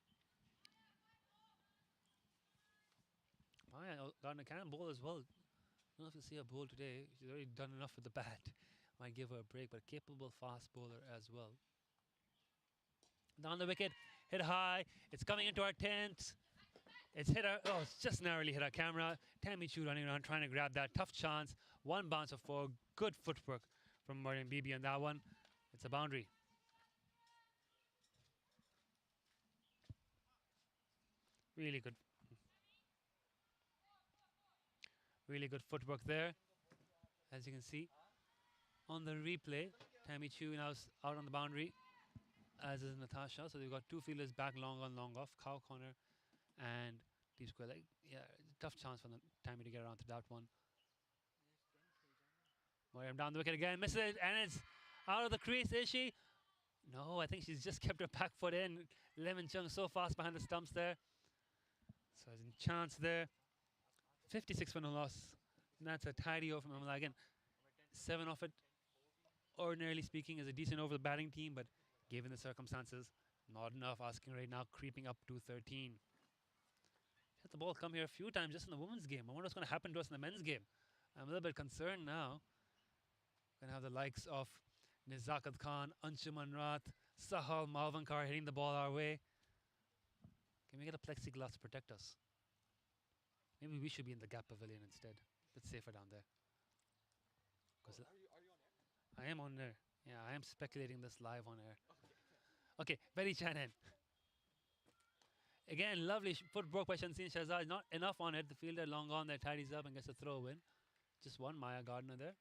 Maya Gardner can bowl as well. I don't know if you'll see her bowl today. She's already done enough with the bat. Might give her a break, but capable fast bowler as well. Down the wicket, hit high. It's coming into our tent. It's hit our, oh, it's just narrowly hit our camera. Tammy Chu running around trying to grab that. Tough chance. 1 bounce of 4. Good footwork from Mariam Bibi on that one. It's a boundary. Really good. Really good footwork there. As you can see on the replay, Tammy Chu now out on the boundary, as is Natasha. So they've got 2 fielders back, long on, long off. Cow corner and deep square leg. Yeah, tough chance for Tammy to get around to that one. Mariam down the wicket again, misses it, and it's out of the crease, is she? No, I think she's just kept her back foot in. Lemon Chung so fast behind the stumps there. So there's a chance there. 56 for no loss. And that's a tidy over from Amala again. 7 off it, ordinarily speaking, is a decent over the batting team, but given the circumstances, not enough. Asking rate now creeping up to 13. Had the ball come here a few times just in the women's game. I wonder what's going to happen to us in the men's game. I'm a little bit concerned now. Going to have the likes of Nizakat Khan, Anshuman Rath, Sahal Malvankar hitting the ball our way. Can we get a plexiglass to protect us? Maybe we should be in the Gap Pavilion instead. A bit safer down there. Are you on air? I am on air. Yeah, I am speculating this live on air. Okay, Betty Channon. Again, lovely footwork by Shanzeen Shahzad. Not enough on it. The fielder long on there tidies up and gets a throw in. Just 1, Maya Gardner there.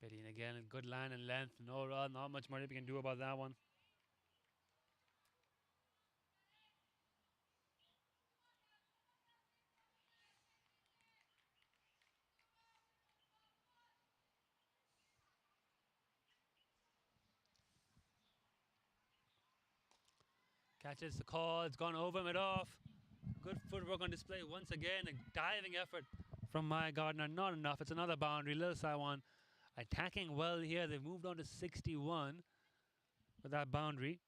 Betty in again, a good line and length. No run, not much more we can do about that one. Catches the call, it's gone over mid-off. Good footwork on display once again. A diving effort from Maya Gardner, not enough. It's another boundary. Lil Saiwan attacking well here. They've moved on to 61 with that boundary.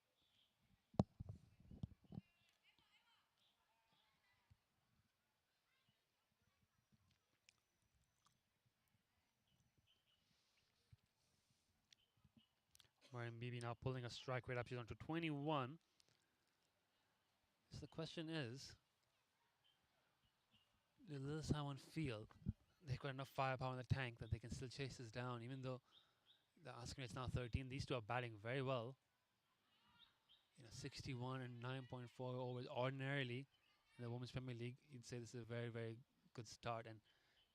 Mariam Bibi now pulling a strike rate up. She's on to 21. So the question is, does Lil Saiwan feel they've got enough firepower in the tank that they can still chase this down, even though the asking rate's now 13? These two are batting very well. 61 and 9.4 overs ordinarily in the Women's Premier League. You'd say this is a very, very good start. And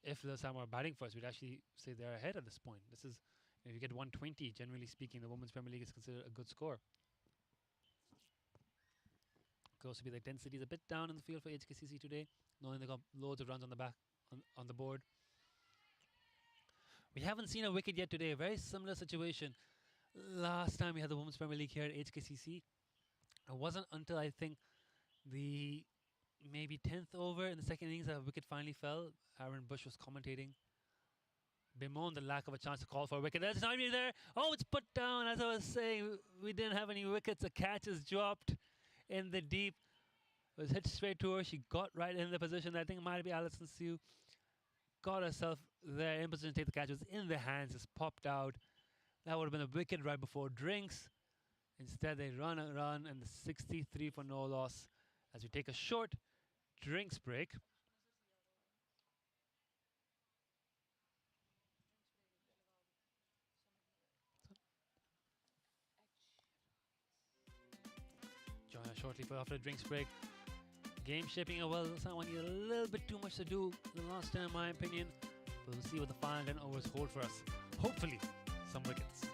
if Lil Saiwan are batting first, we'd actually say they're ahead at this point. This is, if you get 120, generally speaking, the Women's Premier League is considered a good score. Could also be the intensity is a bit down in the field for HKCC today, knowing they got loads of runs on the back on the board. We haven't seen a wicket yet today. A very similar situation. Last time we had the Women's Premier League here at HKCC, it wasn't until I think the maybe 10th over in the second innings, a wicket finally fell. Aaron Bush was commentating. Bemoaned the lack of a chance to call for a wicket. There's not even there. Oh, it's put down. As I was saying, we didn't have any wickets. A catch is dropped in the deep. It was hit straight to her. She got right in the position. I think it might be Alison Sue. Got herself there in position to take the catch. It was in the hands. Just popped out. That would have been a wicket right before drinks. Instead, they run and run, and the 63 for no loss as we take a short drinks break. Join us shortly after the drinks break. Game shaping up well. Someone need a little bit too much to do the last time, in my opinion. But we'll see what the final 10 overs hold for us. Hopefully, some wickets.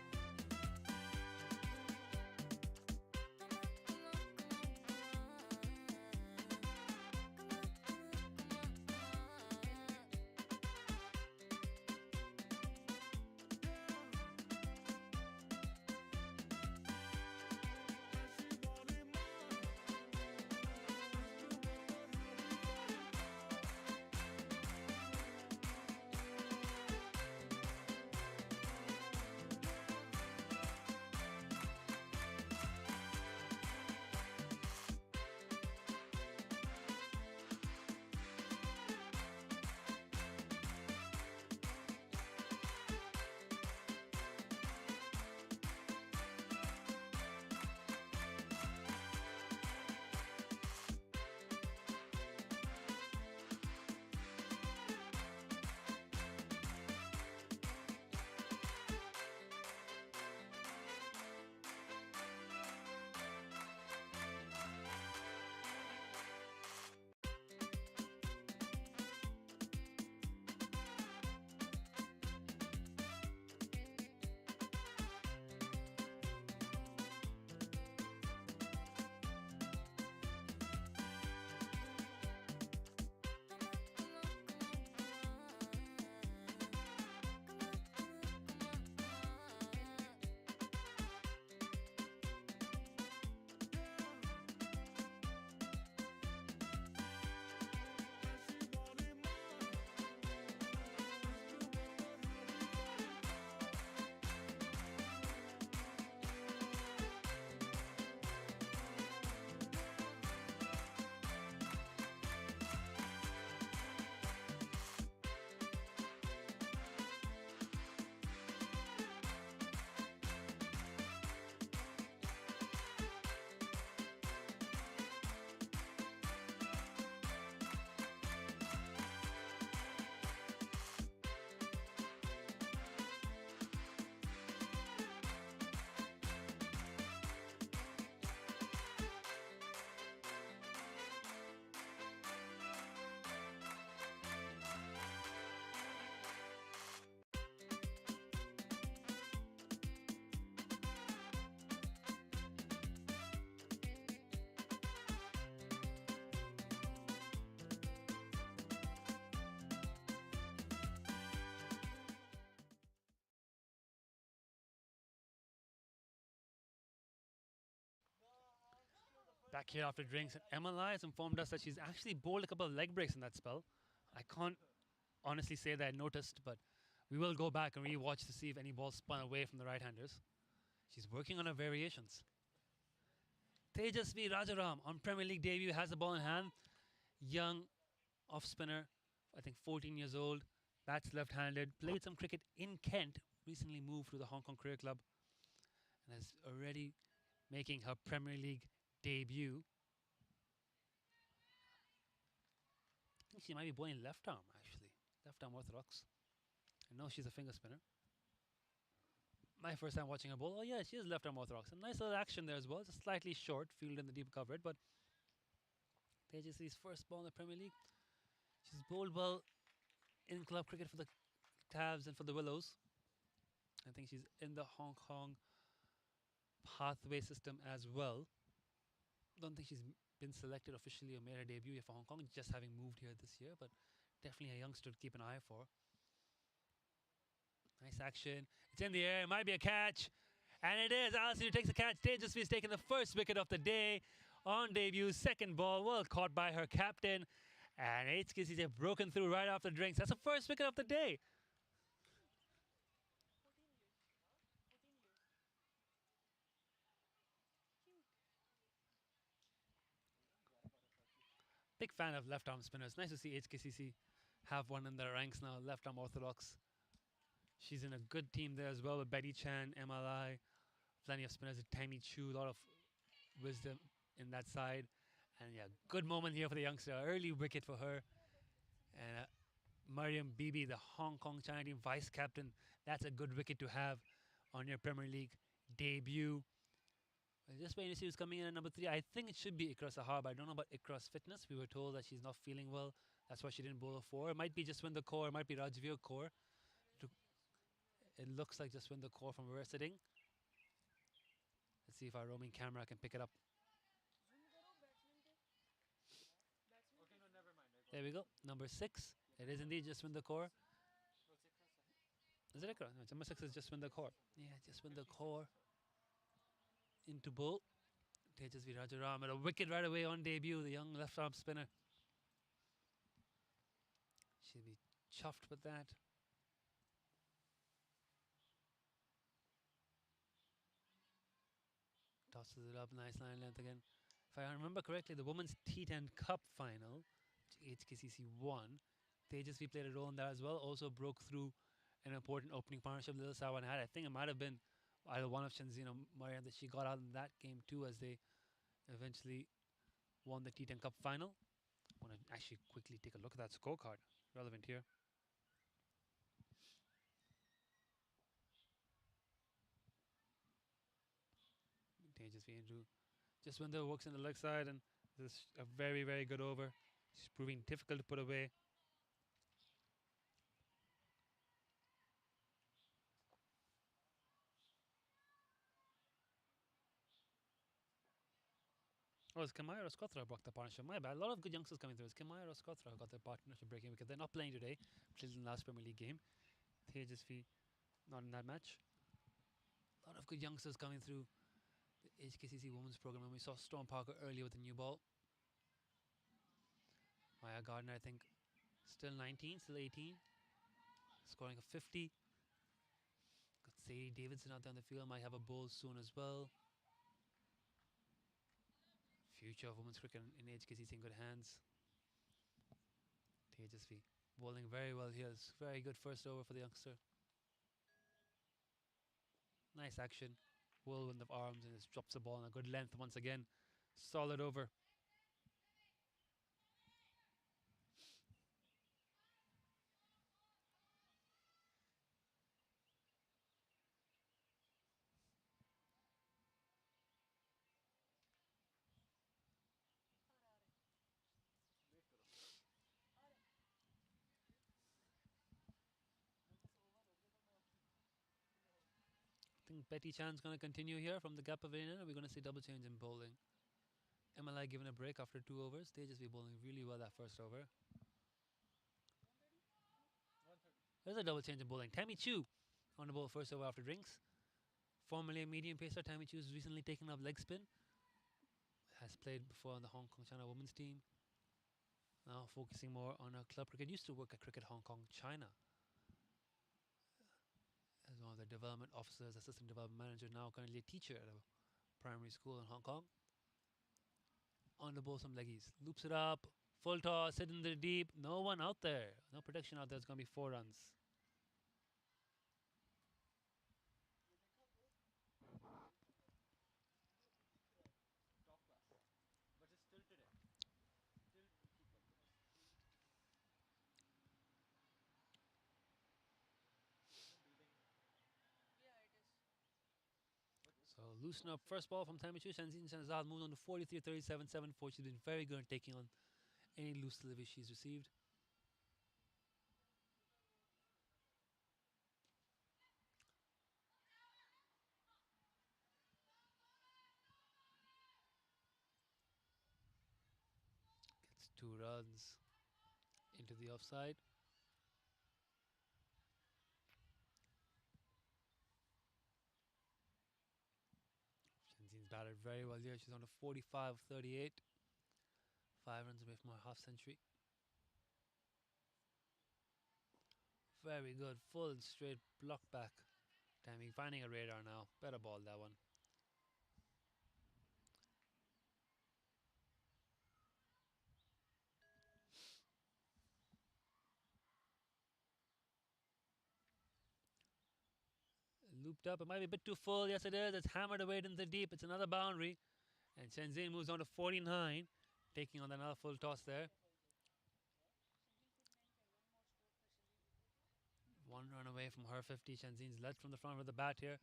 Back here after drinks, and Emma has informed us that she's actually bowled a couple of leg breaks in that spell. I can't honestly say that I noticed, but we will go back and re-watch to see if any balls spun away from the right-handers. She's working on her variations. Tejasvi Rajaram on Premier League debut has the ball in hand. Young off-spinner, I think 14 years old, bats left-handed, played some cricket in Kent, recently moved to the Hong Kong Cricket Club, and is already making her Premier League debut. I think she might be bowling left arm, actually. Left arm orthodox. I know she's a finger spinner. My first time watching her bowl. Oh yeah, she is left arm orthodox. A nice little action there as well. Just slightly short, field in the deep coverage, but Tejasvi's first ball in the Premier League. She's bowled well in club cricket for the Tabs and for the Willows. I think she's in the Hong Kong pathway system as well. Don't think she's been selected officially or made her debut for Hong Kong, just having moved here this year, but definitely a youngster to keep an eye for. Nice action. It's in the air. It might be a catch. And it is. Alison who takes the catch. Tejasvi is taking the first wicket of the day on debut, second ball, well caught by her captain. And HKCC have broken through right after drinks. That's the first wicket of the day. Big fan of left arm spinners. Nice to see HKCC have one in their ranks now, left arm orthodox. She's in a good team there as well with Betty Chan, MLI, plenty of spinners, Tammy Chu, a lot of wisdom in that side. And yeah, good moment here for the youngster. Early wicket for her. And Mariam Bibi, the Hong Kong China team vice captain. That's a good wicket to have on your Premier League debut. Just waiting to see who's coming in at number 3. I think it should be Ikra Sahar, but I don't know about Ikra's fitness. We were told that she's not feeling well. That's why she didn't bowl a 4. It might be Jaswinder Kaur. It might be Rajveer Kaur. It looks like Jaswinder Kaur from where we're sitting. Let's see if our roaming camera can pick it up. There we go. Number 6. It is indeed Jaswinder Kaur. Is it Ikra? No, number 6 is Jaswinder Kaur. Yeah, Jaswinder Kaur into bowl. Tejasvi Rajaram at a wicket right away on debut, the young left arm spinner. She'll be chuffed with that. Tosses it up, nice line length again. If I remember correctly, the Women's T10 Cup final, which HKCC won, Tejasvi played a role in that as well. Also broke through an important opening partnership Lil Sawan had. I think it might have been either one of Shanzina or Mariam that she got out in that game too, as they eventually won the T10 Cup final. I want to actually quickly take a look at that scorecard. Relevant here. Tejasvi into Jaswinder works in the leg side, and this is a very, very good over. She's proving difficult to put away. Oh, it's Kamaya Roskotra broke the partnership. My bad. A lot of good youngsters coming through. It's Kamaya Roskotra got their partnership breaking because they're not playing today. Played in the last Premier League game. Tejasvi not in that match. A lot of good youngsters coming through the HKCC women's program, and we saw Storm Parker earlier with the new ball. Maya Gardner, I think, still 19, still 18, scoring a 50. Got Sadie Davidson out there on the field, might have a bowl soon as well. Future of women's cricket in HKCC in good hands. Tejasvi bowling very well here. It's very good first over for the youngster. Nice action. Whirlwind of arms, and just drops the ball in a good length once again. Solid over. I think Betty Chan's going to continue here from the gap pavilion, and we're going to see double change in bowling. MLI given a break after 2 overs. They just be bowling really well that first over. There's a double change in bowling. Tammy Chu on the ball first over after drinks. Formerly a medium pacer, Tammy Chu has recently taken up leg spin. Has played before on the Hong Kong China women's team. Now focusing more on her club cricket. Used to work at Cricket Hong Kong China as one of the development officers, assistant development manager, now currently a teacher at a primary school in Hong Kong. On the ball, some leggies. Loops it up. Full toss, hit in the deep. No one out there. No protection out there. It's going to be 4 runs. So loosen up first ball from Tammy Chu. Shanzin Shahzad moved on to 43, 37, 7, 4. She's been very good at taking on any loose delivery she's received. Gets 2 runs into the offside. Shanzin's batted very well here. She's on to 45 of 38. 5 runs away from her half century. Very good. Full and straight block back. Tammy finding a radar now. Better ball that one. Looped up. It might be a bit too full. Yes, it is. It's hammered away into the deep. It's another boundary. And Shenzhen moves on to 49. Taking on another full toss there. 1 run away from her 50. Shenzhen's led from the front with the bat here.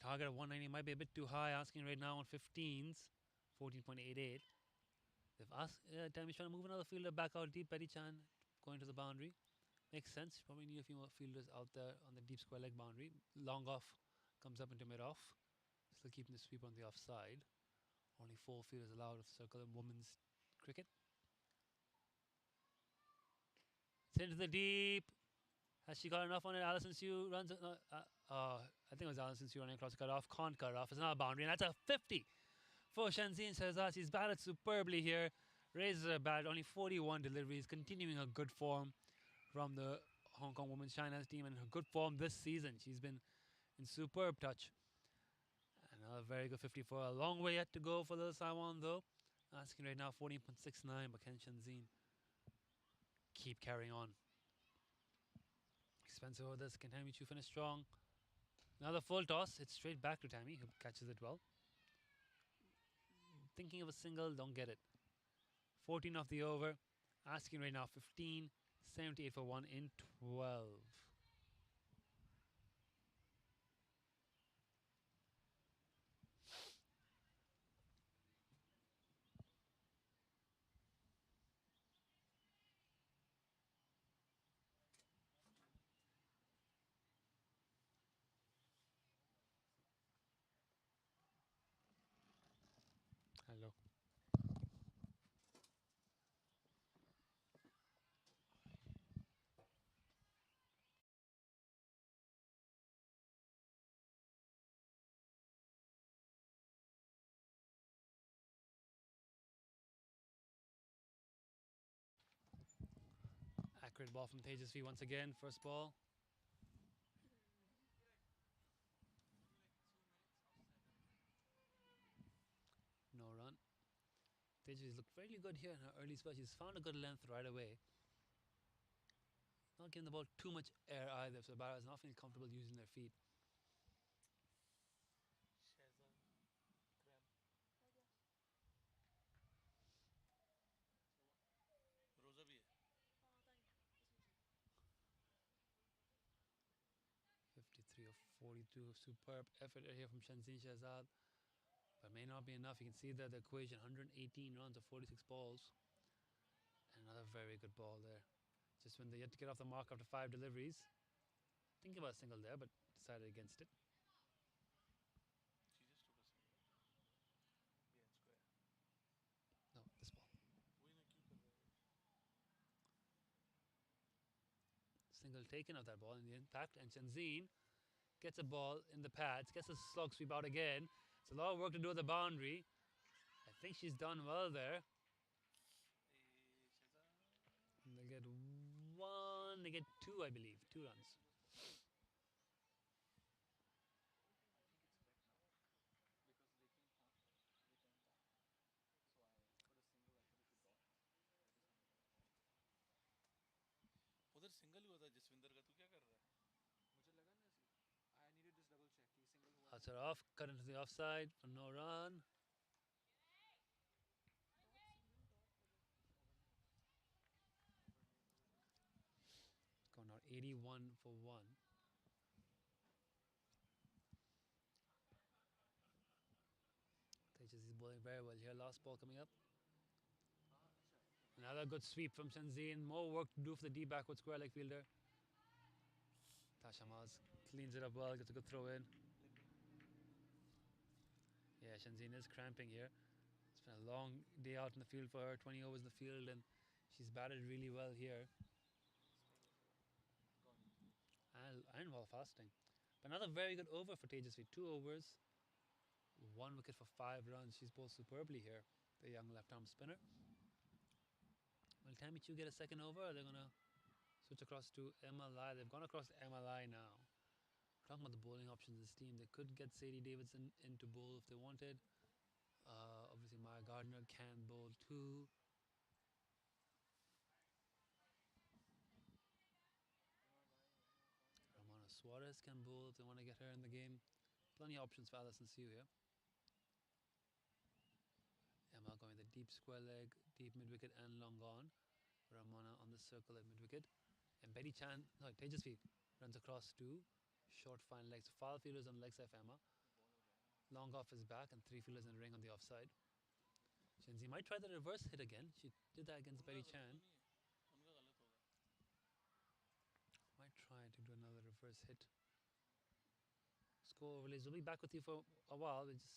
Target of 190 might be a bit too high. Asking right now on 15s. 14.88. They've asked Tammy's trying to move another fielder back out deep. Betty Chan going to the boundary. Makes sense. Probably need a few more fielders out there on the deep square leg boundary. Long off comes up into mid off. Still keeping the sweep on the offside. Only 4 fielders allowed of circle in women's cricket. It's into the deep. Has she got enough on it? Alison Sue runs. I think it was Alison Sue running across the cut off. Can't cut off. It's not a boundary. And that's a 50 for Shenzhen Shehzad. She's batted superbly here. Raises her bat. Only 41 deliveries. Continuing her good form from the Hong Kong Women's China's team, and her good form this season. She's been in superb touch. Another very good 54. A long way yet to go for little Saiwan though. Asking right now 14.69, but can Shenzhen keep carrying on? Expensive over this. Can Tammy Chu finish strong? Another full toss. It's straight back to Tammy, who catches it well. Thinking of a single, don't get it. 14 off the over. Asking right now 15. 78 for 1 in 12. Hello. Accurate ball from Tejasvi once again. First ball. No run. Tejasvi's looked very good here in her early spell. She's found a good length right away. Not giving the ball too much air either, so the batter is not feeling comfortable using their feet. रोजा भी है 53 of 42. Superb effort here from Shenzhen Shehzad. But may not be enough. You can see that the equation 118 runs of 46 balls. And another very good ball there. Just when they had to get off the mark after 5 deliveries. Thinking about a single there, but decided against it. she just took a single yeah square No, this ball. वही ना क्यों कर रहा है Single taken of that ball in the impact. And Shenzhen gets a ball in the pads. Gets a slog sweep out again. It's a lot of work to do at the boundary. I think she's done well there. And they get 1, they get 2, I believe. 2 runs. उधर single ही हुआ था जसविंदर का तू क्या कर रहा है I needed this double check. He single हुआ. Cuts her off, cut into the offside for no run. Going out 81 for 1. Tejas is bowling very well here. Last ball coming up. Another good sweep from Shenzhen. More work to do for the deep backward square leg fielder. Tasha Maz cleans it up well, gets a good throw in. Yeah, Shenzhen is cramping here. It's been a long day out in the field for her. 20 overs in the field, and she's batted really well here. And while fasting. But another very good over for Tejasvi. 2 overs, 1 wicket for 5 runs. She's bowled superbly here, the young left-arm spinner. Will Tammy Chu get a second over? Or they're going to switch across to MLI. They've gone across to MLI now. Talking about the bowling options of this team, they could get Sadie Davidson in to bowl if they wanted. Obviously, Maya Gardner can bowl too. Ramona Suarez can bowl if they want to get her in the game. Plenty of options for Alison Sue here. Emma going the deep square leg, deep mid wicket and long on. Ramona on the circle at mid wicket. And Betty Chan, sorry, Tejasvi runs across to short fine legs. So foul fielders on leg side for Emma. Long off his back and 3 fielders in a ring on the offside. Shenzi might try the reverse hit again. She did that against Betty Chan. Might try to do another reverse hit. Score overlays. We'll be back with you for a while. We'll just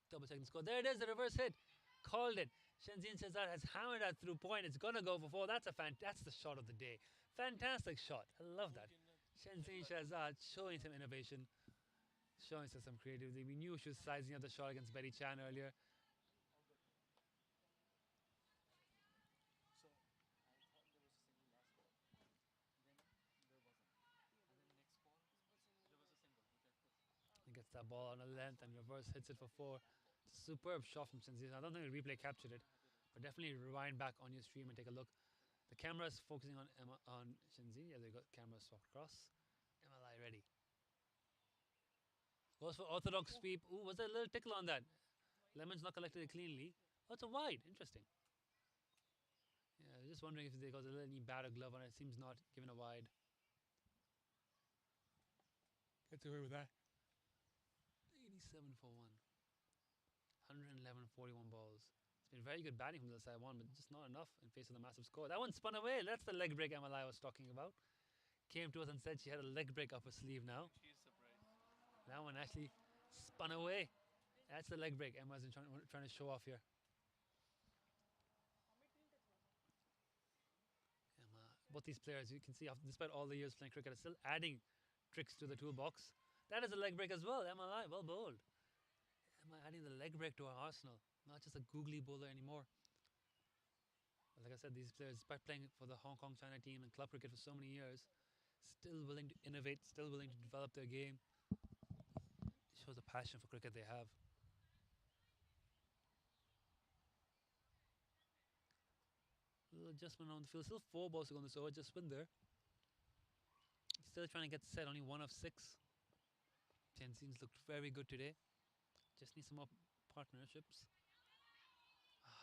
double checking the score. There it is, the reverse hit. Called it. Shenzhen Shahzad has hammered that through point. It's gonna go for 4. That's the shot of the day. Fantastic shot. I love that. Shenzhen Shahzad showing some innovation, showing some creativity. We knew she was sizing up the shot against Betty Chan earlier. So I thought there was a single last ball. Then there wasn't. And then next ball, there was a single, which I pushed. He gets that ball on a length and reverse hits it for 4. It's a superb shot from Shenzhen. I don't think the replay captured it, but definitely rewind back on your stream and take a look. The camera is focusing on Shenzhen. Yeah, they got camera swapped across. MLI ready. Goes for orthodox sweep. Ooh, was there a little tickle on that? Lemon's not collected it cleanly. Oh, it's a wide. Interesting. Yeah, I was just wondering if they got a little any bat or glove on it. It seems not, given a wide. Gets away with that. 87 for 1. 111 41 balls. It's been very good batting from the side one, but just not enough in face of the massive score. That one spun away. That's the leg break MLI was talking about. Came to us and said she had a leg break up her sleeve now. She's surprised. That one actually spun away. That's the leg break Emma's trying to show off here. Emma, both these players, you can see, despite all the years playing cricket, are still adding tricks to the toolbox. That is a leg break as well. MLI, well bowled. Emma adding the leg break to her arsenal. Not just a googly bowler anymore. But like I said, these players, despite playing for the Hong Kong China team and club cricket for so many years, still willing to innovate, still willing to develop their game. It shows the passion for cricket they have. A little adjustment on the field. Still 4 balls to go on this over. Just win there. Still trying to get set. Only 1 of 6. Jensen's looked very good today. Just need some more partnerships.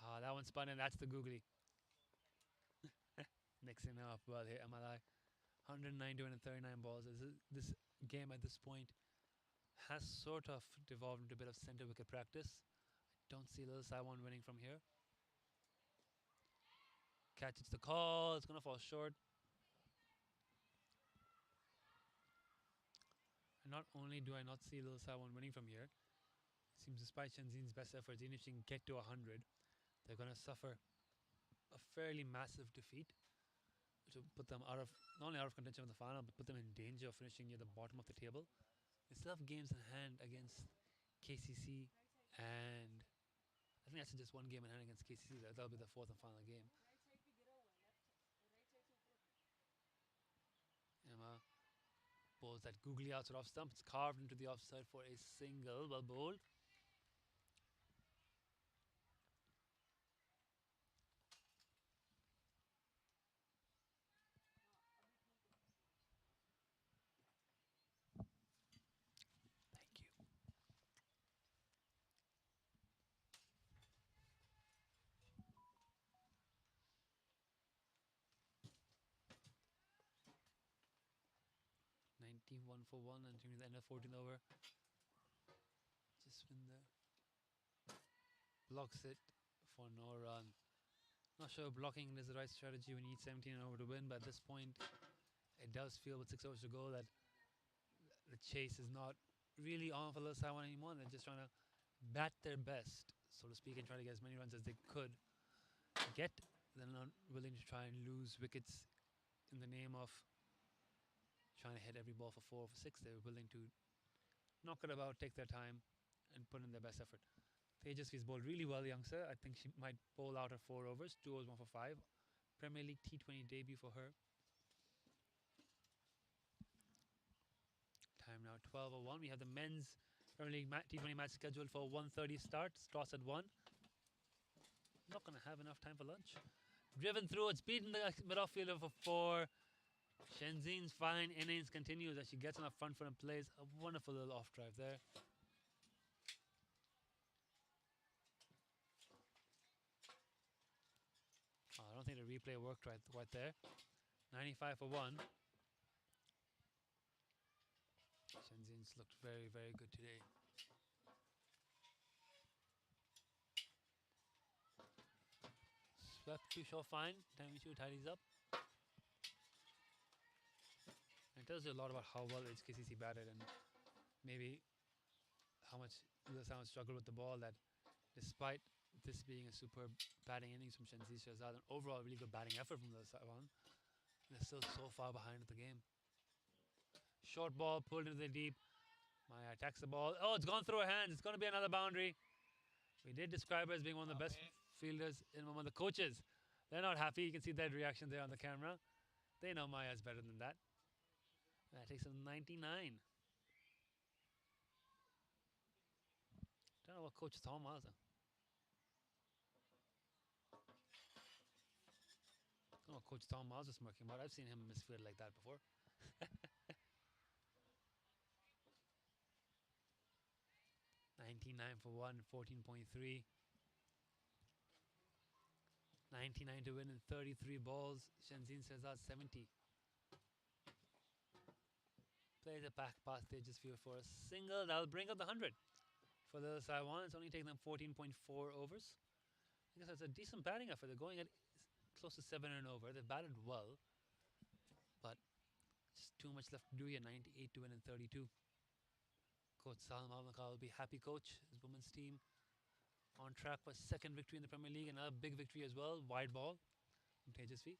Ah, that one spun in. That's the googly. Mixing it up well here. MLI 190 and 39 balls. This game at this point has sort of devolved into a bit of centre wicket practice. I don't see Little Saiwan winning from here. Catch, it's the call. It's going to fall short. And not only do I not see Little Saiwan winning from here, it seems despite Shenzhen's best efforts, even if she can get to 100, they're going to suffer a fairly massive defeat, which will put them not only out of contention for the final, but put them in danger of finishing near the bottom of the table. They still have games in hand against KCC, and I think that's just one game in hand against KCC. That'll be the 4th and final game. Emma bowls that googly outside off stump. It's carved into the offside for a single. Well bowled. Thank you. One for 1 and the end of 14th over. Just win there. Blocks it for no run. Not sure blocking is the right strategy when you need 17 and over to win, but at this point, it does feel with 6 overs to go that the chase is not really on for Little Saiwan anymore. They're just trying to bat their best, so to speak, and try to get as many runs as they could get. They're not willing to try and lose wickets in the name of trying to hit every ball for 4 or for 6. They're willing to knock it about, take their time, and put in their best effort. Tejasvi's bowled really well, youngster. I think she might bowl out her 4 overs, 2 overs, 1 for 5. Premier League T20 debut for her. Time now 12:01. We have the men's Premier League T20 match scheduled for 1:30 start. Starts at 1. Not going to have enough time for lunch. Driven through, it's beaten the mid-off fielder for 4. Shenzin's fine innings continues as she gets on the front foot and plays a wonderful little off drive there. Oh, I don't think the replay worked right there. 95 for 1. Shenzin's looked very, very good today. Swept to show fine. Tamichu tidies up. It tells you a lot about how well HKCC batted and maybe how much Lil Simon struggled with the ball, that despite this being a superb batting innings from Shenzi Shahzad, an overall really good batting effort from Lil Simon, they're still so far behind the game. Short ball pulled into the deep. Maya attacks the ball. Oh, it's gone through her hands. It's going to be another boundary. We did describe her as being one of the best fielders in one of the coaches. They're not happy. You can see their reaction there on the camera. They know Maya's better than that. That takes a 99. Don't know what Coach Tom was. Don't know what Coach Tom Miles is smirking about. I've seen him misfield like that before. 99 for 1, 14.3. 99 to win in 33 balls. Shenzin Shahzad 70. Plays a back past Tejasvi for a single. That'll bring up the 100 for the Saiwan. It's only taken them 14.4 overs. I guess that's a decent batting effort. They're going at close to 7 and over. They've batted well, but just too much left to do here. 98 to win in 32. Coach Salim Al-Makal will be happy. Coach, his women's team on track for second victory in the Premier League. Another big victory as well. Wide ball from Tejasvi.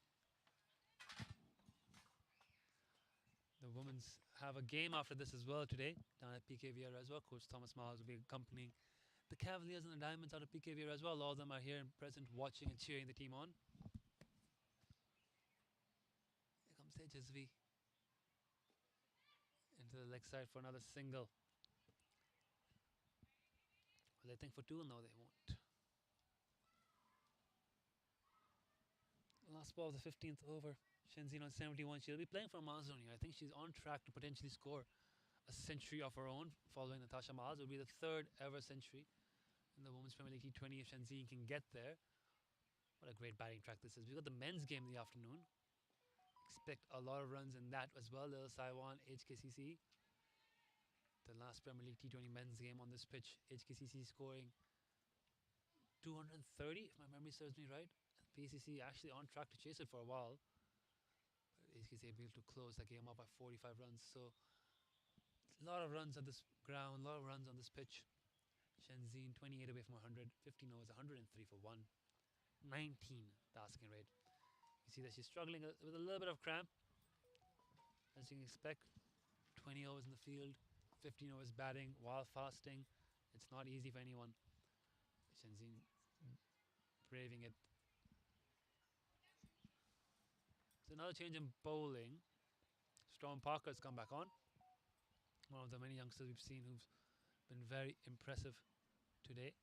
The women's have a game after this as well today down at PKVR as well. Coach Thomas Miles will be accompanying the Cavaliers and the Diamonds out of PKVR as well. All of them are here and present, watching and cheering the team on. Here comes Tejasvi into the leg side for another single. Will they think for 2? No, they won't. Last ball of the 15th over. Shenzin on 71. She'll be playing for Amazon here. I think she's on track to potentially score a century of her own following Natasha Miles. It will be the 3rd ever century in the Women's Premier League T20 if Shenzin can get there. What a great batting track this is. We've got the men's game in the afternoon. Expect a lot of runs in that as well. Little Saiwan, HKCC. The last Premier League T20 men's game on this pitch. HKCC scoring 230, if my memory serves me right. PCC actually on track to chase it for a while. But HKCC able to close the game up by 45 runs. So a lot of runs at this ground, a lot of runs on this pitch. Shenzin 28 away from 100, 15 overs, 103 for 1. 19 the asking rate. You see that she's struggling with a little bit of cramp, as you can expect. 20 overs in the field, 15 overs batting while fasting. It's not easy for anyone. Shenzin braving it. So another change in bowling. Storm Parker's come back on. One of the many youngsters we've seen who've been very impressive today.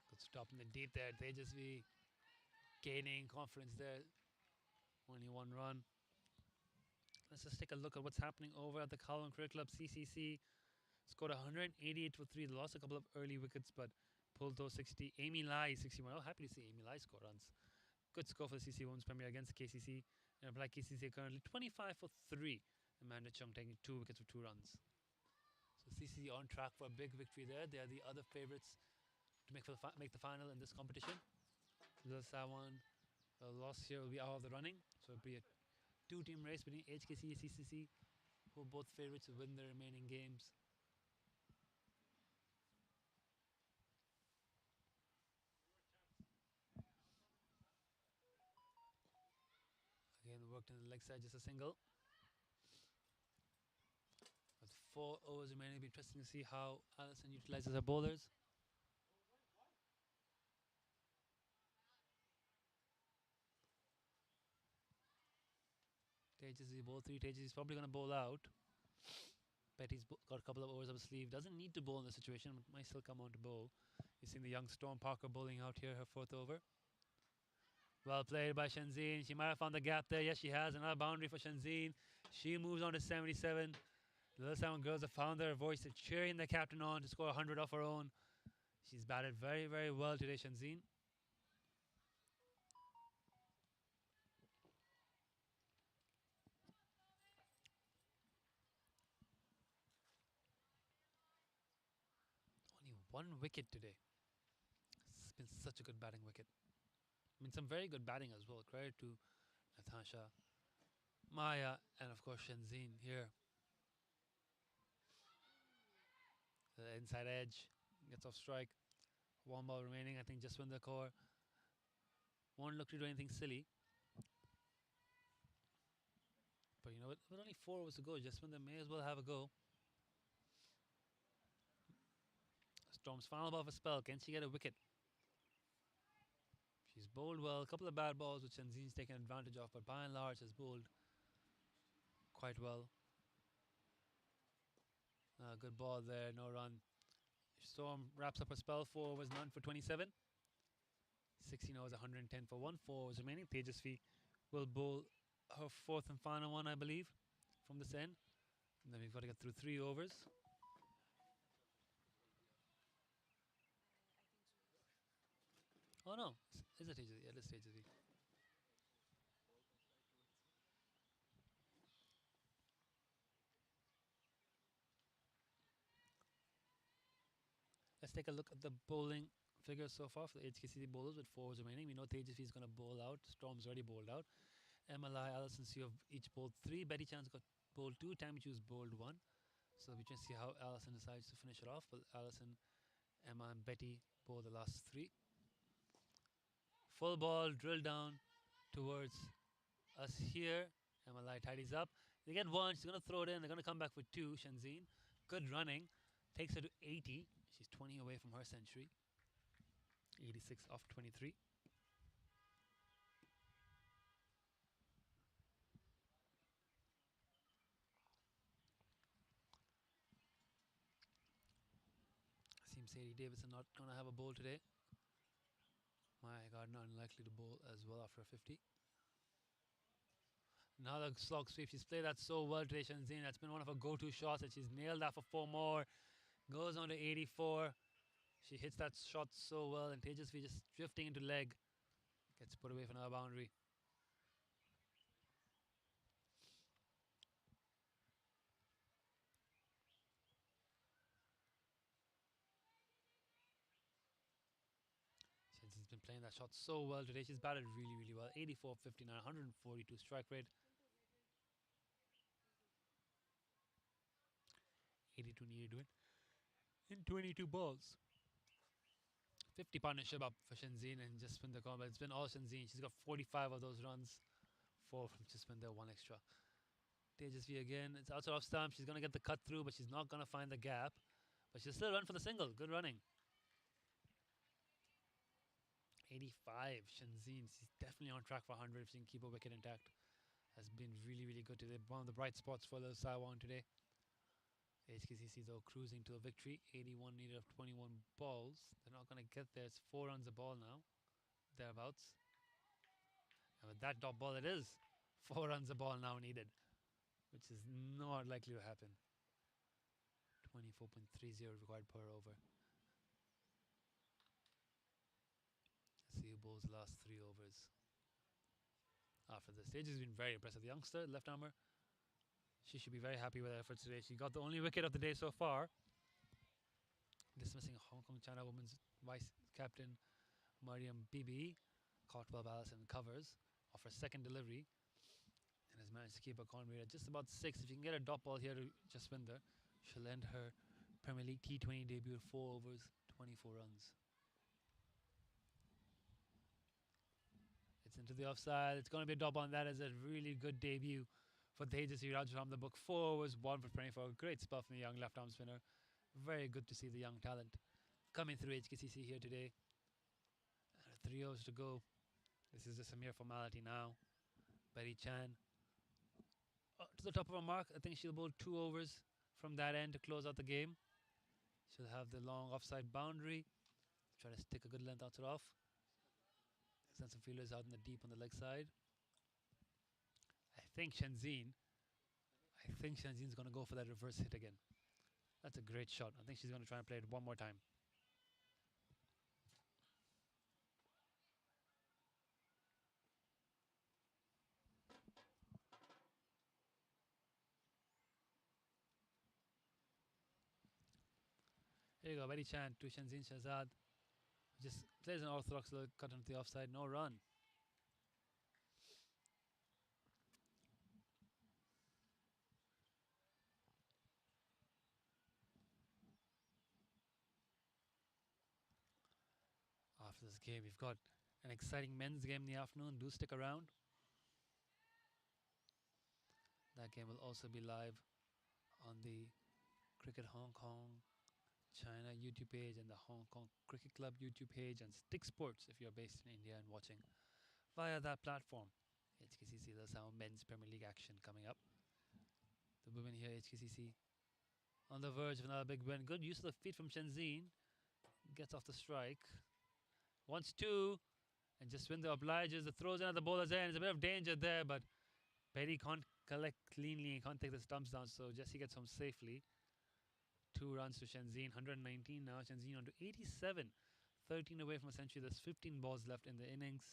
Good stop in the deep there. They just be gaining confidence there. Only 1 run. Let's just take a look at what's happening over at the Kalwan Cricket Club. CCC scored 188 for 3. They lost a couple of early wickets, but pulled those 60. Amy Lai 61. Oh, happy to see Amy Lai score runs. Good score for the CC Women's Premier against KCC. And Black KCC are currently 25 for 3. Amanda Chung taking 2 wickets for 2 runs. So CC on track for a big victory there. They are the other favourites to make the final in this competition. Little Saiwan loss here will be out of the running. So it'll be a 2-team race between HKC and CCC, who are both favourites to win the remaining games Hooked in the leg side, just a single. With 4 overs remaining, it'll be interesting to see how Allison utilizes her bowlers. Tejas bowl 3. Tejas is probably going to bowl out. Betty's got a couple of overs up his sleeve. Doesn't need to bowl in the situation, but might still come on to bowl. You've seen the young Storm Parker bowling out here, her 4th over. Well played by Shanzeen. She might have found the gap there. Yes, she has. Another boundary for Shanzeen. She moves on to 77. The little 7 girls have found their voice. They're cheering the captain on to score 100 off her own. She's batted very, very well today, Shanzeen. Only 1 wicket today. It's been such a good batting wicket. I mean, some very good batting as well. Credit to Natasha, Maya, and of course Shanzeen here. The inside edge gets off strike. 1 ball remaining. I think Jaswinder Kaur won't look to do anything silly. But you know what? With only 4 overs to go, Jaswinder may as well have a go. Storm's final ball for spell. Can she get a wicket? She's bowled well. A couple of bad balls which Shanzeen's taken advantage of, but by and large has bowled quite well. Good ball there, no run. Storm wraps up her spell. 4 overs, none for 27. 16 overs, 110 for 1. 4 overs remaining. Tejasvi will bowl her 4th and final one, I believe, from this end. And then we've got to get through 3 overs. Oh no, is it Tejasvi? Yeah, it is Tejasvi. Let's take a look at the bowling figures so far for the HKCC bowlers with 4 overs remaining. We know Tejasvi is going to bowl out. Storm's already bowled out. MLI, Allison Sue have each bowled 3. Betty Chan's got bowled 2. Tammy Chu's bowled 1. So we can see how Allison decides to finish it off. But Allison, Emma, and Betty bowl the last 3. Full ball drilled down towards us here. MLI tidies up. They get 1. She's going to throw it in. They're going to come back for 2. Shanzeen. Good running. Takes her to 80. She's 20 away from her century. 86 off 23. Seems Sadie Davidson not going to have a bowl today. Maya Gardner unlikely to bowl as well after a 50. Now the slog sweep. She's played that so well today, Shanzeen. That's been one of her go-to shots, and she's nailed that for 4 more. Goes on to 84. She hits that shot so well, and Tejasvi just drifting into leg. Gets put away for another boundary. Shanzeen's been playing that shot so well today. She's batted really, really well. 84, 59, 142 strike rate. 82 needed to win in 22 balls. 50 partnership up for Shanzeen and Jaswinder Kaur, but it's been all Shanzeen. She's got 45 of those runs. 4 from Jaswinder, 1 extra. Tejasvi again. It's outside off stump. She's going to get the cut through, but she's not going to find the gap. But she'll still run for the single. Good running. 85, Shanzeen. She's definitely on track for 100 if she can keep her wicket intact. Has been really, really good today. One of the bright spots for little Saiwan today. HKCC though cruising to a victory. 81 needed of 21 balls. They're not going to get there. It's 4 runs a ball now. Thereabouts. And with that dot ball it is 4 runs a ball now needed. Which is not likely to happen. 24.30 required per over. Let's see who bowls the last 3 overs. After the stage has been very impressive. The youngster, left armer, she should be very happy with her efforts today. She got the only wicket of the day so far. Dismissing Hong Kong China women's vice captain Mariam Bibi. Caught well by Allison covers of her second delivery. And has managed to keep her con rate at just about 6. If you can get a dot ball here to Jaswinder, she'll end her Premier League T20 debut at 4 overs, 24 runs. It's into the offside. It's going to be a dot ball, and that is a really good debut for Tejas Raj from the book. 4 was 1 for 24. Great spell from the young left arm spinner. Very good to see the young talent coming through HKCC here today. 3 overs to go. This is just a mere formality now. Betty Chan to the top of her mark. I think she'll bowl 2 overs from that end to close out the game. She'll have the long offside boundary. Try to stick a good length out it off. Send some fielders out in the deep on the leg side. I think Shenzhen's going to go for that reverse hit again. That's a great shot. I think she's going to try and play it one more time. Here you go, Betty Chan to Shenzhen Shahzad. Just plays an orthodox look, cut into the offside, no run. After this game, we've got an exciting men's game in the afternoon. Do stick around. That game will also be live on the Cricket Hong Kong China YouTube page and the Hong Kong Cricket Club YouTube page and Stick Sports if you're based in India and watching via that platform. HKCC, that's our men's Premier League action coming up. The women here, HKCC, on the verge of another big win. Good use of the feet from Shenzhen. Gets off the strike. Wants 2. And Jaswinder obliges. The throws in at the bowler's end. There's a bit of danger there, but Betty can't collect cleanly. Can't take the stumps down, so Jessie gets home safely. 2 runs to Shenzhen. 119 now. Shenzhen on to 87. 13 away from a century. There's 15 balls left in the innings.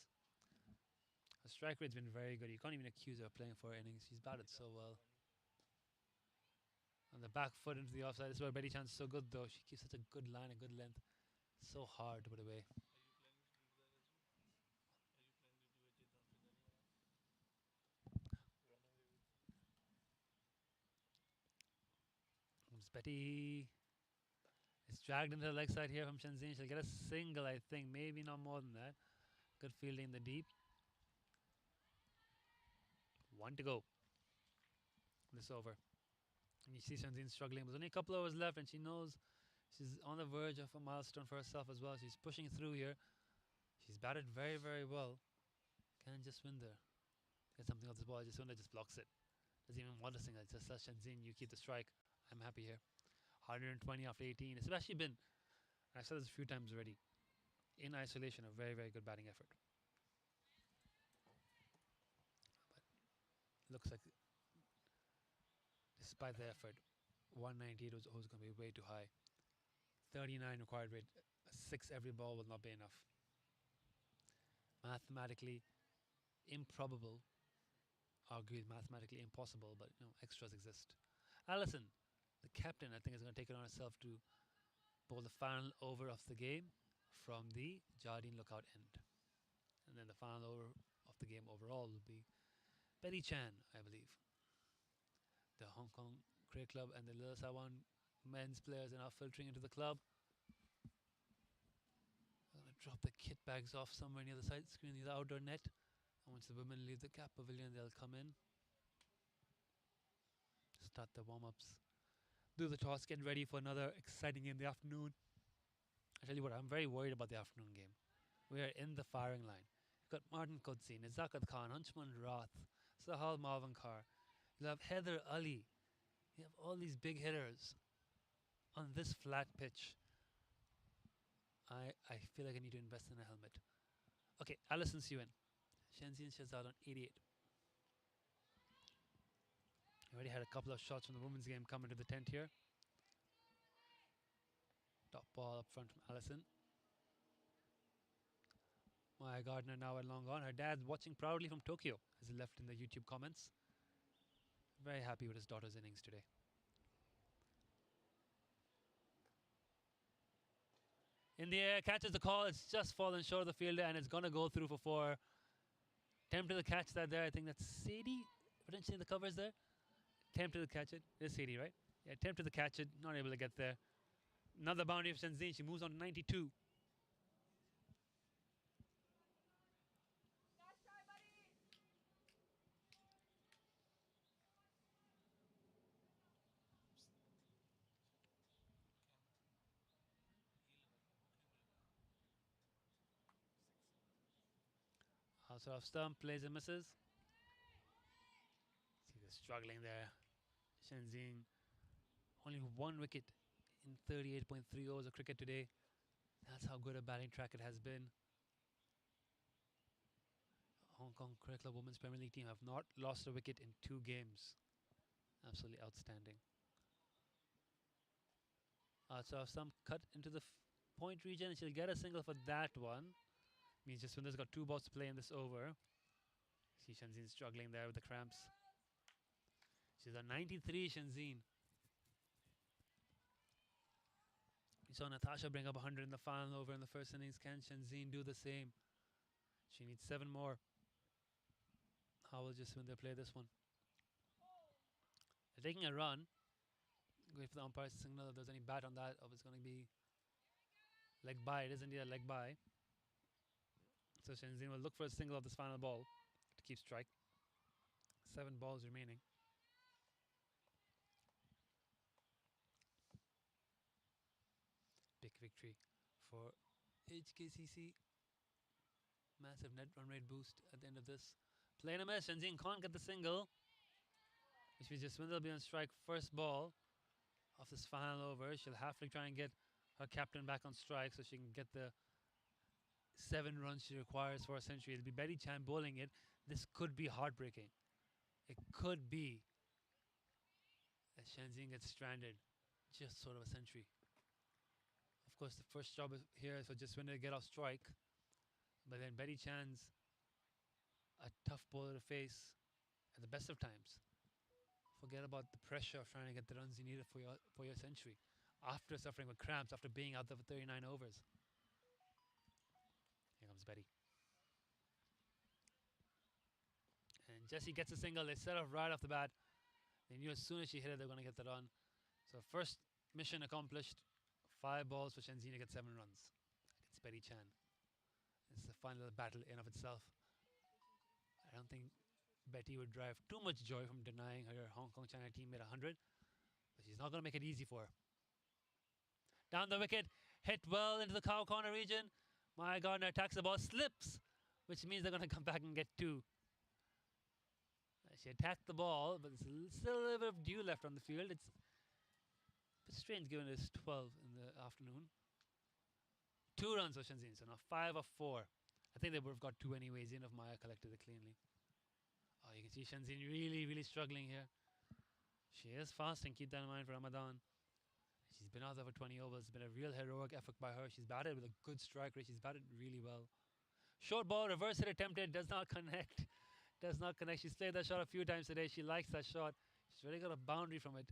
Her strike rate's been very good. You can't even accuse her of playing for innings. She's batted so well. On the back foot into the offside. This is where Betty Chan's so good though. She keeps such a good line, a good length. So hard to put away. Comes Betty. It's dragged into the leg side here from Shenzhen. She'll get a single, I think. Maybe not more than that. Good fielding in the deep. 1 to go. This over. And you see Shenzhen struggling. There's only a couple hours left, and she knows she's on the verge of a milestone for herself as well. She's pushing through here. She's batted very, very well. Can Jaswinder get something off this ball? Jaswinder just blocks it. Doesn't even want to sing it. Just says Shenzhen, you keep the strike. I'm happy here. 120 after 18. It's actually been, I've said this a few times already, in isolation, a very, very good batting effort. But looks like, despite the effort, 198 was always going to be way too high. 39 required rate. A 6 every ball will not be enough. Mathematically improbable. Argued mathematically impossible, but extras exist. Allison, the captain, I think is going to take it on herself to bowl the final over of the game from the Jardine lookout end. And then the final over of the game overall will be Betty Chan, I believe. The Hong Kong Cricket Club and the Little Sawan men's players are now filtering into the club. I'm going to drop the kit bags off somewhere near the side screen, near the outdoor net. And once the women leave the cap pavilion, they'll come in. Start the warm-ups. Do the toss, get ready for another exciting game in the afternoon. I tell you what, I'm very worried about the afternoon game. We are in the firing line. You've got Martin Qudsi, Nizakat Khan, Hunchman Rath, Sahal Mavankar. You have Heather Ali. You have all these big hitters on this flat pitch. I feel like I need to invest in a helmet. Okay, Alison Sewen. Shenzhen Shahzad on 88. Already had a couple of shots from the women's game coming to the tent here. Top ball up front from Allison. Maya Gardner now at long on. Her dad's watching proudly from Tokyo, as he left in the YouTube comments. Very happy with his daughter's innings today. In the air, catches the call. It's just fallen short of the fielder, and it's going to go through for 4. Tempted to catch that there. I think that's Sadie. Potentially the covers there. Tempted to catch it. It's Sadie, right? Yeah, tempted to catch it. Not able to get there. Another boundary of Shenzhen. She moves on to 92. So off stump, plays and misses. See, they're struggling there. Shenzhen, only 1 wicket in 38.3 overs of cricket today. That's how good a batting track it has been. Hong Kong Cricket Club Women's Premier League team have not lost a wicket in 2 games. Absolutely outstanding. So some cut into the point region. She'll get a single for that one. Means Jaswinder's got 2 balls to play in this over. See Shenzhen struggling there with the cramps. She's on 93, Shenzhen. We saw Natasha bring up 100 in the final over in the first innings. Can Shenzhen do the same? She needs 7 more. How will Jaswinder play this one? They're taking a run. Wait for the umpire's signal if there's any bat on that, or it's going to be leg by. It is indeed a leg by. So Shenzhen will look for a single of this final ball to keep strike. 7 balls remaining. Big victory for HKCC. Massive net run rate boost at the end of this. Play and a miss. Shenzhen can't get the single, which means Jaswinder will be on strike first ball of this final over. She'll have to try and get her captain back on strike so she can get the 7 runs she requires for a century. It'll be Betty Chan bowling it. This could be heartbreaking. It could be that Shenzhen gets stranded. Just sort of a century. Of course, the first job here is for Jaswinder to get off strike. But then Betty Chan's a tough bowler to face at the best of times. Forget about the pressure of trying to get the runs you needed for your century. After suffering with cramps, after being out there for 39 overs. Here comes Betty. And Jessie gets a single. They set off right off the bat. They knew as soon as she hit it, they were going to get the run. So first mission accomplished. 5 balls for Shenzhen to get 7 runs against Betty Chan. It's the final battle in of itself. I don't think Betty would derive too much joy from denying her Hong Kong China teammate 100, but she's not going to make it easy for her. Down the wicket, hit well into the cow corner region. Maya Gardner attacks the ball, slips, which means they're going to come back and get 2. She attacked the ball, but there's still a little bit of dew left on the field. It's a bit strange given it's 12 in the afternoon. 2 runs for Shenzhen, so now 5 of 4. I think they would have got 2 anyways, even if Maya collected it cleanly. Oh, you can see Shenzhen really, really struggling here. She is fasting, keep that in mind for Ramadan. She's been out there for 20 overs. It's been a real heroic effort by her. She's batted with a good strike rate. She's batted really well. Short ball, reverse hit attempted, does not connect. Does not connect. She's played that shot a few times today. She likes that shot. She's really got a boundary from it.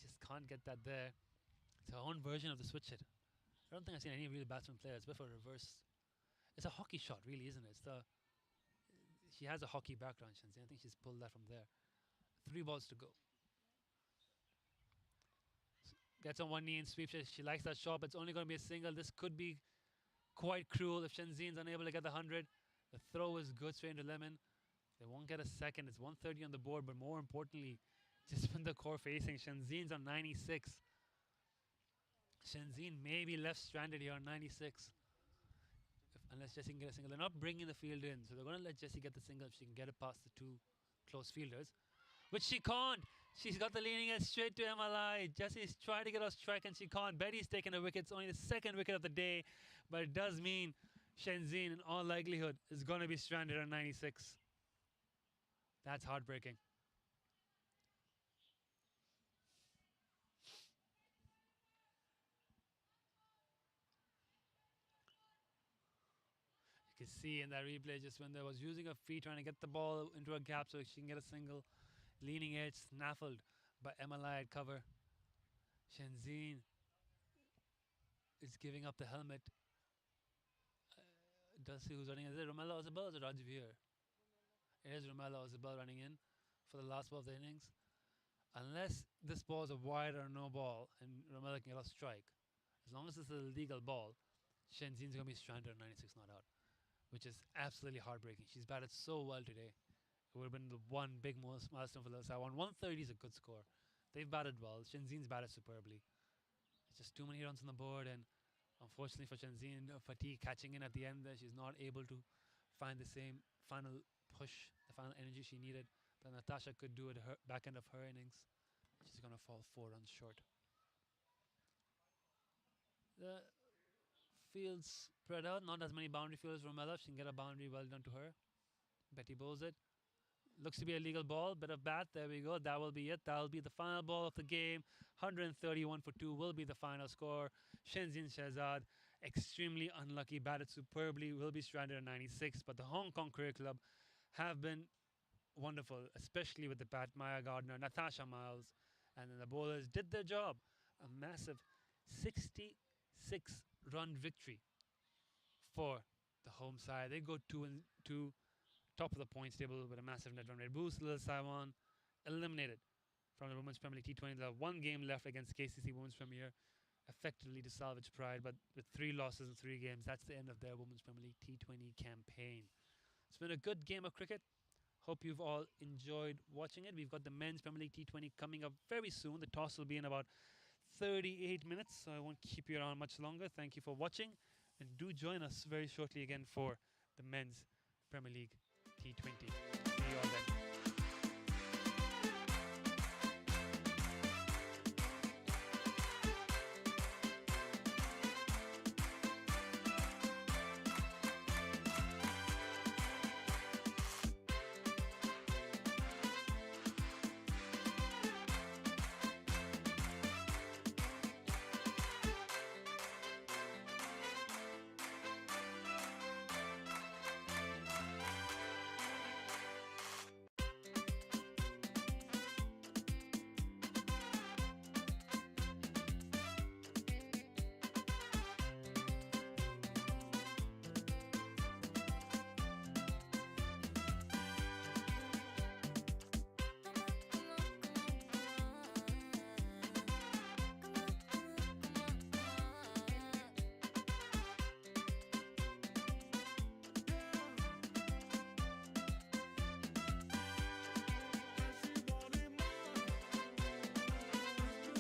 Just can't get that there. It's her own version of the switch hit. I don't think I've seen any real batsman play that's before reverse. It's a hockey shot, really, isn't it? She has a hockey background, Shenzhen. I think she's pulled that from there. 3 balls to go. Gets on one knee and sweeps it. She likes that shot, but it's only going to be a single. This could be quite cruel if Shenzhen's unable to get the 100. The throw is good straight into lemon. They won't get a second. It's 130 on the board, but more importantly, just when the core facing, Shenzhen's on 96. Shenzhen may be left stranded here on 96. Unless Jessie can get a single. They're not bringing the field in, so they're going to let Jessie get the single if she can get it past the 2 close fielders. Which she can't. She's got the leaning edge straight to MLI. Jessie's trying to get off strike and she can't. Betty's taken a wicket. It's only the 2nd wicket of the day, but it does mean Shenzhen, in all likelihood, is going to be stranded on 96. That's heartbreaking. You can see in that replay just when there was using her feet trying to get the ball into a gap so she can get a single. Leaning edge snaffled by MLI at cover. Shenzhen is giving up the helmet. Does see who's running? Is it Romello Isabel or is it Rajveer? It is Romello Isabel running in for the last ball of the innings. Unless this ball is a wide or no ball and Romello can get off strike, as long as it's a legal ball, Shenzhen's going to be stranded on 96 not out, which is absolutely heartbreaking. She's batted so well today. It would have been the one big milestone for the Taiwan. 130 is a good score. They've batted well. Shenzhen's batted superbly. It's just too many runs on the board, and unfortunately for Shenzhen, fatigue catching in at the end there. She's not able to find the same final push, the final energy she needed that Natasha could do at her back end of her innings. She's going to fall 4 runs short. The fields spread out, not as many boundary fields from Ella. She can get a boundary well done to her. Betty bowls it. Looks to be a legal ball. Bit of bat. There we go. That will be it. That will be the final ball of the game. 131 for 2 will be the final score. Shenzhen Shehzad, extremely unlucky, batted superbly, will be stranded at 96. But the Hong Kong Cricket Club have been wonderful, especially with the bat. Maya Gardner, Natasha Miles, and then the bowlers did their job. A massive 66-run victory for the home side. They go 2-2. Top of the points table with a massive net run rate boost. Little Saiwan eliminated from the Women's Premier League T20. They have one game left against KCC Women's Premier, effectively to salvage pride. But with 3 losses in 3 games, that's the end of their Women's Premier League T20 campaign. It's been a good game of cricket. Hope you've all enjoyed watching it. We've got the Men's Premier League T20 coming up very soon. The toss will be in about 38 minutes, so I won't keep you around much longer. Thank you for watching, and do join us very shortly again for the Men's Premier League T20. See you all then.